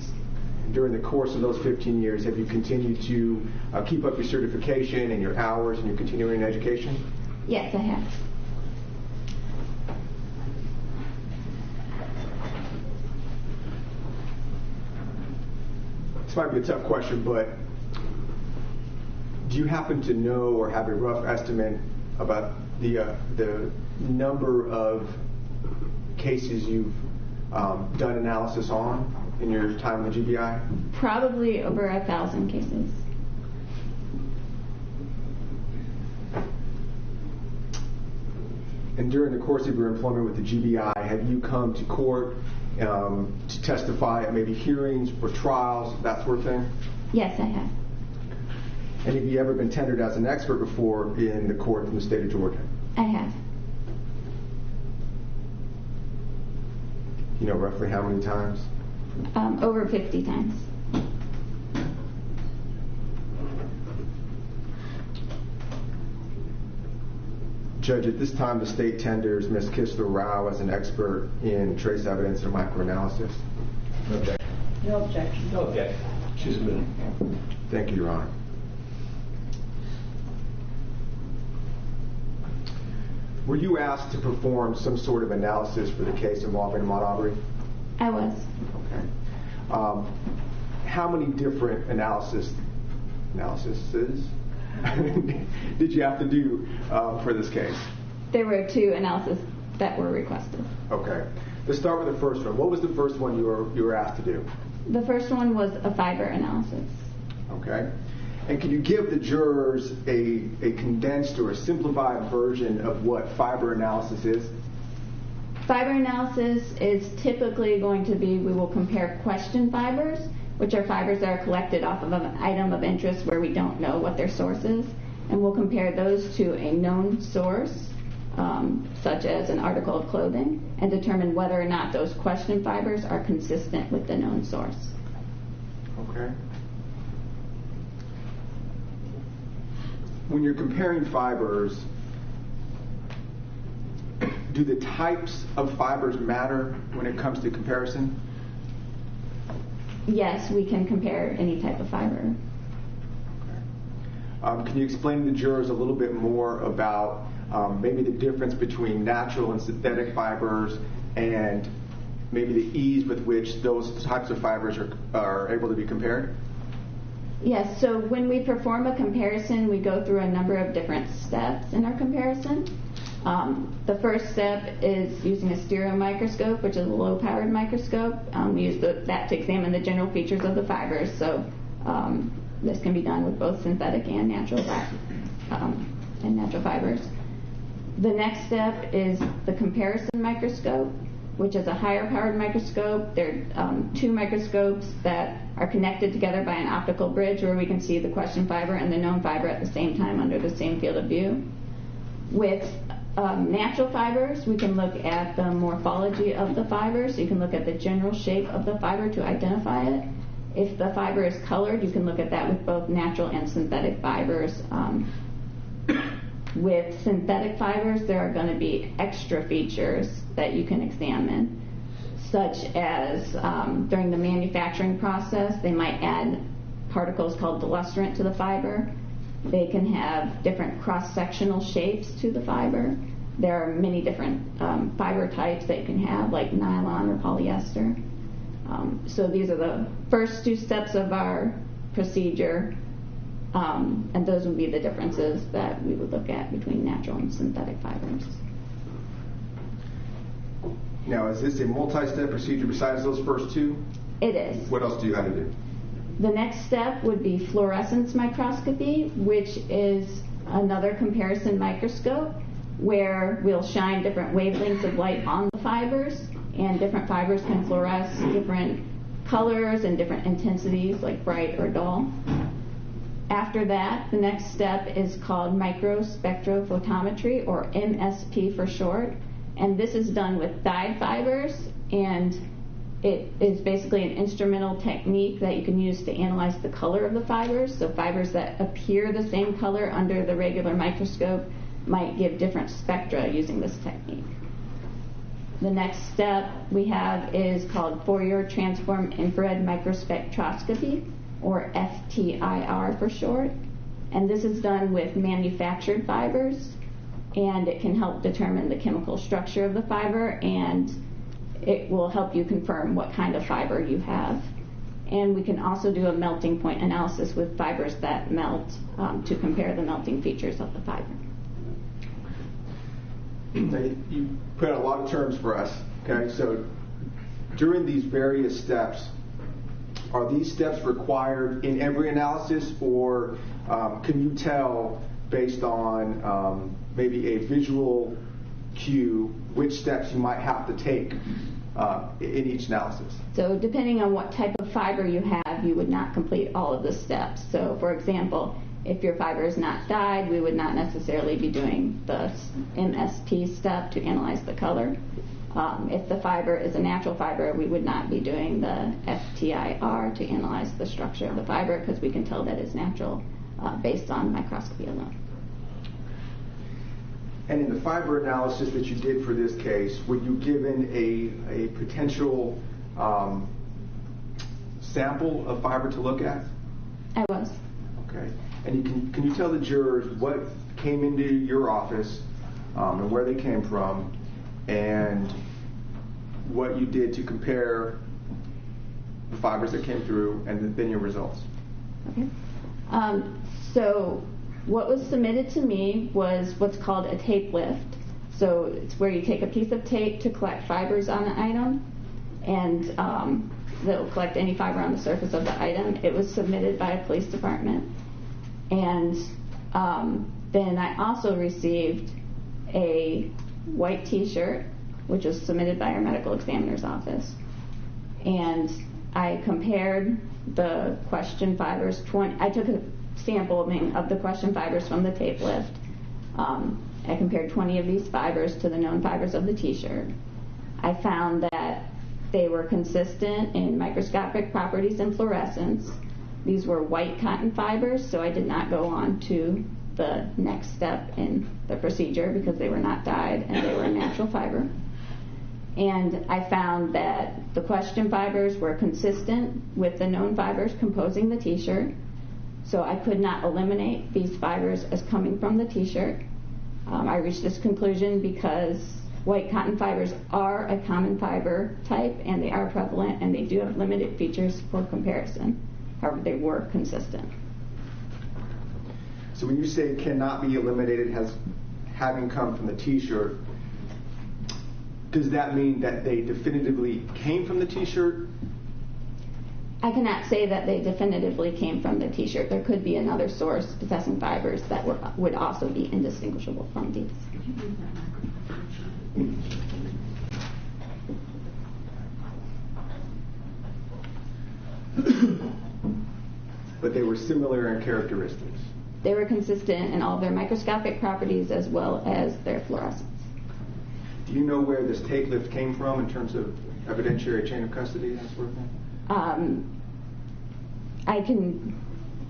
During the course of those 15 years, have you continued to keep up your certification and your hours and your continuing education?
Yes, I have.
This might be a tough question, but do you happen to know or have a rough estimate about the number of cases you've done analysis on in your time in the GBI?
Probably over 1,000 cases.
And during the course of your employment with the GBI, have you come to court to testify at maybe hearings or trials, that sort of thing?
Yes, I have.
And have you ever been tendered as an expert before in the court in the state of Georgia?
I have.
You know roughly how many times?
Over 50 times.
Judge, at this time the state tenders Ms. Kistler-Rao as an expert in trace evidence and microanalysis.
No objection.
No objection.
No objection.
She's admitted. Thank you, Your Honor. Were you asked to perform some sort of analysis for the case involving Ahmaud Arbery?
I was.
Okay. How many different analyses did you have to do for this case?
There were 2 analyses that were requested.
Okay. Let's start with the first one. What was the first one you were asked to do?
The first one was a fiber analysis.
Okay. And can you give the jurors a condensed or a simplified version of what fiber analysis is?
Fiber analysis is typically going to be, we will compare question fibers, which are fibers that are collected off of an item of interest where we don't know what their source is, and we'll compare those to a known source. such as an article of clothing, and determine whether or not those question fibers are consistent with the known source.
Okay. When you're comparing fibers, do the types of fibers matter when it comes to comparison?
Yes, we can compare any type of fiber.
Can you explain to the jurors a little bit more about maybe the difference between natural and synthetic fibers, and maybe the ease with which those types of fibers are able to be compared?
Yes, so when we perform a comparison, we go through a number of different steps in our comparison. The first step is using a stereo microscope, which is a low-powered microscope. We use that to examine the general features of the fibers. So this can be done with both synthetic and natural fibers. The next step is the comparison microscope, which is a higher-powered microscope. There are two microscopes that are connected together by an optical bridge where we can see the question fiber and the known fiber at the same time under the same field of view. With natural fibers, we can look at the morphology of the fiber, so you can look at the general shape of the fiber to identify it. If the fiber is colored, you can look at that with both natural and synthetic fibers. With synthetic fibers, there are going to be extra features that you can examine, such as during the manufacturing process, they might add particles called delustrant to the fiber. They can have different cross-sectional shapes to the fiber. There are many different fiber types that you can have, like nylon or polyester. So these are the first two steps of our procedure, and those would be the differences that we would look at between natural and synthetic fibers.
Now, is this a multi-step procedure besides those first two?
It is.
What else do you have to do?
The next step would be fluorescence microscopy, which is another comparison microscope where we'll shine different wavelengths of light on the fibers, and different fibers can fluoresce different colors and different intensities, like bright or dull. After that, the next step is called microspectrophotometry, or MSP for short, and this is done with dyed fibers, and it is basically an instrumental technique that you can use to analyze the color of the fibers. So fibers that appear the same color under the regular microscope might give different spectra using this technique. The next step we have is called Fourier transform infrared microspectroscopy, or FTIR for short, and this is done with manufactured fibers, and it can help determine the chemical structure of the fiber, and it will help you confirm what kind of fiber you have. And we can also do a melting point analysis with fibers that melt to compare the melting features of the fiber.
You put out a lot of terms for us, okay? So during these various steps, are these steps required in every analysis, or can you tell based on maybe a visual cue which steps you might have to take in each analysis?
So depending on what type of fiber you have, you would not complete all of the steps. So for example, if your fiber is not dyed, we would not necessarily be doing the MSP step to analyze the color. If the fiber is a natural fiber, we would not be doing the FTIR to analyze the structure of the fiber, because we can tell that it's natural based on microscopy alone.
And in the fiber analysis that you did for this case, were you given a potential sample of fiber to look at?
I was.
Okay. And can you tell the jurors what came into your office and where they came from, and what you did to compare the fibers that came through and then your results?
Okay. So what was submitted to me was what's called a tape lift. So it's where you take a piece of tape to collect fibers on an item, and that'll collect any fiber on the surface of the item. It was submitted by a police department. And then I also received a white t-shirt, which was submitted by our medical examiner's office. And I compared the question fibers. I took a sample of the question fibers from the tape lift I compared 20 of these fibers to the known fibers of the t-shirt. I found that they were consistent in microscopic properties and fluorescence. These were white cotton fibers, so I did not go on to the next step in the procedure because they were not dyed and they were a natural fiber. And I found that the question fibers were consistent with the known fibers composing the t-shirt, so I could not eliminate these fibers as coming from the t-shirt. I reached this conclusion because white cotton fibers are a common fiber type and they are prevalent and they do have limited features for comparison. However, they were consistent.
So when you say cannot be eliminated as having come from the t-shirt, does that mean that they definitively came from the t-shirt?
I cannot say that they definitively came from the t-shirt. There could be another source possessing fibers that would also be indistinguishable from these.
But they were similar in characteristics.
They were consistent in all their microscopic properties as well as their fluorescence.
Do you know where this take lift came from in terms of evidentiary chain of custody, that sort of thing?
I can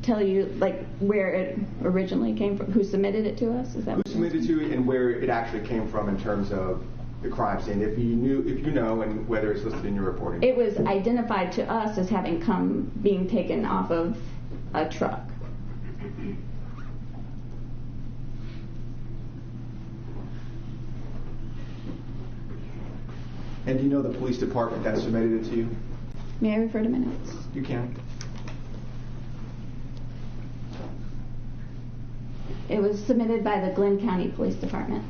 tell you like where it originally came from, who submitted it to us. Is that
who submitted to it and where it actually came from in terms of the crime scene, if you know, and whether it's listed in your reporting?
It was identified to us as having being taken off of a truck.
And do you know the police department that submitted it to you?
May I refer to my notes?
You can.
It was submitted by the Glynn County Police Department.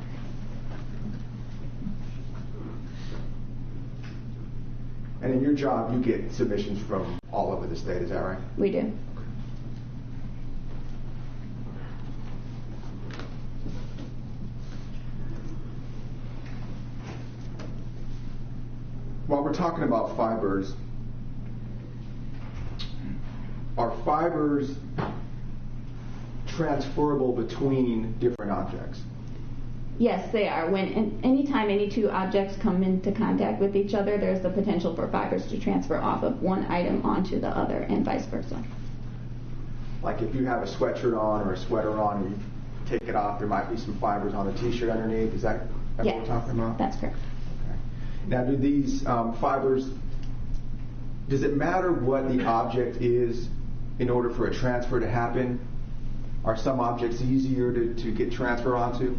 And in your job, you get submissions from all over the state, is that right?
We do.
While we're talking about fibers, are fibers transferable between different objects?
Yes, they are. Anytime any two objects come into contact with each other, there's the potential for fibers to transfer off of one item onto the other and vice versa.
Like if you have a sweatshirt on or a sweater on and you take it off, there might be some fibers on the t-shirt underneath. Is that what we're talking about?
That's correct.
Okay. Now, do these fibers, does it matter what the object is in order for a transfer to happen? Are some objects easier to get transfer onto?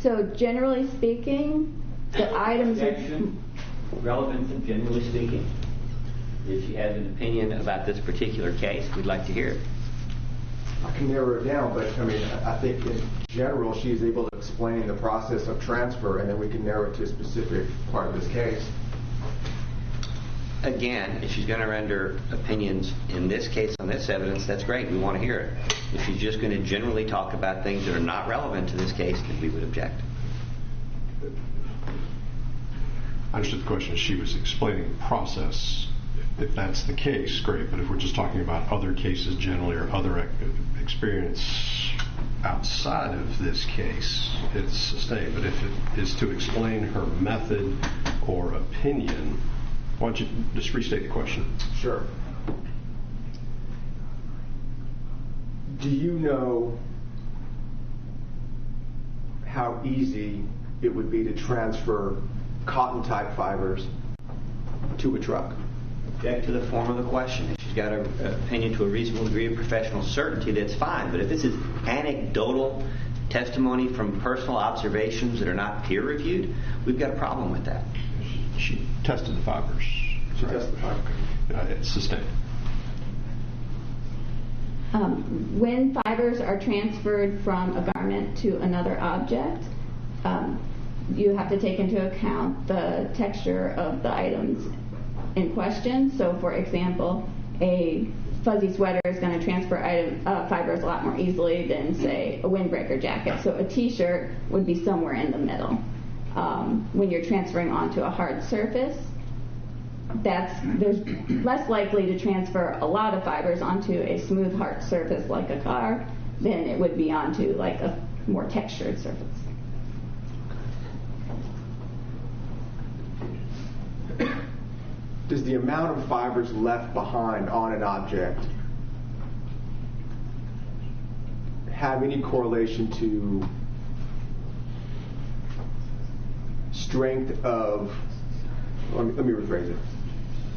So generally speaking, the items
relevant and generally speaking. If you have an opinion about this particular case, we'd like to hear it.
I can narrow it down, but I mean, I think in general she's able to explain the process of transfer, and then we can narrow it to a specific part of this case.
Again, if she's going to render opinions in this case on this evidence, that's great. We want to hear it. If she's just going to generally talk about things that are not relevant to this case, then we would object.
I understood the question. She was explaining the process. If that's the case, great. But if we're just talking about other cases generally or other experience outside of this case, it's sustained. But if it is to explain her method or opinion, why don't you just restate the question?
Sure. Do you know how easy it would be to transfer cotton-type fibers to a truck?
Object to the form of the question. If she's got an opinion to a reasonable degree of professional certainty, that's fine. But if this is anecdotal testimony from personal observations that are not peer-reviewed, we've got a problem with that.
She tested the fibers.
She tested the fibers.
It's sustained.
When fibers are transferred from a garment to another object, you have to take into account the texture of the items in question. So, for example, a fuzzy sweater is going to transfer fibers a lot more easily than, say, a windbreaker jacket. So a t-shirt would be somewhere in the middle. When you're transferring onto a hard surface, there's less likely to transfer a lot of fibers onto a smooth hard surface like a car than it would be onto like a more textured surface.
does the amount of fibers left behind on an object have any correlation to strength of, let me rephrase it.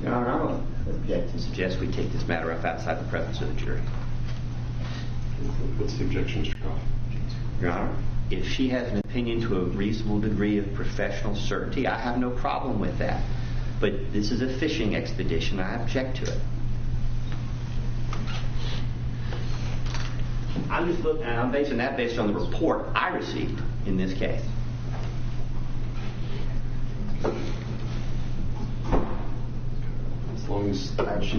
Your Honor, I'm going to object and suggest we take this matter up outside the presence of the jury.
What's the objection, Mr. Goff?
Your Honor, if she has an opinion to a reasonable degree of professional certainty, I have no problem with that. But this is a fishing expedition. I object to it. I'm just looking, and I'm basing that based on the report I received in this case.
As long as she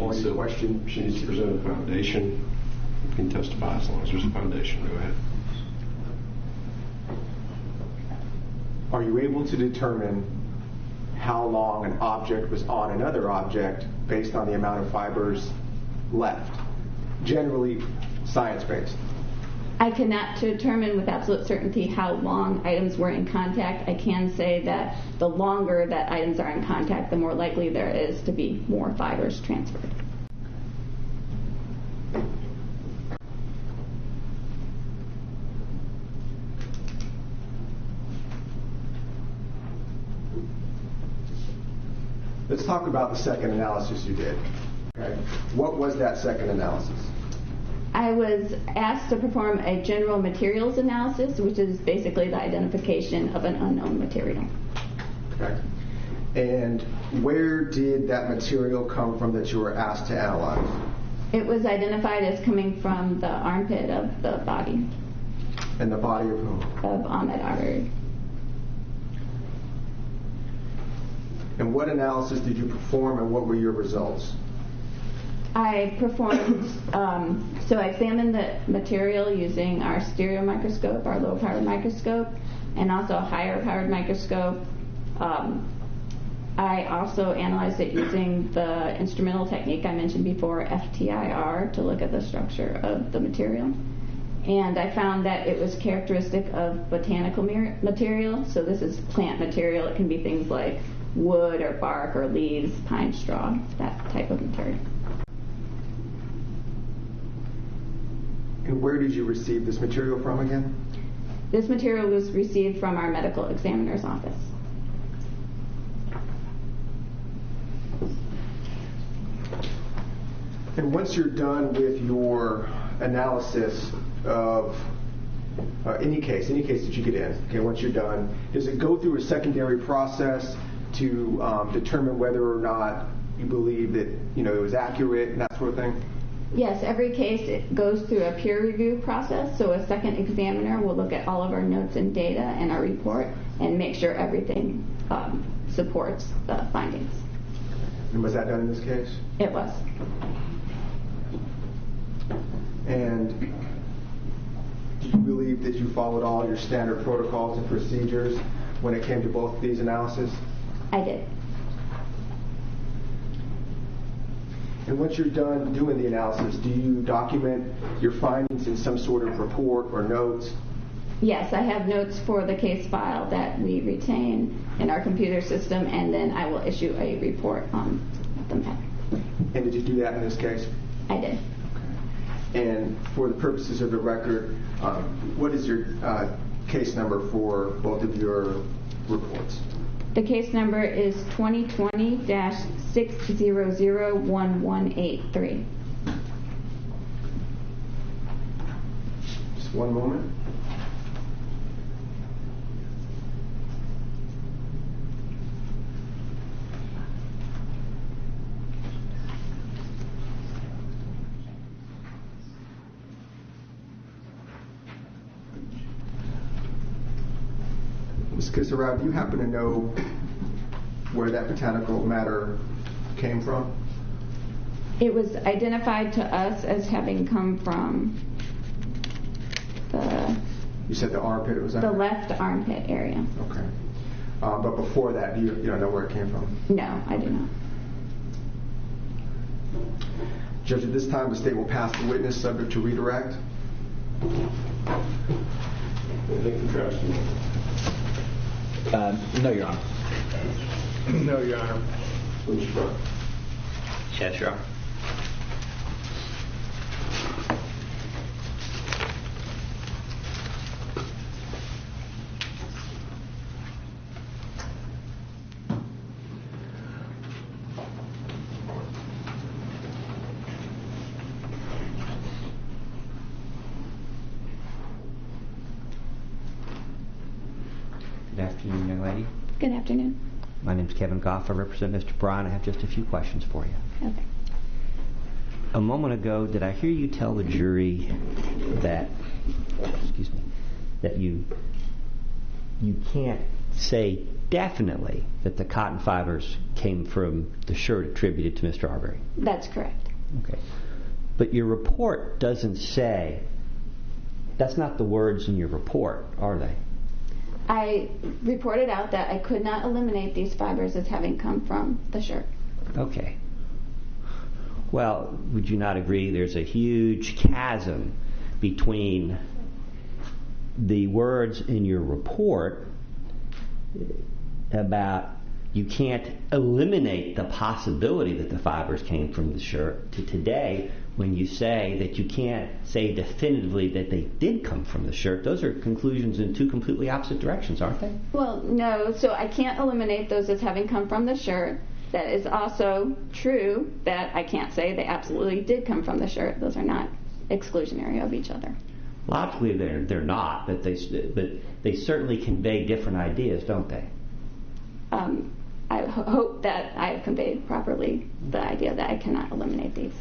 needs to present a foundation, you can testify as long as there's a foundation. Go ahead.
Are you able to determine how long an object was on another object based on the amount of fibers left? Generally, science-based.
I cannot determine with absolute certainty how long items were in contact. I can say that the longer that items are in contact, the more likely there is to be more fibers transferred.
Let's talk about the second analysis you did. Okay. What was that second analysis?
I was asked to perform a general materials analysis, which is basically the identification of an unknown material.
Okay. And where did that material come from that you were asked to analyze?
It was identified as coming from the armpit of the body.
And the body of whom?
Of Ahmaud Arbery.
And what analysis did you perform, and what were your results?
I performed, so I examined the material using our stereo microscope, our low powered microscope, and also a higher powered microscope. I also analyzed it using the instrumental technique I mentioned before, FTIR, to look at the structure of the material. And I found that it was characteristic of botanical material, so this is plant material. It can be things like wood or bark or leaves, pine straw, that type of material.
And where did you receive this material from again?
This material was received from our medical examiner's office.
And once you're done with your analysis of any case that you get in, okay, once you're done, does it go through a secondary process to determine whether or not you believe that it was accurate and that sort of thing?
Yes, every case it goes through a peer review process, so a second examiner will look at all of our notes and data and our report and make sure everything supports the findings.
And was that done in this case?
It was.
And do you believe that you followed all your standard protocols and procedures when it came to both of these analyses?
I did.
And once you're done doing the analysis, do you document your findings in some sort of report or notes?
Yes, I have notes for the case file that we retain in our computer system, and then I will issue a report on the matter.
And did you do that in this case?
I did.
Okay. And for the purposes of the record, what is your case number for both of your reports?
The case number is 2020-6001183.
Just one moment. Ms. Kisarab, do you happen to know where that botanical matter came from?
It was identified to us as having come from the...
You said the armpit it was
the
under?
left armpit area.
Okay. But before that, you don't know where it came from?
No, I do not.
Judge, at this time, the state will pass the witness subject to redirect.
No, Your Honor.
No, Your Honor.
Yes, Your Honor. Good afternoon, young lady.
Good afternoon.
My name's Kevin Goff. I represent Mr. Bryan. I have just a few questions for you.
Okay.
A moment ago, did I hear you tell the jury that, that you can't say definitely that the cotton fibers came from the shirt attributed to Mr. Arbery?
That's correct.
Okay. But your report doesn't say, that's not the words in your report, are they?
I reported out that I could not eliminate these fibers as having come from the shirt.
Okay. Well, would you not agree there's a huge chasm between the words in your report about you can't eliminate the possibility that the fibers came from the shirt to today when you say that you can't say definitively that they did come from the shirt? Those are conclusions in two completely opposite directions, aren't they?
Well, no, so I can't eliminate those as having come from the shirt. That is also true that I can't say they absolutely did come from the shirt. Those are not exclusionary of each other.
Logically, they're not, but they certainly convey different ideas, don't they?
I hope that I have conveyed properly the idea that I cannot eliminate these.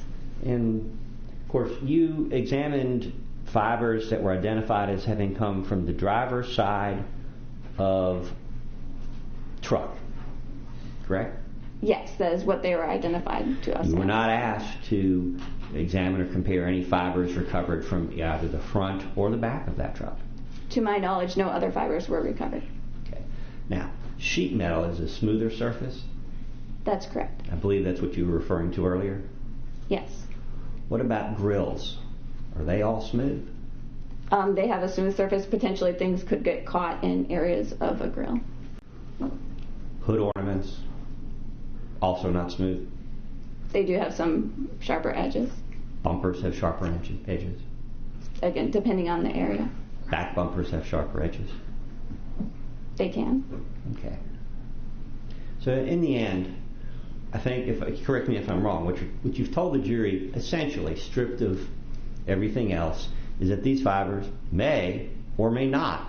And, of course, you examined fibers that were identified as having come from the driver's side of truck, correct?
Yes, that is what they were identified to us.
You were
as.
not asked to examine or compare any fibers recovered from either the front or the back of that truck.
To my knowledge, no other fibers were recovered.
Okay. Now, sheet metal is a smoother surface.
That's correct.
I believe that's what you were referring to earlier.
Yes.
What about grills? Are they all smooth?
They have a smooth surface. Potentially things could get caught in areas of a grill.
Hood ornaments, also not smooth.
They do have some sharper edges.
Bumpers have sharper edges.
Again, depending on the area.
Back bumpers have sharper edges.
They can.
Okay. So in the end, I think, correct me if I'm wrong, what you've told the jury, essentially, stripped of everything else, is that these fibers may or may not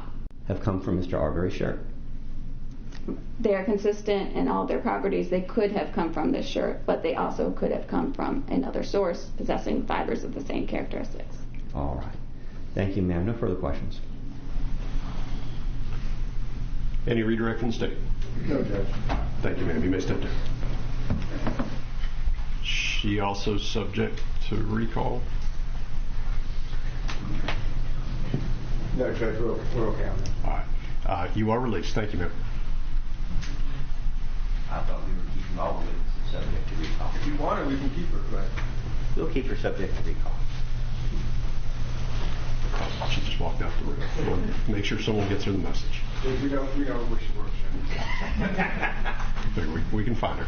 have come from Mr. Arbery's shirt.
They are consistent in all their properties. They could have come from this shirt, but they also could have come from another source possessing fibers of the same characteristics.
All right. Thank you, ma'am. No further questions.
Any redirect from the state?
No, Judge.
Thank you, ma'am. You may step down. She also subject to recall?
No, Judge, we're okay on that.
All right. You are released. Thank you, ma'am.
I thought we were keeping all of it subject to recall.
If you want it, we can keep her, but...
We'll keep her subject to recall.
She just walked out the room. We'll make sure someone gets her the message.
We know where she works.
We can find her.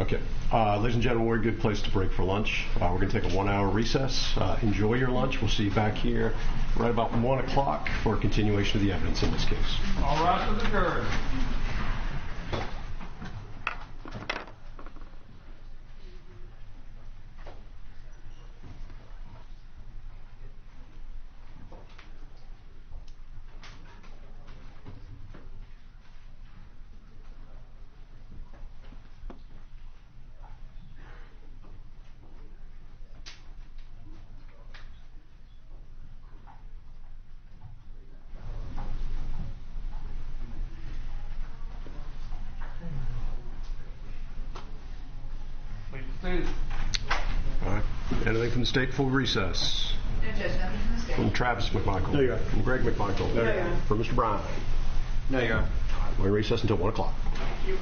Okay. Ladies and gentlemen, we're a good place to break for lunch. We're going to take a 1-hour recess. Enjoy your lunch. We'll see you back here right about 1 o'clock for a continuation of the evidence in this case.
All right for the jury.
All right. Anything from the state before recess?
No, Judge, nothing from the state.
From Travis McMichael?
No, Your Honor.
From Greg McMichael?
No, Your Honor.
From Mr. Bryan?
No, Your Honor.
We're in recess until 1 o'clock.
Thank you.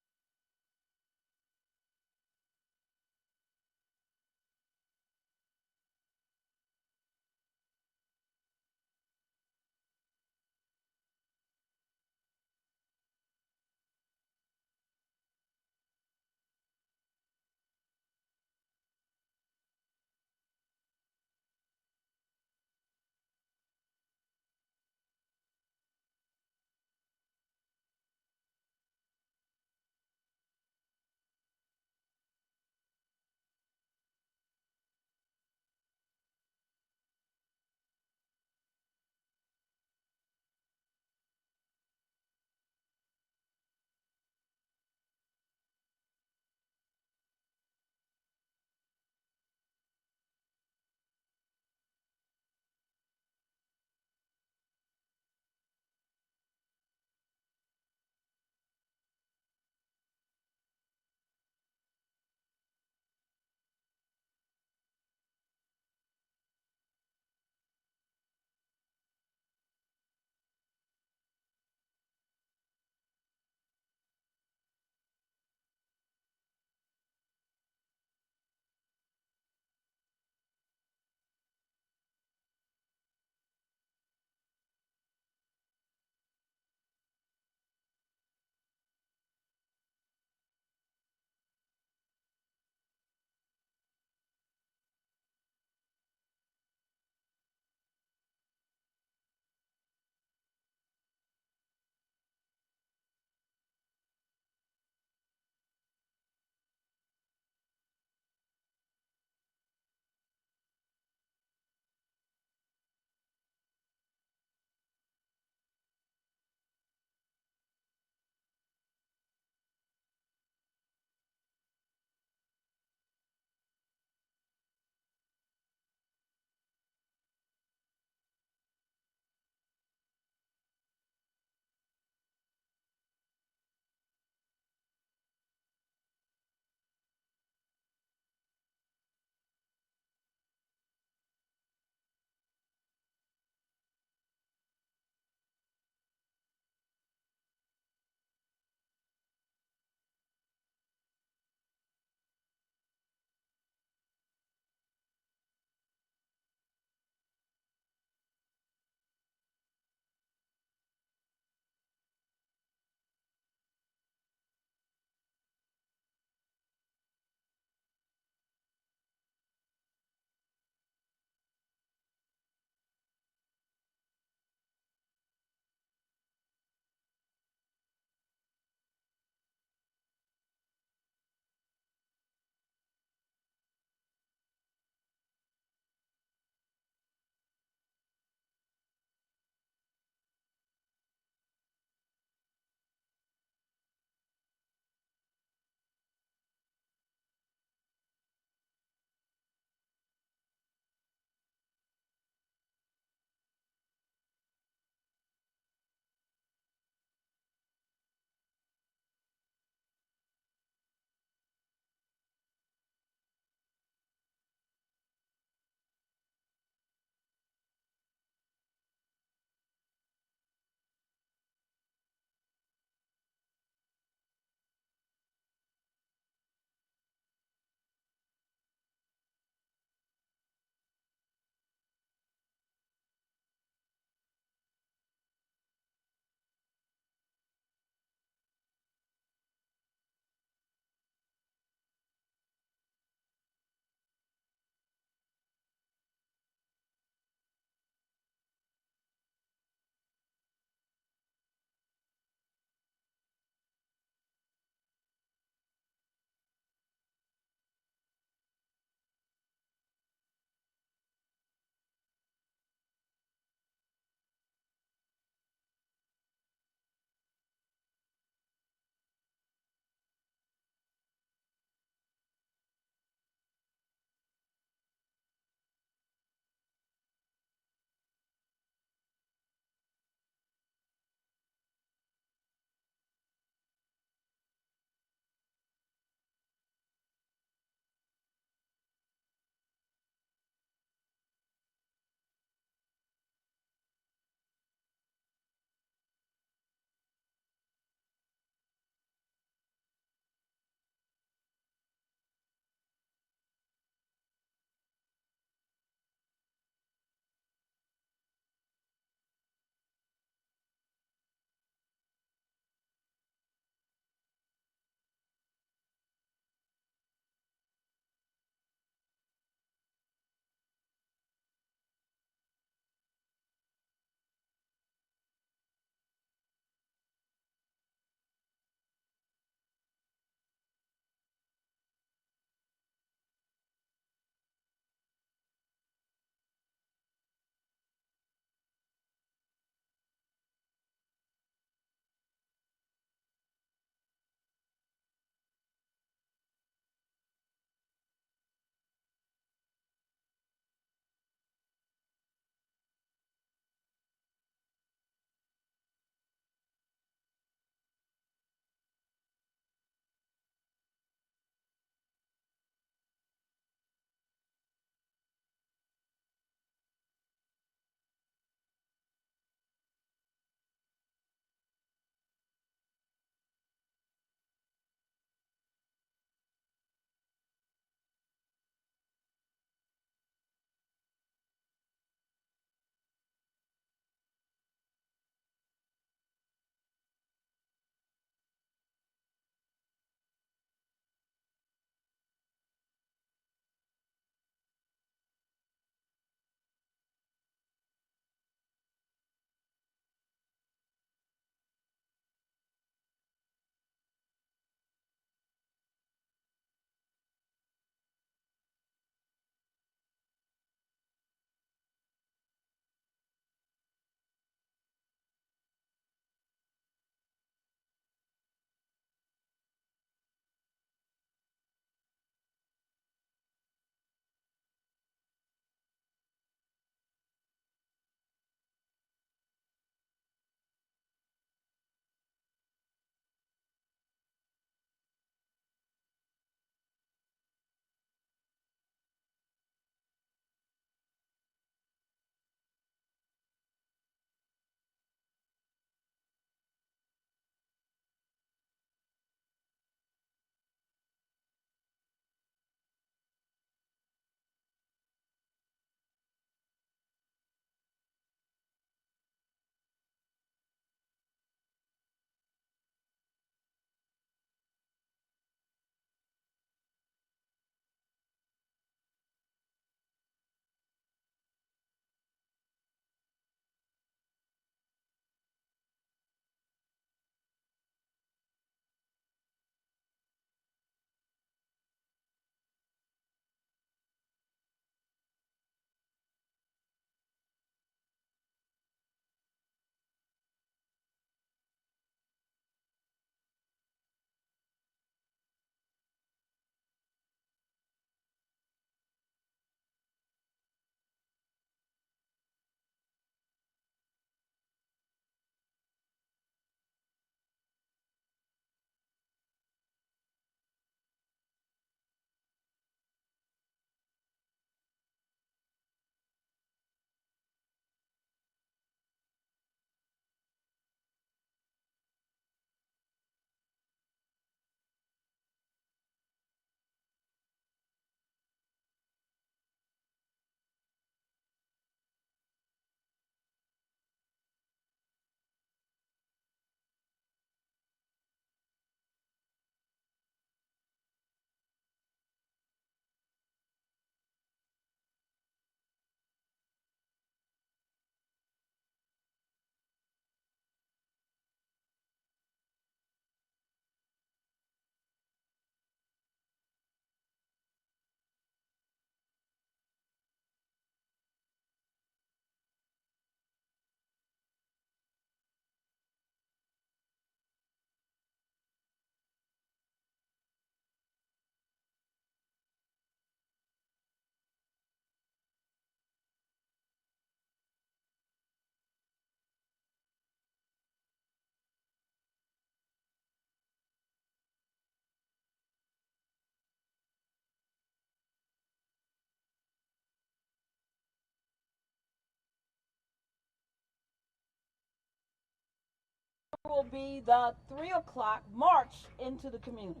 will be the 3 o'clock march into the community.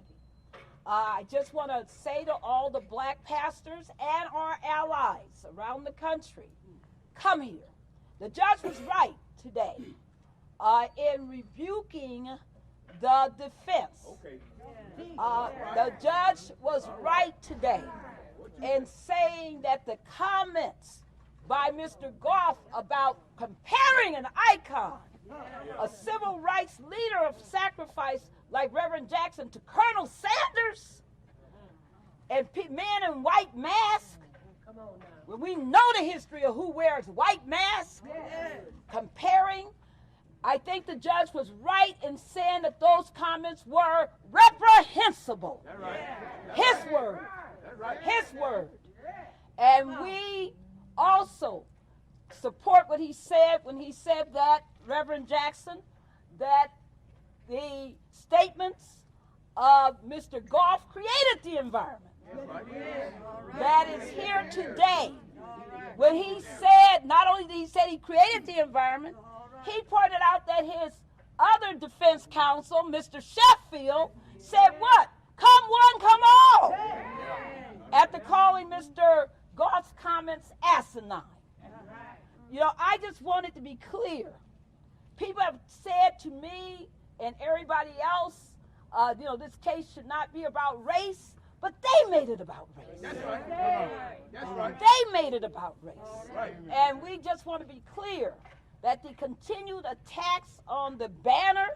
I just want to say to all the black pastors and our allies around the country, come here. The judge was right today in rebuking the defense. The judge was right today in saying that the comments by Mr. Goff about comparing an icon, a civil rights leader of sacrifice like Reverend Jackson, to Colonel Sanders and men in white masks, when we know the history of who wears white masks, comparing, I think the judge was right in saying that those comments were reprehensible. His word. His word. And we also support what he said when he said that, Reverend Jackson, that the statements of Mr. Goff created the environment that is here today. When he said, not only did he say he created the environment, he pointed out that his other defense counsel, Mr. Sheffield, said what? Come one, come all. After calling Mr. Goff's comments asinine. You know, I just wanted to be clear. People have said to me and everybody else, you know, this case should not be about race, but they made it about race. That's right. That's right. They made it about race. Right. And we just want to be clear that the continued attacks on the banner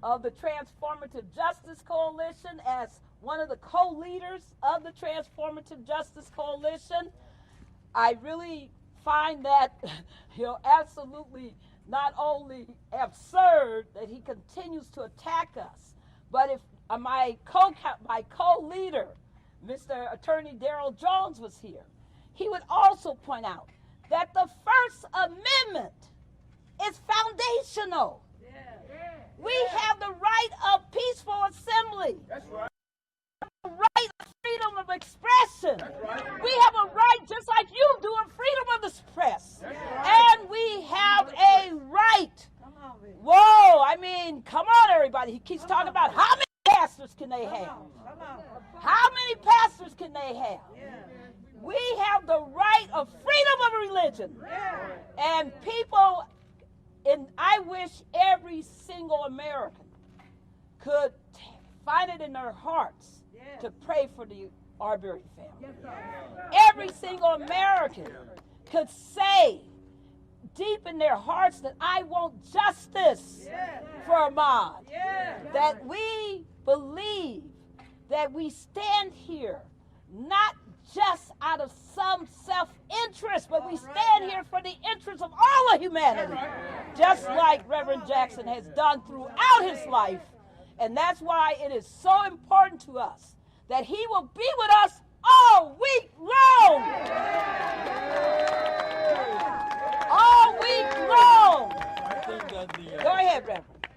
of the Transformative Justice Coalition as one of the co-leaders of the Transformative Justice Coalition, I really find that, you know, absolutely not only absurd that he continues to attack us, but if my co-leader, Mr. Attorney Darrell Jones, was here, he would also point out that the First Amendment is foundational. We have the right of peaceful assembly. That's right. The right of freedom of expression. That's right. We have a right, just like you do, of freedom of the press. That's right. And we have a right. Whoa, I mean, come on, everybody. He keeps talking about how many pastors can they have? How many pastors can they have? We have the right of freedom of religion. And people, and I wish every single American could find it in their hearts to pray for the Arbery family. Every single American could say deep in their hearts that I want justice for Ahmaud. That we believe that we stand here not just out of some self-interest, but we stand here for the interest of all of humanity, just like Reverend Jackson has done throughout his life. And that's why it is so important to us that he will be with us all week long. All week long.
I think that the,
go ahead, Reverend.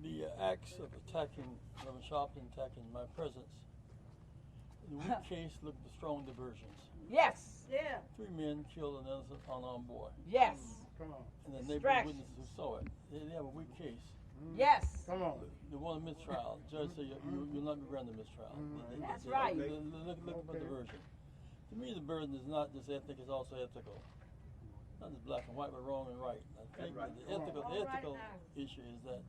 The acts of attacking Reverend Sharpton, attacking my presence, in the weak case looked at strong diversions.
Yes. Yeah.
3 men killed an innocent unarmed boy.
Yes.
Come on. And the neighborhood witnesses who saw it. They have a weak case.
Yes.
Come on. They want a mistrial. Judge said you'll not be granted a mistrial.
That's right.
Look at diversion. To me, the burden is not just ethnic; it's also ethical. Not just black and white, but wrong and right. I think that the ethical issue is that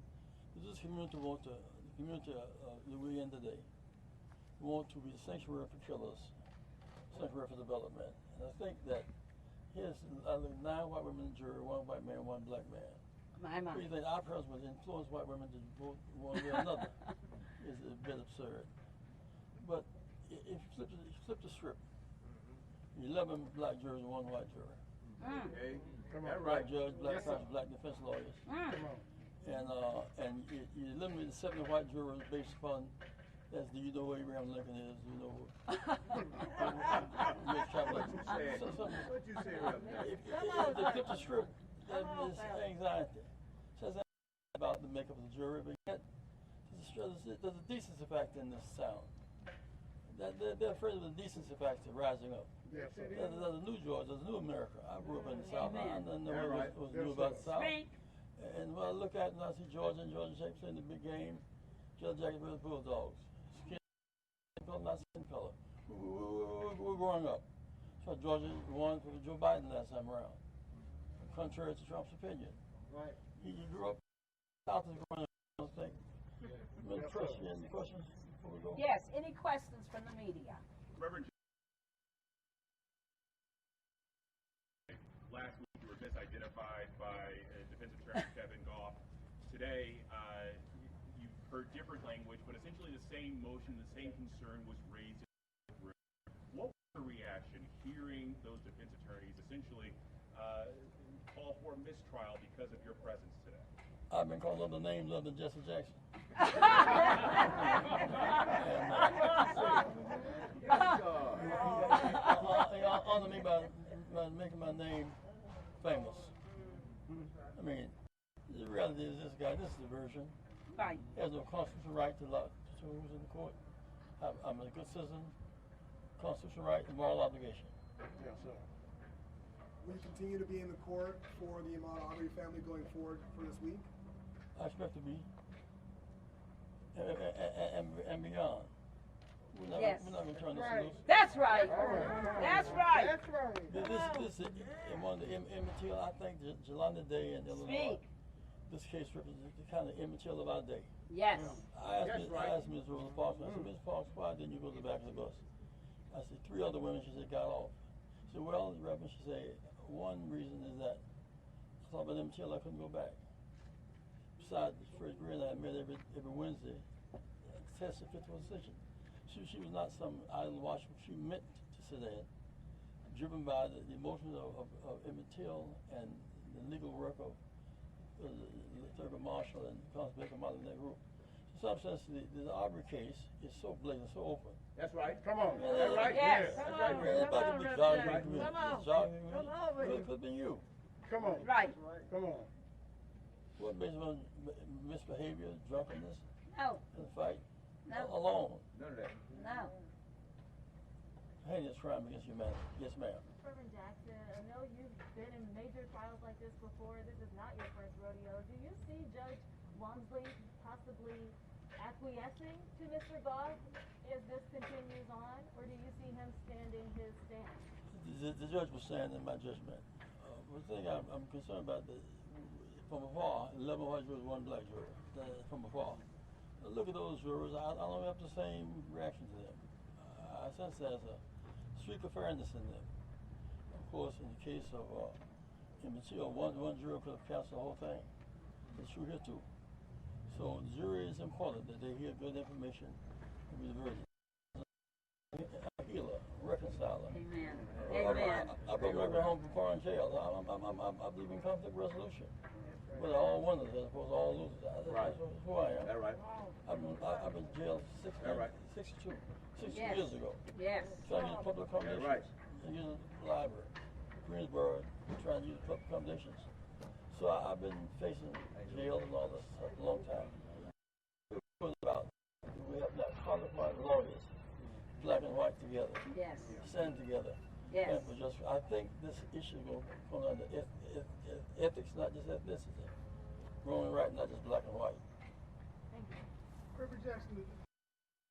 this community wants to, the community that we're in today, want to be a sanctuary for killers, sanctuary for development. And I think that here's 9 white women in the jury, 1 white man, 1 black man. We think our person would influence white women to vote one way or another is a bit absurd. But if you flip the script, 11 black jurors and 1 white juror. Okay. Black judge, black prosecutor, black defense lawyers. And you eliminate the 70 white jurors based upon that's, do you know who Abraham Lincoln is? Do you know who? What you say, Reverend? If they flip the script, that is anxiety. Says about the makeup of the jury, but yet there's a decency factor in this sound. They're afraid of the decency factor rising up. Yes, there's a new Georgia, there's a new America. I grew up in the South. I didn't know what was new about the South. And when I look at it and I see Georgia and Georgia Shakes in the big game, Judge Jackson with the Bulldogs. Skin color, not skin color. We're growing up. So Georgia won for Joe Biden last time around, contrary to Trump's opinion.
Right.
He grew up south of growing up. Thing. Any questions before we go?
Yes, any questions from the media?
Reverend, last week you were misidentified by defense attorney Kevin Goff. Today, you've heard different language, but essentially the same motion, the same concern was raised in the room. What was the reaction hearing those defense attorneys essentially call for mistrial because of your presence today?
I've been called other names other than Jesse Jackson. He honored me by making my name famous. I mean, the reality is this guy, this is the version.
Right.
He has no constitutional right to who's in the court. I'm a good citizen, constitutional right, and moral obligation.
Yes, sir. Will you continue to be in the court for the Ahmaud Arbery family going forward for this week?
I expect to be. And beyond. We're not going to turn this loose.
That's right. That's right.
That's right.
This is one of the immaterial, I think, Jelanda Day and Illinois. This case represents the kind of immaterial of our day.
Yes.
I asked Ms. Rosa Parks, I said, Ms. Parks, why didn't you go to the back of the bus? I said, 3 other women, she said, got off. She said, well, Reverend, she said, one reason is that I thought about immaterial, I couldn't go back. Besides, the first grade I met every Wednesday, tested 51 session. She was not some idle watcher. She meant to sit in, driven by the emotions of Emmett Till and the legal work of Thurgood Marshall and Constable Baker Martin in that group. In some sense, the Arbery case is so blatant, so open.
That's right. Come on. That's right.
Yes.
That's
Come
right.
on.
Everybody could be jogging.
Come on.
Jogging.
Come on.
It could have been you.
Come on.
Right.
Come on.
What based on misbehavior, drunkenness,
No.
and fight?
No.
Alone.
None of that.
No.
Heinous crime against humanity. Yes, ma'am.
Reverend Jackson, I know you've been in major trials like this before. This is not your first rodeo. Do you see Judge Walmsley possibly acquiescing to Mr. Goff as this continues on, or do you see him standing his stand?
The judge was saying in my judgment. The thing I'm concerned about, from afar, 11 white jurors, 1 black juror, from afar. Look at those jurors, I don't have the same reaction to them. I sense there's a streak of fairness in them. Of course, in the case of Emmett Till, one juror could have canceled the whole thing. It's true here too. So the jury is important that they hear good information and be the verdict. A healer, reconciler.
Amen.
I brought my record home from foreign jail. I believe in conflict resolution. We're all winners as opposed to all losers. That's who I am.
That's right.
I've been jailed 62
Yes.
years ago.
Yes.
Trying to use public accommodations.
Right.
And use the library. Greensboro, trying to use public accommodations. So I've been facing jail and all this a long time. We have not qualified lawyers, black and white together.
Yes.
Stand together.
Yes.
And I think this issue will come under ethics, not just ethnicity. Wrong and right, not just black and white.
Thank you.
Reverend Jackson,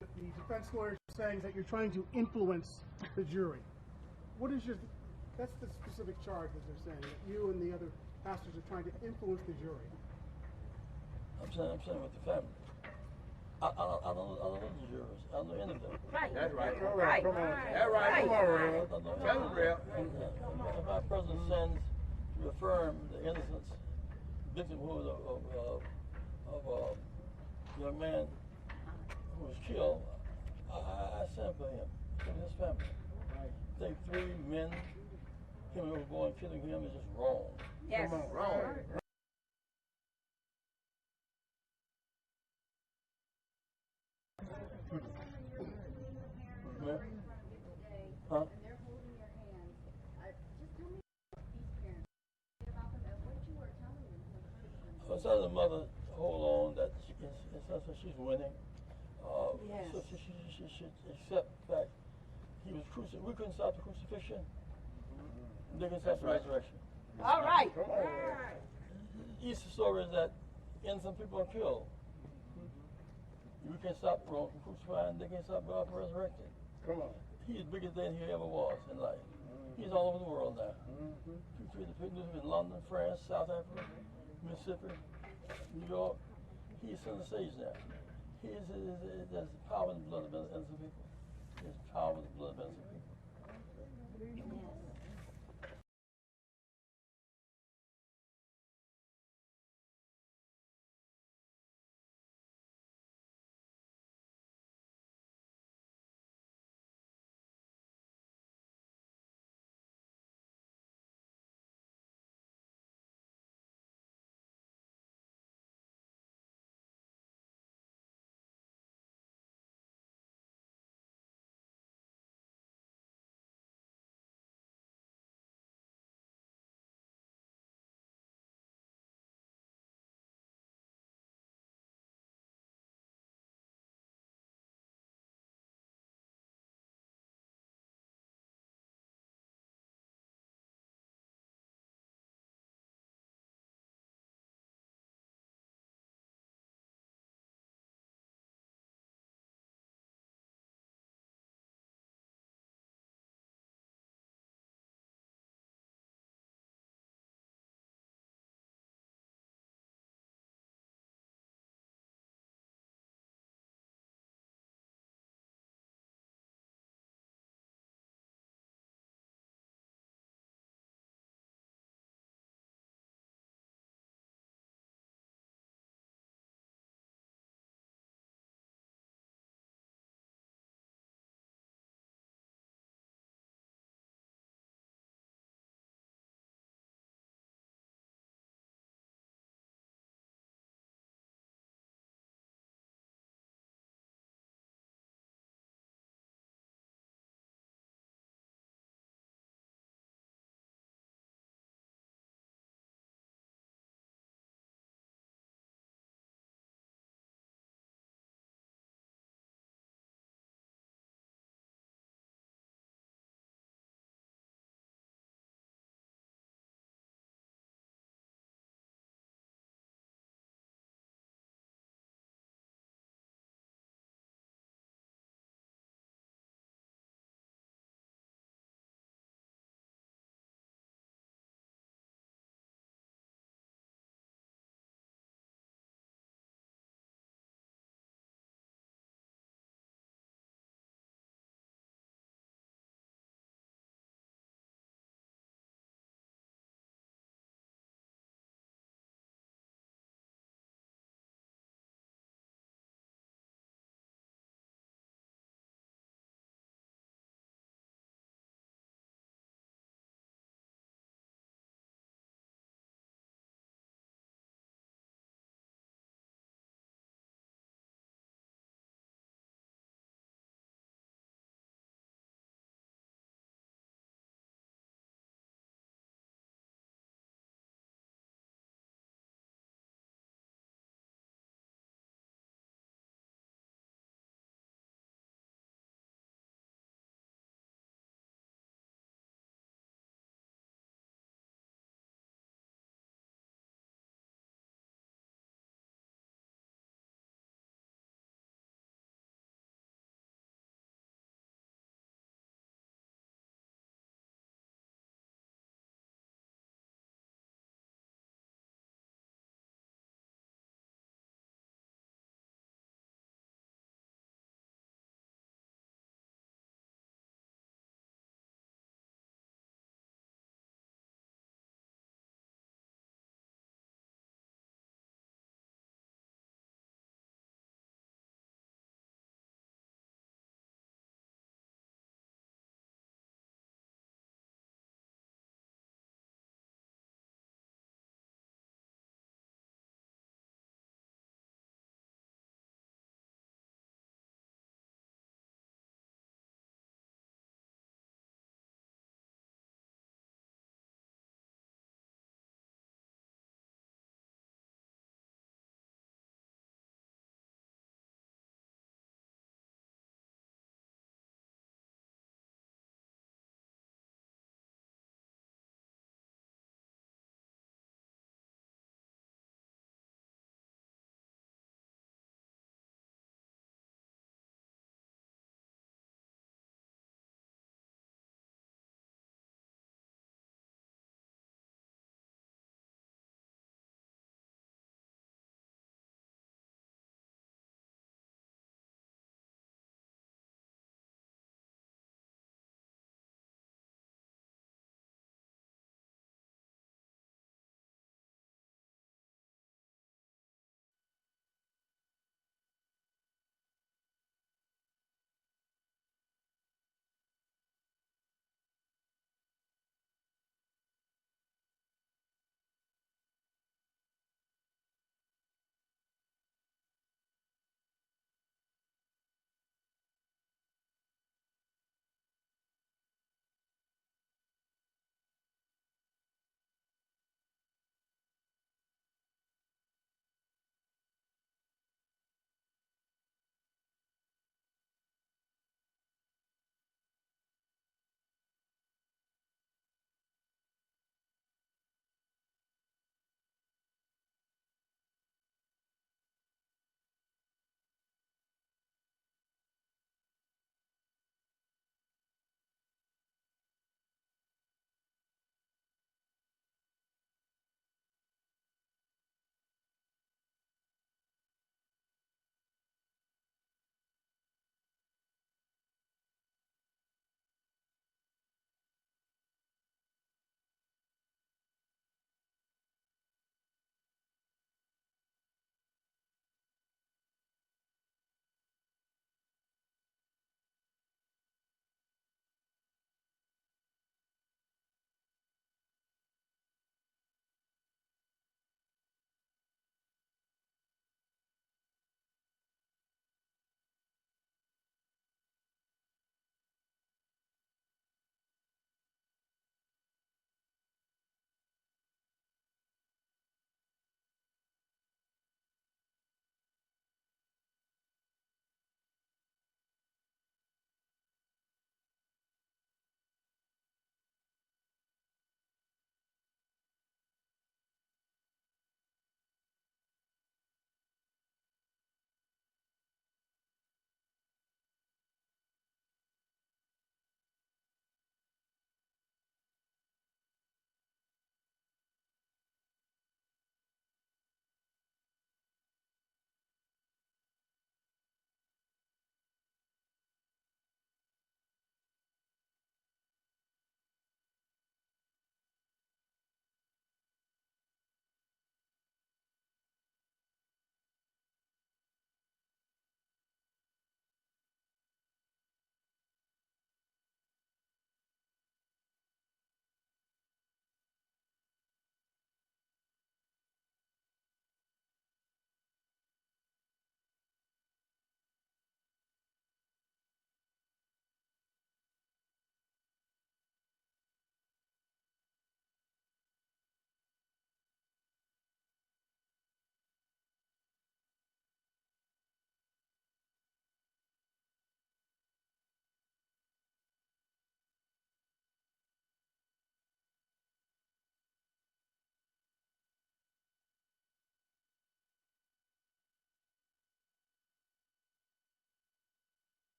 the defense lawyer is saying that you're trying to influence the jury. What is that's the specific charge that they're saying, that you and the other pastors are trying to influence the jury.
I'm saying with the family. I don't know the jurors. I don't know any of them.
Right.
That's right.
Come on. Right.
Come on. That's right. Come on, Rev. Tell him, Rev.
If my president sends to affirm the innocence, victimhood of a young man who was killed, I send for him and his family. I think 3 men, him who was born killing him is just wrong.
Yes.
Come on. Wrong.
Yeah. Huh? I was telling the mother, hold on, that she's winning.
Yes.
So she should accept the fact he was crucified. We couldn't stop the crucifixion. They can stop the resurrection.
All right.
Easter story is that innocent people are killed. We can't stop from crucifying, they can't stop God from resurrecting. Come on. He's bigger than he ever was in life. He's all over the world now. People in London, France, South Africa, Mississippi, New York. He's on the stage now. There's power in the blood of innocent people. There's power in the blood of innocent people.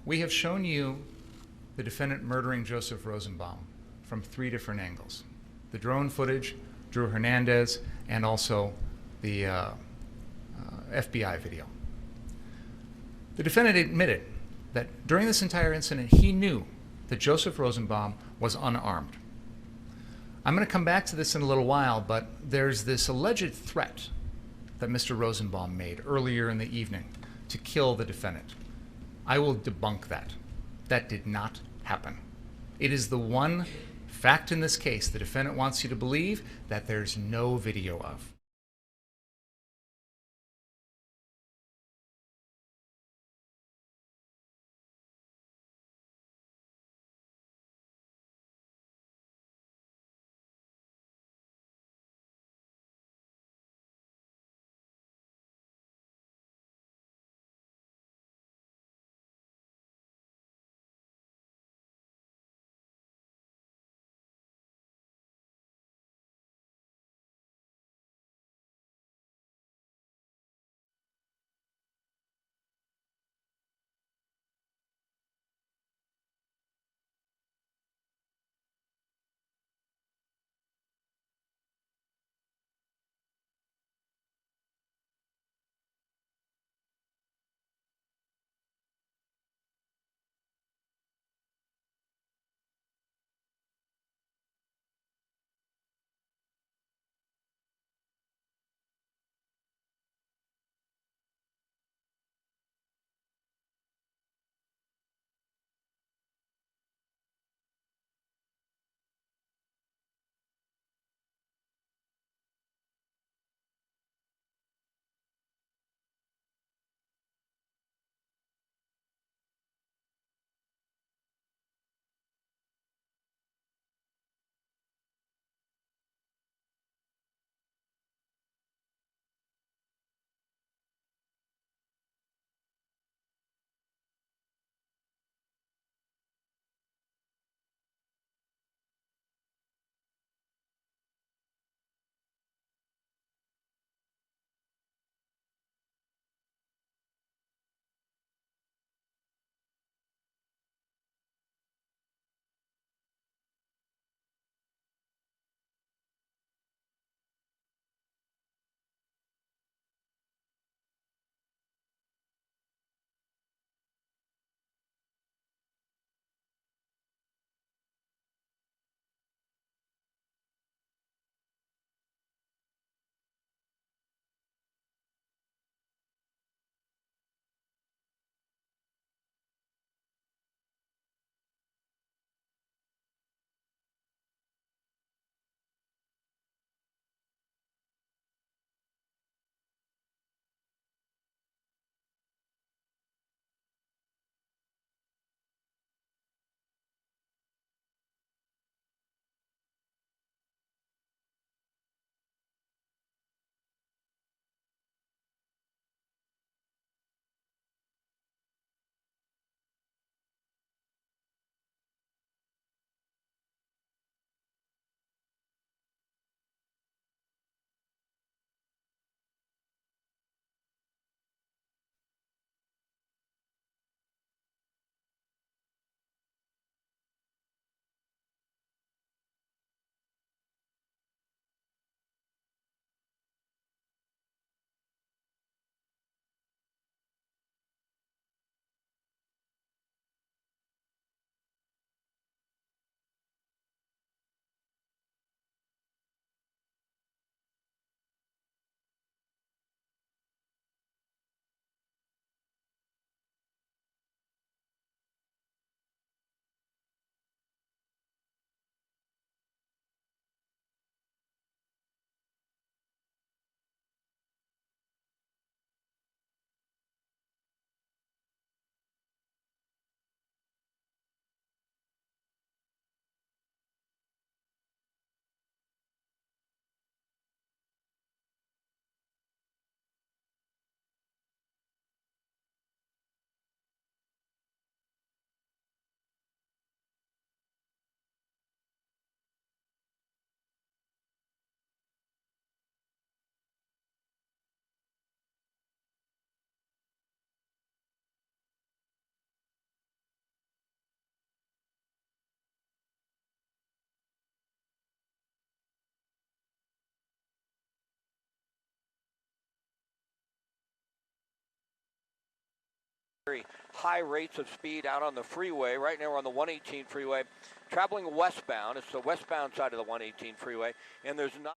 We have shown you the defendant murdering Joseph Rosenbaum from 3 different angles. The drone footage, Drew Hernandez, and also the FBI video. The defendant admitted that during this entire incident, he knew that Joseph Rosenbaum was unarmed. I'm going to come back to this in a little while, but there's this alleged threat that Mr. Rosenbaum made earlier in the evening to kill the defendant. I will debunk that. That did not happen. It is the one fact in this case the defendant wants you to believe that there's no video of.
very high rates of speed out on the freeway. Right now we're on the 118 freeway, traveling westbound. It's the westbound side of the 118 freeway, and there's not